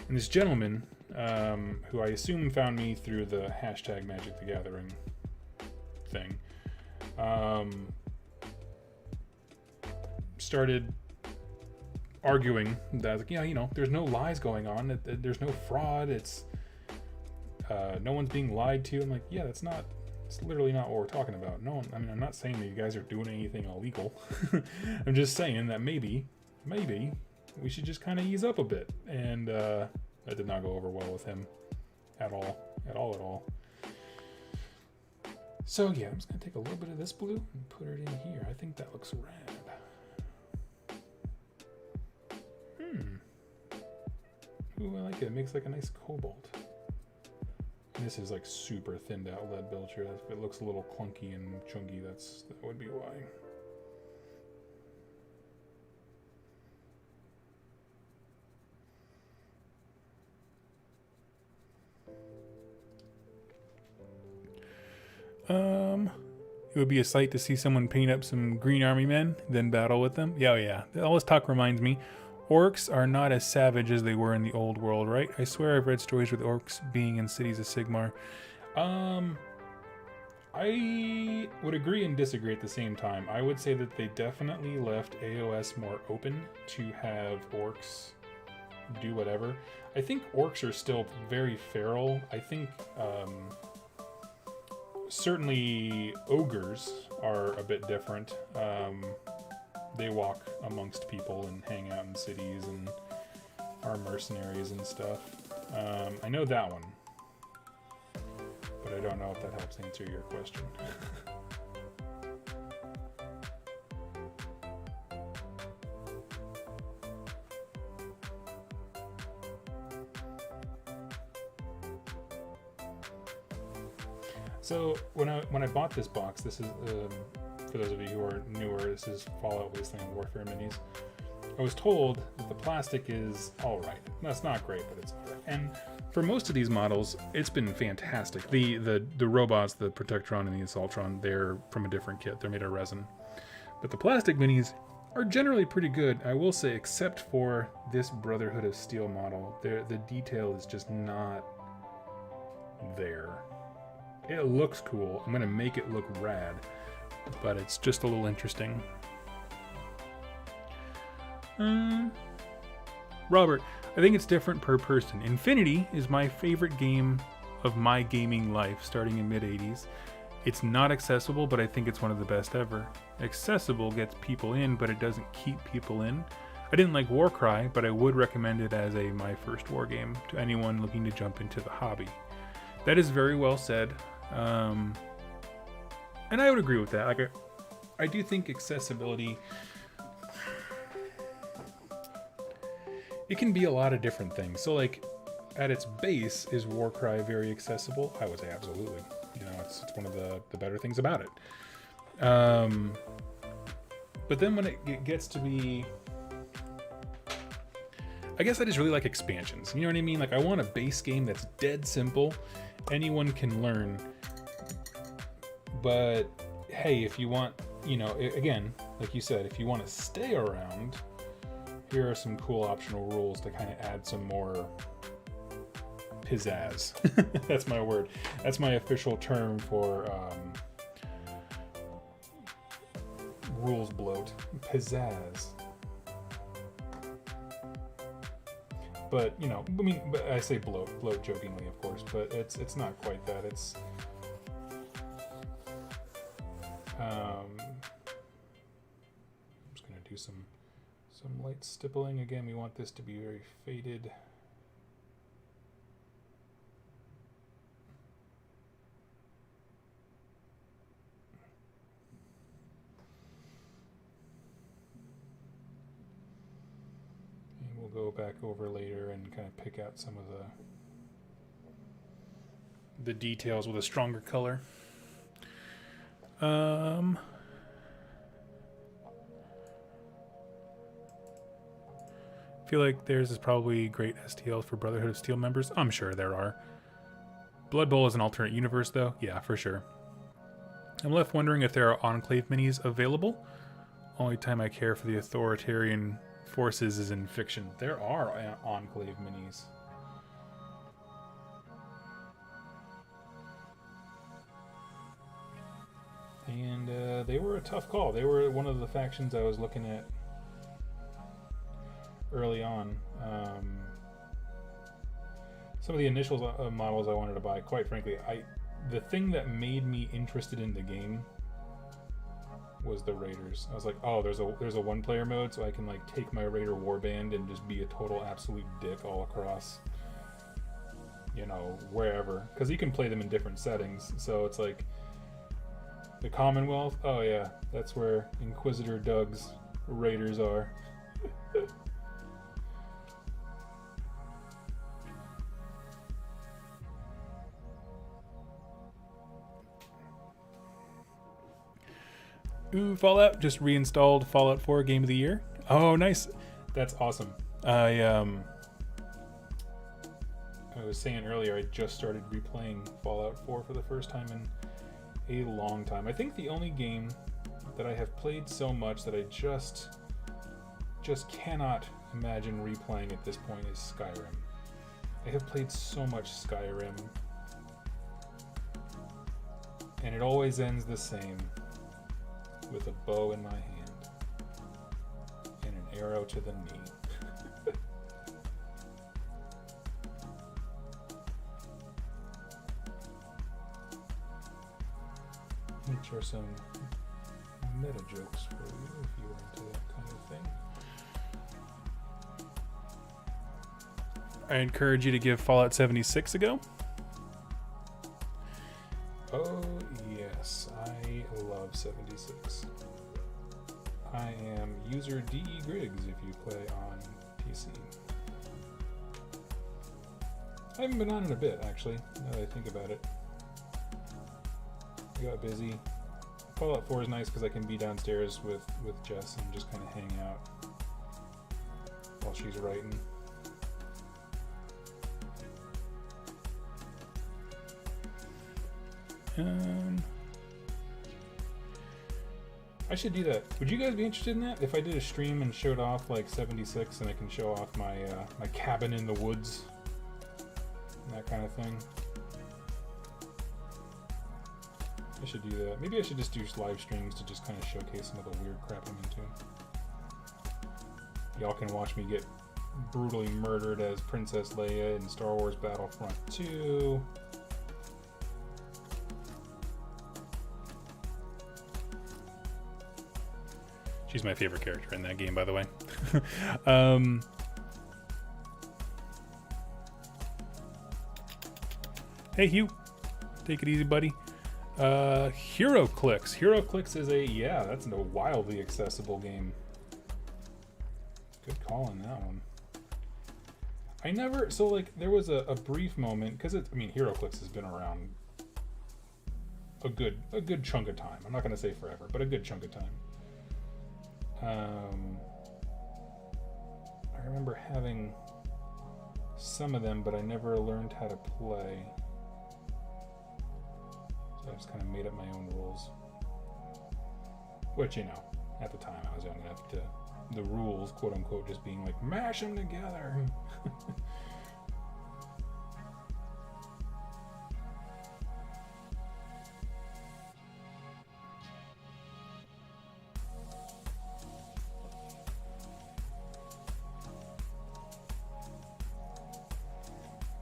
And this gentleman, who I assume found me through the hashtag Magic the Gathering thing, started arguing that, like, yeah, you know, there's no lies going on. There's no fraud. It's no one's being lied to. I'm like, yeah, it's literally not what we're talking about. No one, I mean, I'm not saying that you guys are doing anything illegal. I'm just saying that maybe we should just kind of ease up a bit. And that did not go over well with him at all. So yeah, I'm just gonna take a little bit of this blue and put it in here. I think that looks rad. Ooh, I like it. It makes like a nice cobalt. And this is like super thinned out lead bilge here. If it looks a little clunky and chunky, that would be why. It would be a sight to see someone paint up some green army men, then battle with them. Yeah, oh yeah. All this talk reminds me, orcs are not as savage as they were in the old world, right? I swear I've read stories with orcs being in cities of Sigmar. I would agree and disagree at the same time. I would say that they definitely left AOS more open to have orcs do whatever. I think orcs are still very feral. I think certainly ogres are a bit different. They walk amongst people and hang out in cities and are mercenaries and stuff. I know that one, but I don't know if that helps answer your question. So when I bought this box, this is for those of you who are newer, this is Fallout Wasteland Warfare minis. I was told that the plastic is all right. That's not great, but it's all right. And for most of these models, it's been fantastic. The robots, the Protectron and the Assaultron, they're from a different kit. They're made of resin. But the plastic minis are generally pretty good, I will say, except for this Brotherhood of Steel model. The detail is just not there. It looks cool. I'm gonna make it look rad, but it's just a little interesting. Robert, I think it's different per person. Infinity is my favorite game of my gaming life, starting in mid-80s. It's not accessible, but I think it's one of the best ever. Accessible gets people in, but it doesn't keep people in. I didn't like Warcry, but I would recommend it as my first war game to anyone looking to jump into the hobby. That is very well said. And I would agree with that. Like, I do think accessibility, it can be a lot of different things. So like at its base, is Warcry very accessible? I would say absolutely. You know, it's one of the better things about it. But then when it gets to be, I guess I just really like expansions. You know what I mean? Like, I want a base game that's dead simple, anyone can learn. But hey, if you want, you know, again, like you said, if you want to stay around, here are some cool optional rules to kind of add some more pizzazz. That's my word. That's my official term for rules bloat. Pizzazz. But, you know, I mean, but I say bloat jokingly, of course, but it's not quite that. It's I'm just gonna do some light stippling. Again, we want this to be very faded. And we'll go back over later and kind of pick out some of the details with a stronger color. I feel like theirs is probably great STL for Brotherhood of Steel members. I'm sure there are. Blood Bowl is an alternate universe, though. Yeah, for sure. I'm left wondering if there are Enclave minis available. Only time I care for the authoritarian forces is in fiction. There are Enclave minis. And they were a tough call. They were one of the factions I was looking at early on. Some of the initial models I wanted to buy, quite frankly, the thing that made me interested in the game was the raiders. I was like, oh, there's a one-player mode, so I can like take my raider warband and just be a total absolute dick all across, you know, wherever, because you can play them in different settings. So it's like the Commonwealth. Oh yeah, that's where Inquisitor Doug's raiders are. Ooh, Fallout just reinstalled Fallout 4 Game of the Year. Oh, nice. That's awesome. I was saying earlier, I just started replaying Fallout 4 for the first time in a long time. I think the only game that I have played so much that I just cannot imagine replaying at this point is Skyrim. I have played so much Skyrim, and it always ends the same. With a bow in my hand and an arrow to the knee. Which are some meta jokes for you if you are into that kind of thing. I encourage you to give Fallout 76 a go. Oh yes, I love 76. I am user DE Griggs if you play on PC. I haven't been on in a bit, actually, now that I think about it. I got busy. Fallout 4 is nice because I can be downstairs with Jess and just kind of hang out while she's writing. I should do that. Would you guys be interested in that? If I did a stream and showed off like 76 and I can show off my my cabin in the woods and that kind of thing. I should do that. Maybe I should just do live streams to just kind of showcase some of the weird crap I'm into. Y'all can watch me get brutally murdered as Princess Leia in Star Wars Battlefront 2. She's my favorite character in that game, by the way. Hey, Hugh. Take it easy, buddy. HeroClix. HeroClix is that's a wildly accessible game. Good call on that one. There was a brief moment, because HeroClix has been around a good chunk of time. I'm not going to say forever, but a good chunk of time. I remember having some of them, but I never learned how to play. So I just kind of made up my own rules. Which, at the time I was young enough to, the rules, quote unquote, just being like, mash them together.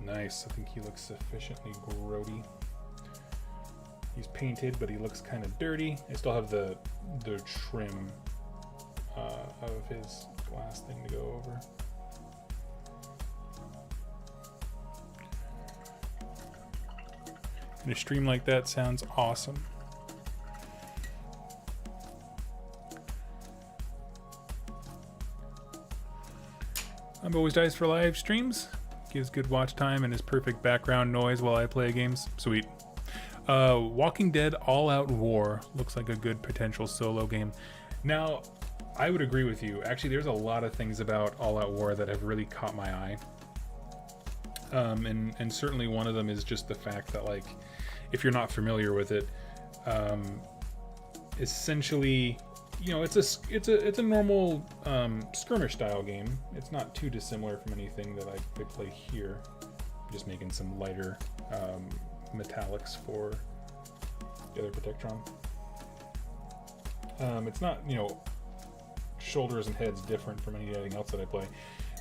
Nice. I think he looks sufficiently grody. He's painted, but he looks kind of dirty. I still have the trim of his glass thing to go over. And a stream like that sounds awesome. I'm always dies for live streams. Gives good watch time and is perfect background noise while I play games. Sweet. Walking Dead All-Out War looks like a good potential solo game. Now, I would agree with you. Actually, there's a lot of things about All-Out War that have really caught my eye. And certainly one of them is just the fact that, like, if you're not familiar with it, essentially, it's a normal skirmish style game. It's not too dissimilar from anything that I play here. I'm just making some lighter metallics for the other Protectron. It's not, shoulders and heads different from anything else that I play.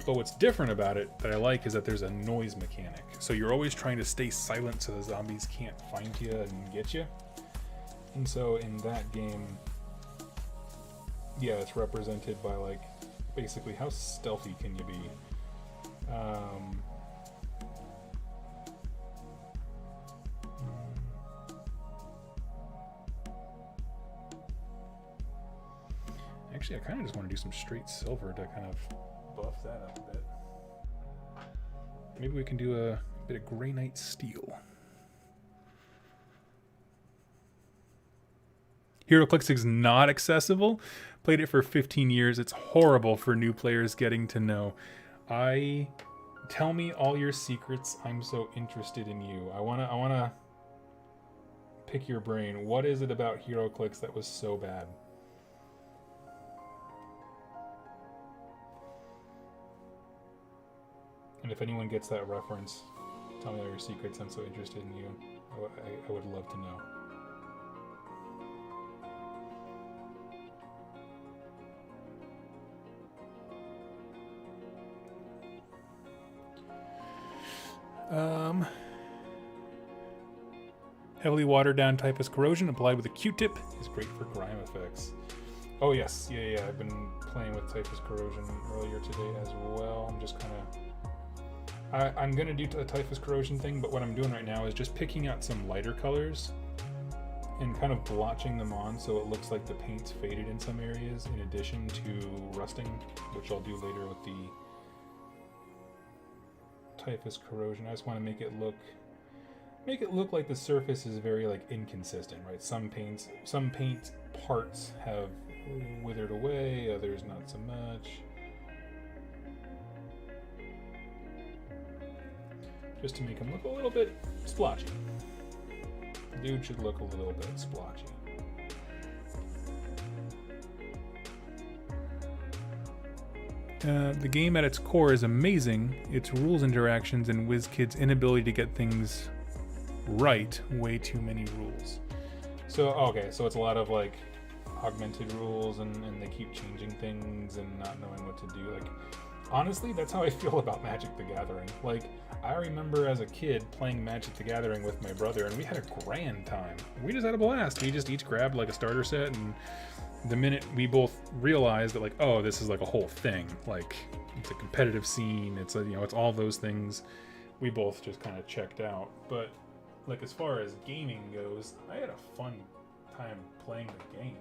But what's different about it that I like is that there's a noise mechanic. So you're always trying to stay silent so the zombies can't find you and get you. And so in that game, yeah, it's represented by like basically how stealthy can you be. Actually, I kind of just want to do some straight silver to kind of buff that up a bit. Maybe we can do a bit of Grey Knight Steel. HeroClix is not accessible. Played it for 15 years. It's horrible for new players getting to know. Tell me all your secrets. I'm so interested in you. I wanna pick your brain. What is it about HeroClix that was so bad? And if anyone gets that reference, tell me all your secrets. I'm so interested in you. I would love to know. Heavily watered down typhus corrosion applied with a Q-tip is great for grime effects. Oh yes, yeah. I've been playing with typhus corrosion earlier today as well. I'm just kind of... I'm going to do a typhus corrosion thing, but what I'm doing right now is just picking out some lighter colors and kind of blotching them on so it looks like the paint's faded in some areas in addition to rusting, which I'll do later with the typhus corrosion. I just want to make it look like the surface is very like inconsistent, right? Some paint parts have withered away, others not so much. Just to make him look a little bit splotchy. Dude should look a little bit splotchy. The game at its core is amazing. Its rules interactions and WizKid's inability to get things right. Way too many rules. So, okay, so it's a lot of like augmented rules and they keep changing things and not knowing what to do. Like, honestly, that's how I feel about Magic the Gathering. Like, I remember as a kid playing Magic the Gathering with my brother, and we had a grand time. We just had a blast. We just each grabbed like a starter set, and the minute we both realized that like, oh, this is like a whole thing. Like, it's a competitive scene. It's a, it's all those things. We both just kind of checked out. But like, as far as gaming goes, I had a fun time playing the game.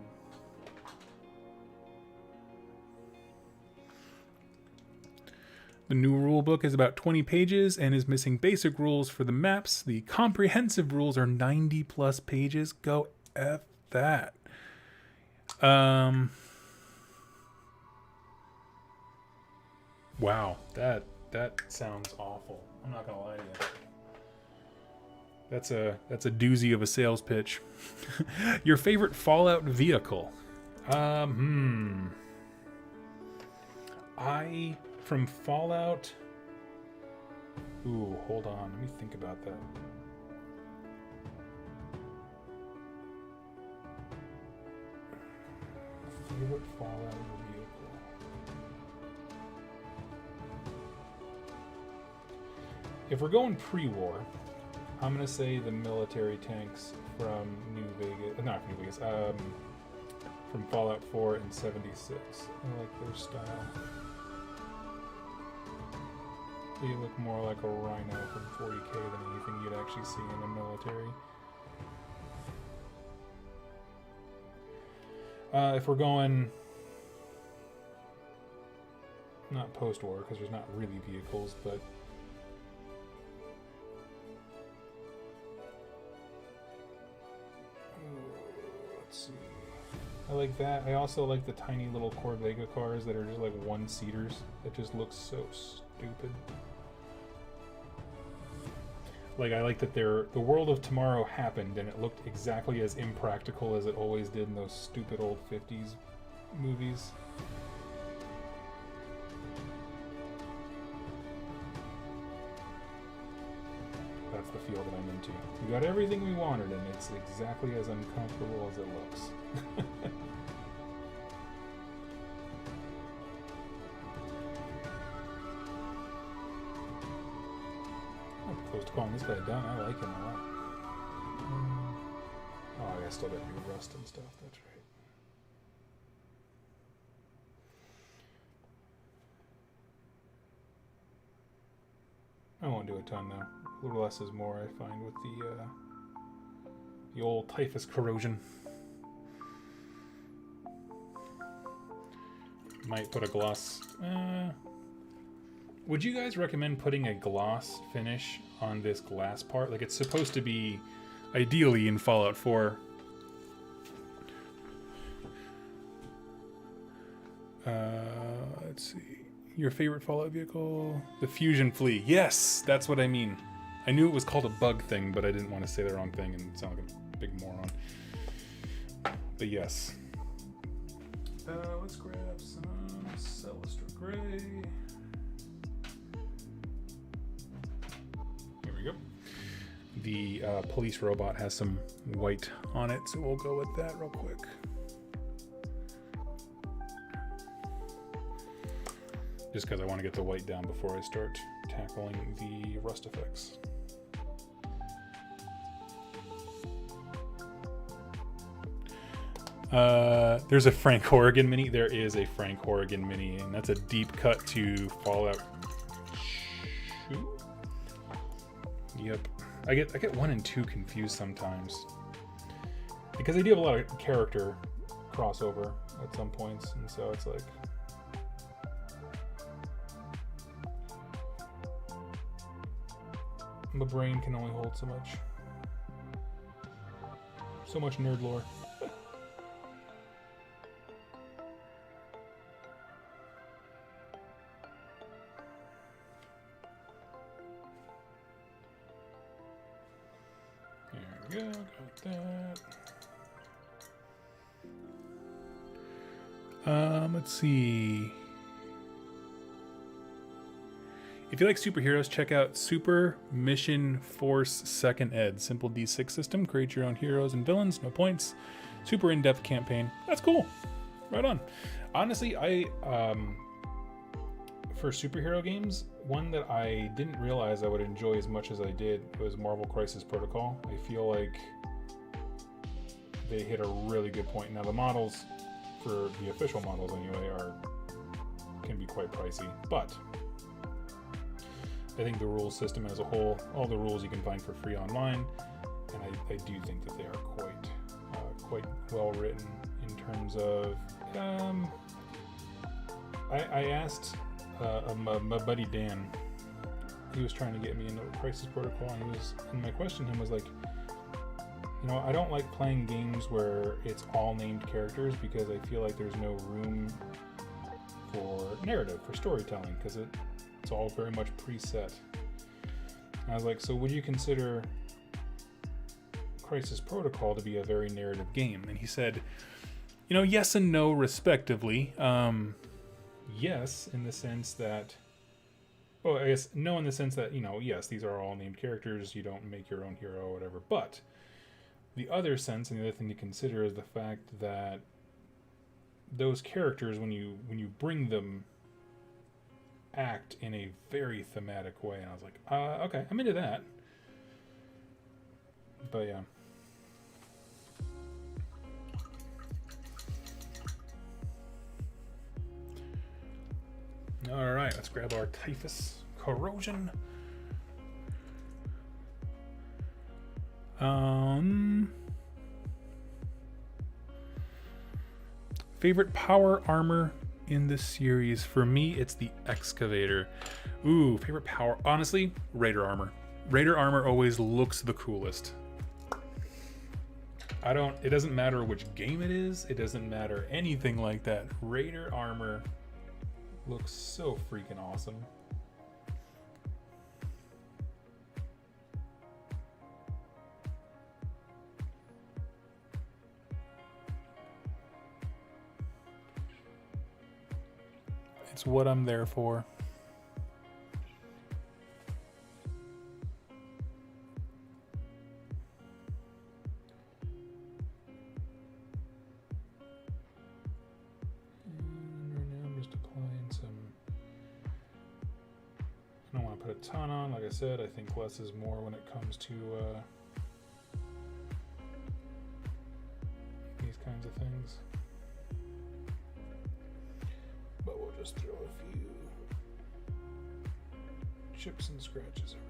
The new rulebook is about 20 pages and is missing basic rules for the maps. The comprehensive rules are 90 plus pages. Go F that. Wow, that sounds awful. I'm not gonna lie to you. That's a doozy of a sales pitch. Your favorite Fallout vehicle? From Fallout... Ooh, hold on. Let me think about that. Favorite Fallout vehicle? If we're going pre-war, I'm going to say the military tanks from from Fallout 4 and 76. I like their style. They look more like a Rhino from 40k than anything you'd actually see in the military. If we're going not post-war, because there's not really vehicles, but let's see. I like that. I also like the tiny little Corvega cars that are just like one-seaters. That just looks so stupid. Like, I like that the world of tomorrow happened and it looked exactly as impractical as it always did in those stupid old 50s movies. That's the feel that I'm into. We got everything we wanted and it's exactly as uncomfortable as it looks. calling this guy done. I like him a lot. Oh, I still got new rust and stuff. That's right. I won't do a ton though. A little less is more, I find, with the old typhus corrosion. Might put a gloss. Would you guys recommend putting a gloss finish on this glass part? Like, it's supposed to be ideally in Fallout 4. Let's see. Your favorite Fallout vehicle? The Fusion Flea. Yes, that's what I mean. I knew it was called a bug thing, but I didn't want to say the wrong thing and sound like a big moron. But yes. Let's grab some Celestra Gray. Here we go. The police robot has some white on it, so we'll go with that real quick. Just because I want to get the white down before I start tackling the rust effects. There's a Frank Horrigan mini. There is a Frank Horrigan mini, and that's a deep cut to Fallout 2. Yep. I get 1 and 2 confused sometimes. Because they do have a lot of character crossover at some points, and so it's like... my brain can only hold so much. So much nerd lore. There we go, got that. Let's see. If you like superheroes, check out Super Mission Force 2nd Ed. Simple D6 system. Create your own heroes and villains. No points. Super in-depth campaign. That's cool. Right on. Honestly, for superhero games, one that I didn't realize I would enjoy as much as I did was Marvel Crisis Protocol. I feel like they hit a really good point. Now the models, for the official models anyway, can be quite pricey, but I think the rules system as a whole, all the rules you can find for free online, and I do think that they are quite well written in terms of. I asked my buddy Dan. He was trying to get me into Crisis Protocol, and my question to him was like, I don't like playing games where it's all named characters because I feel like there's no room for narrative, for storytelling, because it's all very much preset. And I was like, so would you consider Crisis Protocol to be a very narrative game? And he said, yes and no respectively. Yes, in the sense that, well, I guess no in the sense that, yes, these are all named characters, you don't make your own hero or whatever, but the other sense and the other thing to consider is the fact that those characters, when you bring them, act in a very thematic way. And I was like, okay, I'm into that. But yeah. All right, let's grab our typhus corrosion. Favorite power armor in this series? For me, it's the excavator. Ooh, favorite power. Honestly, Raider armor. Raider armor always looks the coolest. It doesn't matter which game it is. It doesn't matter anything like that. Raider armor looks so freaking awesome. It's what I'm there for. And right now I'm just applying some. I don't want to put a ton on. Like I said, I think less is more when it comes to these kinds of things. But we'll just throw a few chips and scratches everywhere.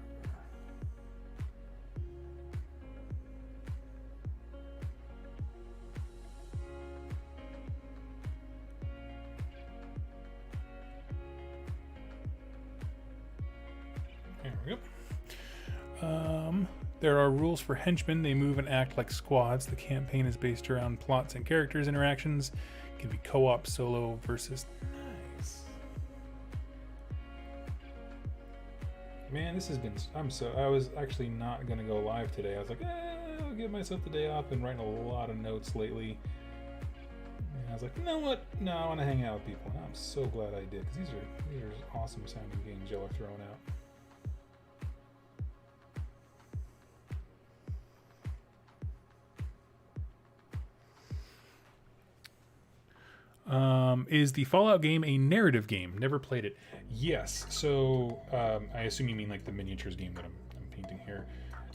There we go. There are rules for henchmen. They move and act like squads. The campaign is based around plots and characters' interactions. It can be co-op, solo, versus... Nice. Man, this has been... I was actually not going to go live today. I was like, I'll give myself the day off. Been writing a lot of notes lately. And I was like, you know what? No, I want to hang out with people. And I'm so glad I did, because these are awesome sounding games y'all are throwing out. Is the Fallout game a narrative game? Never played it. Yes. So I assume you mean like the miniatures game that I'm painting here.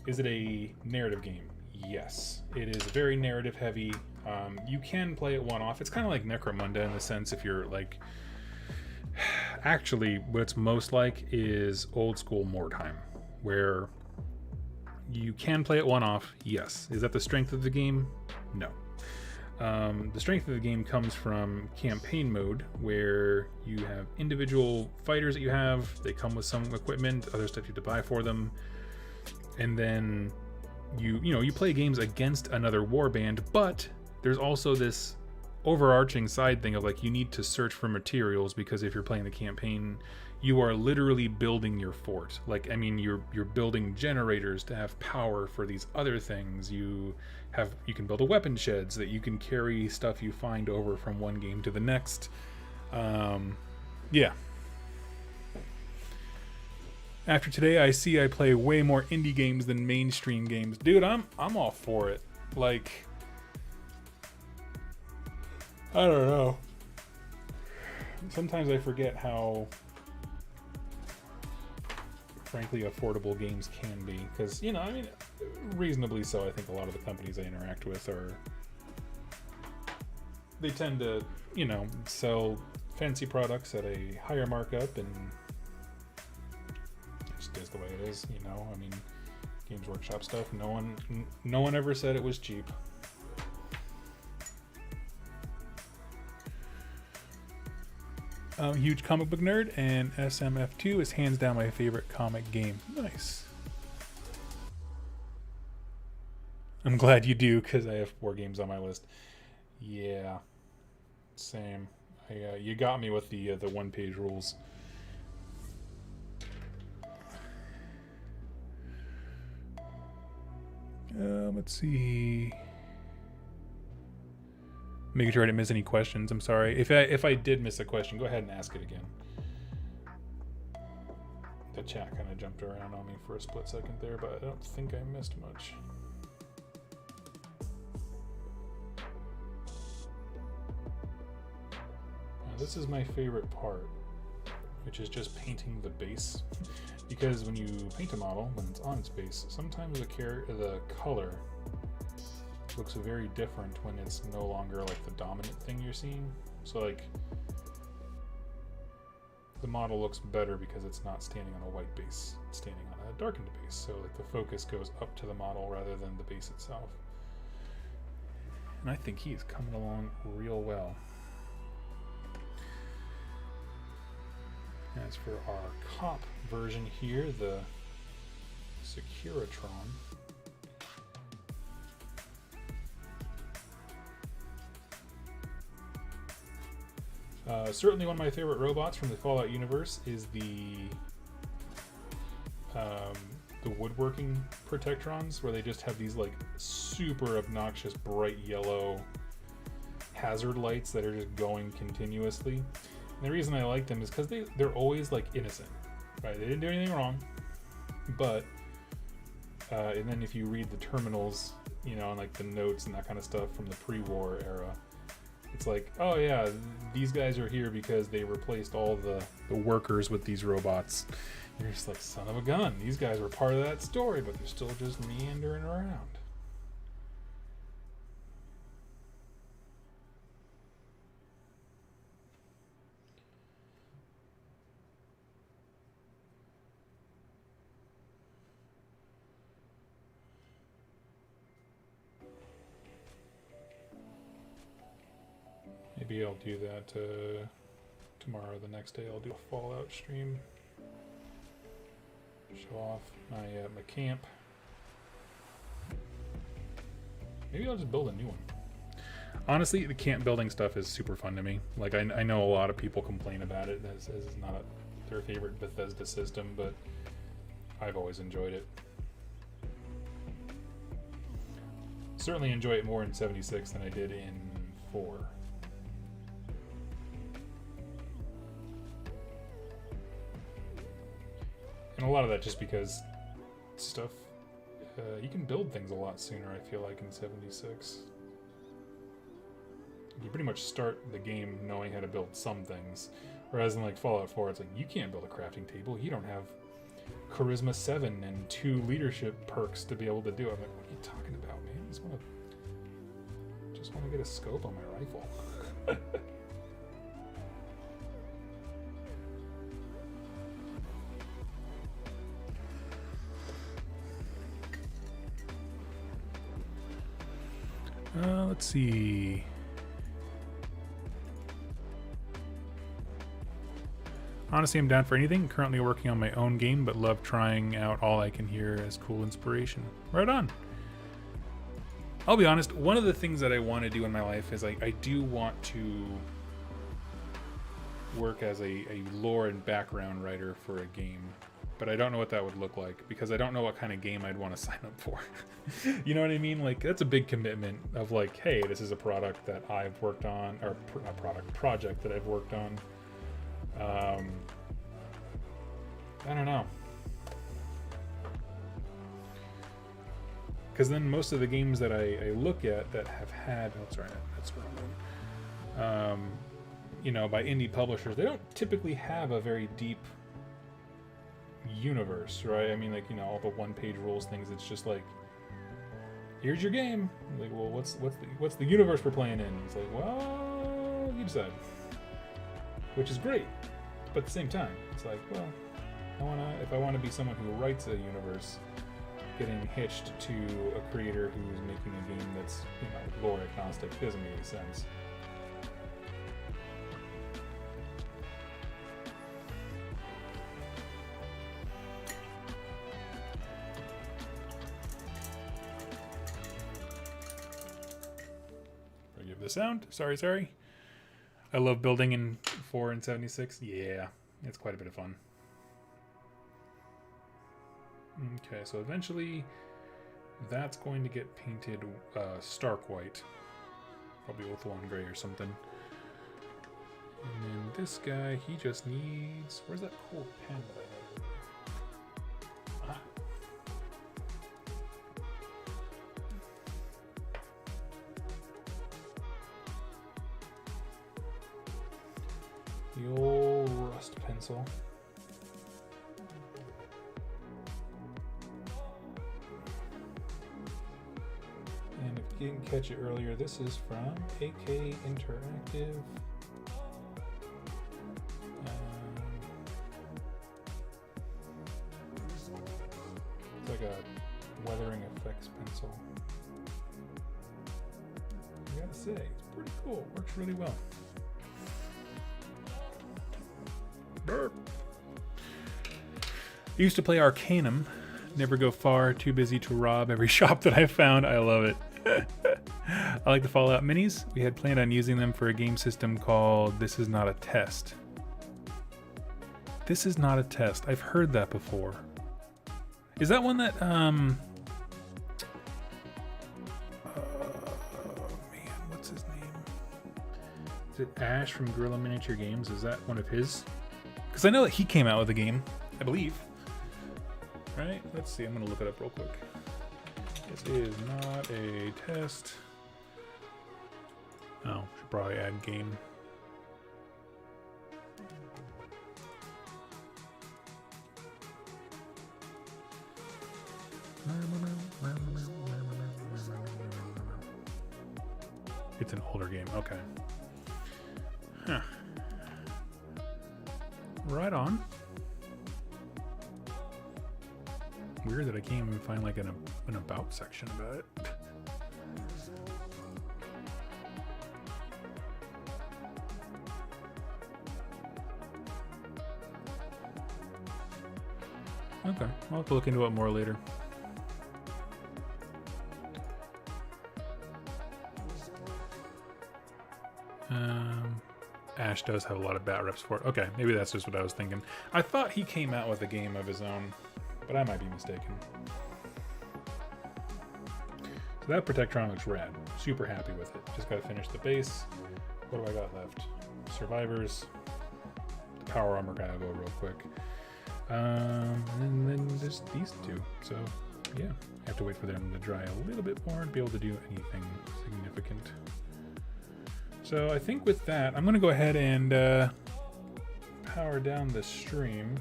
Is it a narrative game? Yes. It is very narrative heavy. You can play it one-off. It's kind of like Necromunda in the sense if you're like... Actually, what it's most like is old school Mordheim, where you can play it one-off. Yes. Is that the strength of the game? No. The strength of the game comes from campaign mode, where you have individual fighters that you have. They come with some equipment, other stuff you have to buy for them, and then you play games against another warband. But there's also this overarching side thing of like you need to search for materials, because if you're playing the campaign, you are literally building your fort. Like, I mean, you're building generators to have power for these other things. You can build a weapon shed so that you can carry stuff you find over from one game to the next. Yeah. After today, I see I play way more indie games than mainstream games. Dude, I'm all for it. Like, I don't know. Sometimes I forget how frankly affordable games can be, because I mean, reasonably so. I think a lot of the companies I interact with they tend to sell fancy products at a higher markup, and it just is the way it is. I mean, Games Workshop stuff, no one ever said it was cheap. I'm a huge comic book nerd, and SMF2 is hands down my favorite comic game. Nice. I'm glad you do, because I have 4 games on my list. Yeah, same. You got me with the one-page rules. Let's see. Making sure I didn't miss any questions. I'm sorry. If I did miss a question, go ahead and ask it again. The chat kind of jumped around on me for a split second there, but I don't think I missed much. Now, this is my favorite part, which is just painting the base. Because when you paint a model, when it's on its base, sometimes the color looks very different when it's no longer like the dominant thing you're seeing. So like the model looks better because it's not standing on a white base, it's standing on a darkened base. So like the focus goes up to the model rather than the base itself. And I think he's coming along real well. As for our cop version here, the Securitron. Certainly one of my favorite robots from the Fallout universe is the woodworking Protectrons, where they just have these like super obnoxious bright yellow hazard lights that are just going continuously. And the reason I like them is because they're always like innocent, right? They didn't do anything wrong, but and then if you read the terminals, and like the notes and that kind of stuff from the pre-war era, it's like, oh yeah, these guys are here because they replaced all the workers with these robots. You're just like, son of a gun. These guys were part of that story, but they're still just meandering around. Maybe I'll do that tomorrow. The next day I'll do a Fallout stream. Show off my my camp. Maybe I'll just build a new one. Honestly, the camp building stuff is super fun to me. Like, I know a lot of people complain about it as not their favorite Bethesda system, but I've always enjoyed it. Certainly enjoy it more in 76 than I did in 4. And a lot of that just because stuff, you can build things a lot sooner, I feel like, in 76. You pretty much start the game knowing how to build some things. Whereas in like Fallout 4, it's like, you can't build a crafting table. You don't have Charisma 7 and 2 leadership perks to be able to do it. I'm like, what are you talking about, man? I just want to get a scope on my rifle. Let's see. Honestly, I'm down for anything. Currently working on my own game, but love trying out all I can hear as cool inspiration. Right on. I'll be honest, one of the things that I want to do in my life is I do want to work as a lore and background writer for a game. But I don't know what that would look like because I don't know what kind of game I'd want to sign up for. You know what I mean? Like, that's a big commitment of like, hey, this is a product that I've worked on, or a project that I've worked on. I don't know. Because then most of the games that I look at that have had, oh, sorry, that's the wrong one. You know, by indie publishers, they don't typically have a very deep universe, right? I mean, like, you know, all the one-page rules things. It's just like, here's your game. Like, well, what's the universe we're playing in? It's like, well, you decide. Which is great, but at the same time, it's like, well, if I want to be someone who writes a universe, getting hitched to a creator who's making a game that's, you know, lore agnostic doesn't make any sense. Forgive the sound. Sorry. I love building in 4 and 76. Yeah, it's quite a bit of fun. Okay, so eventually that's going to get painted stark white. Probably Othwan gray or something. And then this guy, he just needs... Where's that cool pen that I have? The old rust pencil. And if you didn't catch it earlier, this is from AK Interactive. It's like a weathering effects pencil. I gotta say, it's pretty cool. It works really well. Burp. I used to play Arcanum. Never go far, too busy to rob every shop that I found. I love it. I like the Fallout minis. We had planned on using them for a game system called This Is Not a Test. This Is Not a Test. I've heard that before. Is that one that, man, what's his name? Is it Ash from Guerrilla Miniature Games? Is that one of his? Because I know that he came out with a game, I believe. Right? Let's see. I'm going to look it up real quick. This is not a test. Oh, should probably add game. It's an older game. Okay. Huh. Right on. Weird that I can't even find like an about section about it. Okay, I'll have to look into it more later. Ash does have a lot of bat reps for it. Okay, maybe that's just what I was thinking. I thought he came out with a game of his own, but I might be mistaken. So that Protectron looks rad. Super happy with it. Just gotta finish the base. What do I got left? Survivors. The power armor gotta go real quick. And then just these two. So yeah, I have to wait for them to dry a little bit more and be able to do anything significant. So I think with that, I'm gonna go ahead and power down the stream.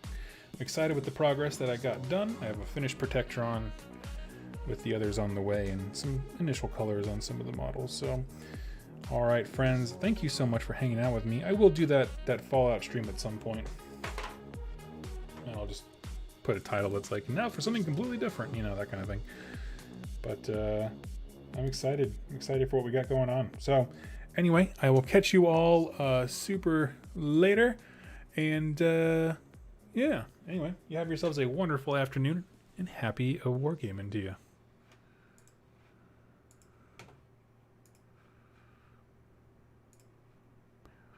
I'm excited with the progress that I got done. I have a finished Protectron with the others on the way and some initial colors on some of the models. So, all right, friends, thank you so much for hanging out with me. I will do that Fallout stream at some point. And I'll just put a title that's like, now for something completely different, you know, that kind of thing. But I'm excited. I'm excited for what we got going on. So anyway, I will catch you all super later. And yeah, anyway, you have yourselves a wonderful afternoon and happy wargaming to you.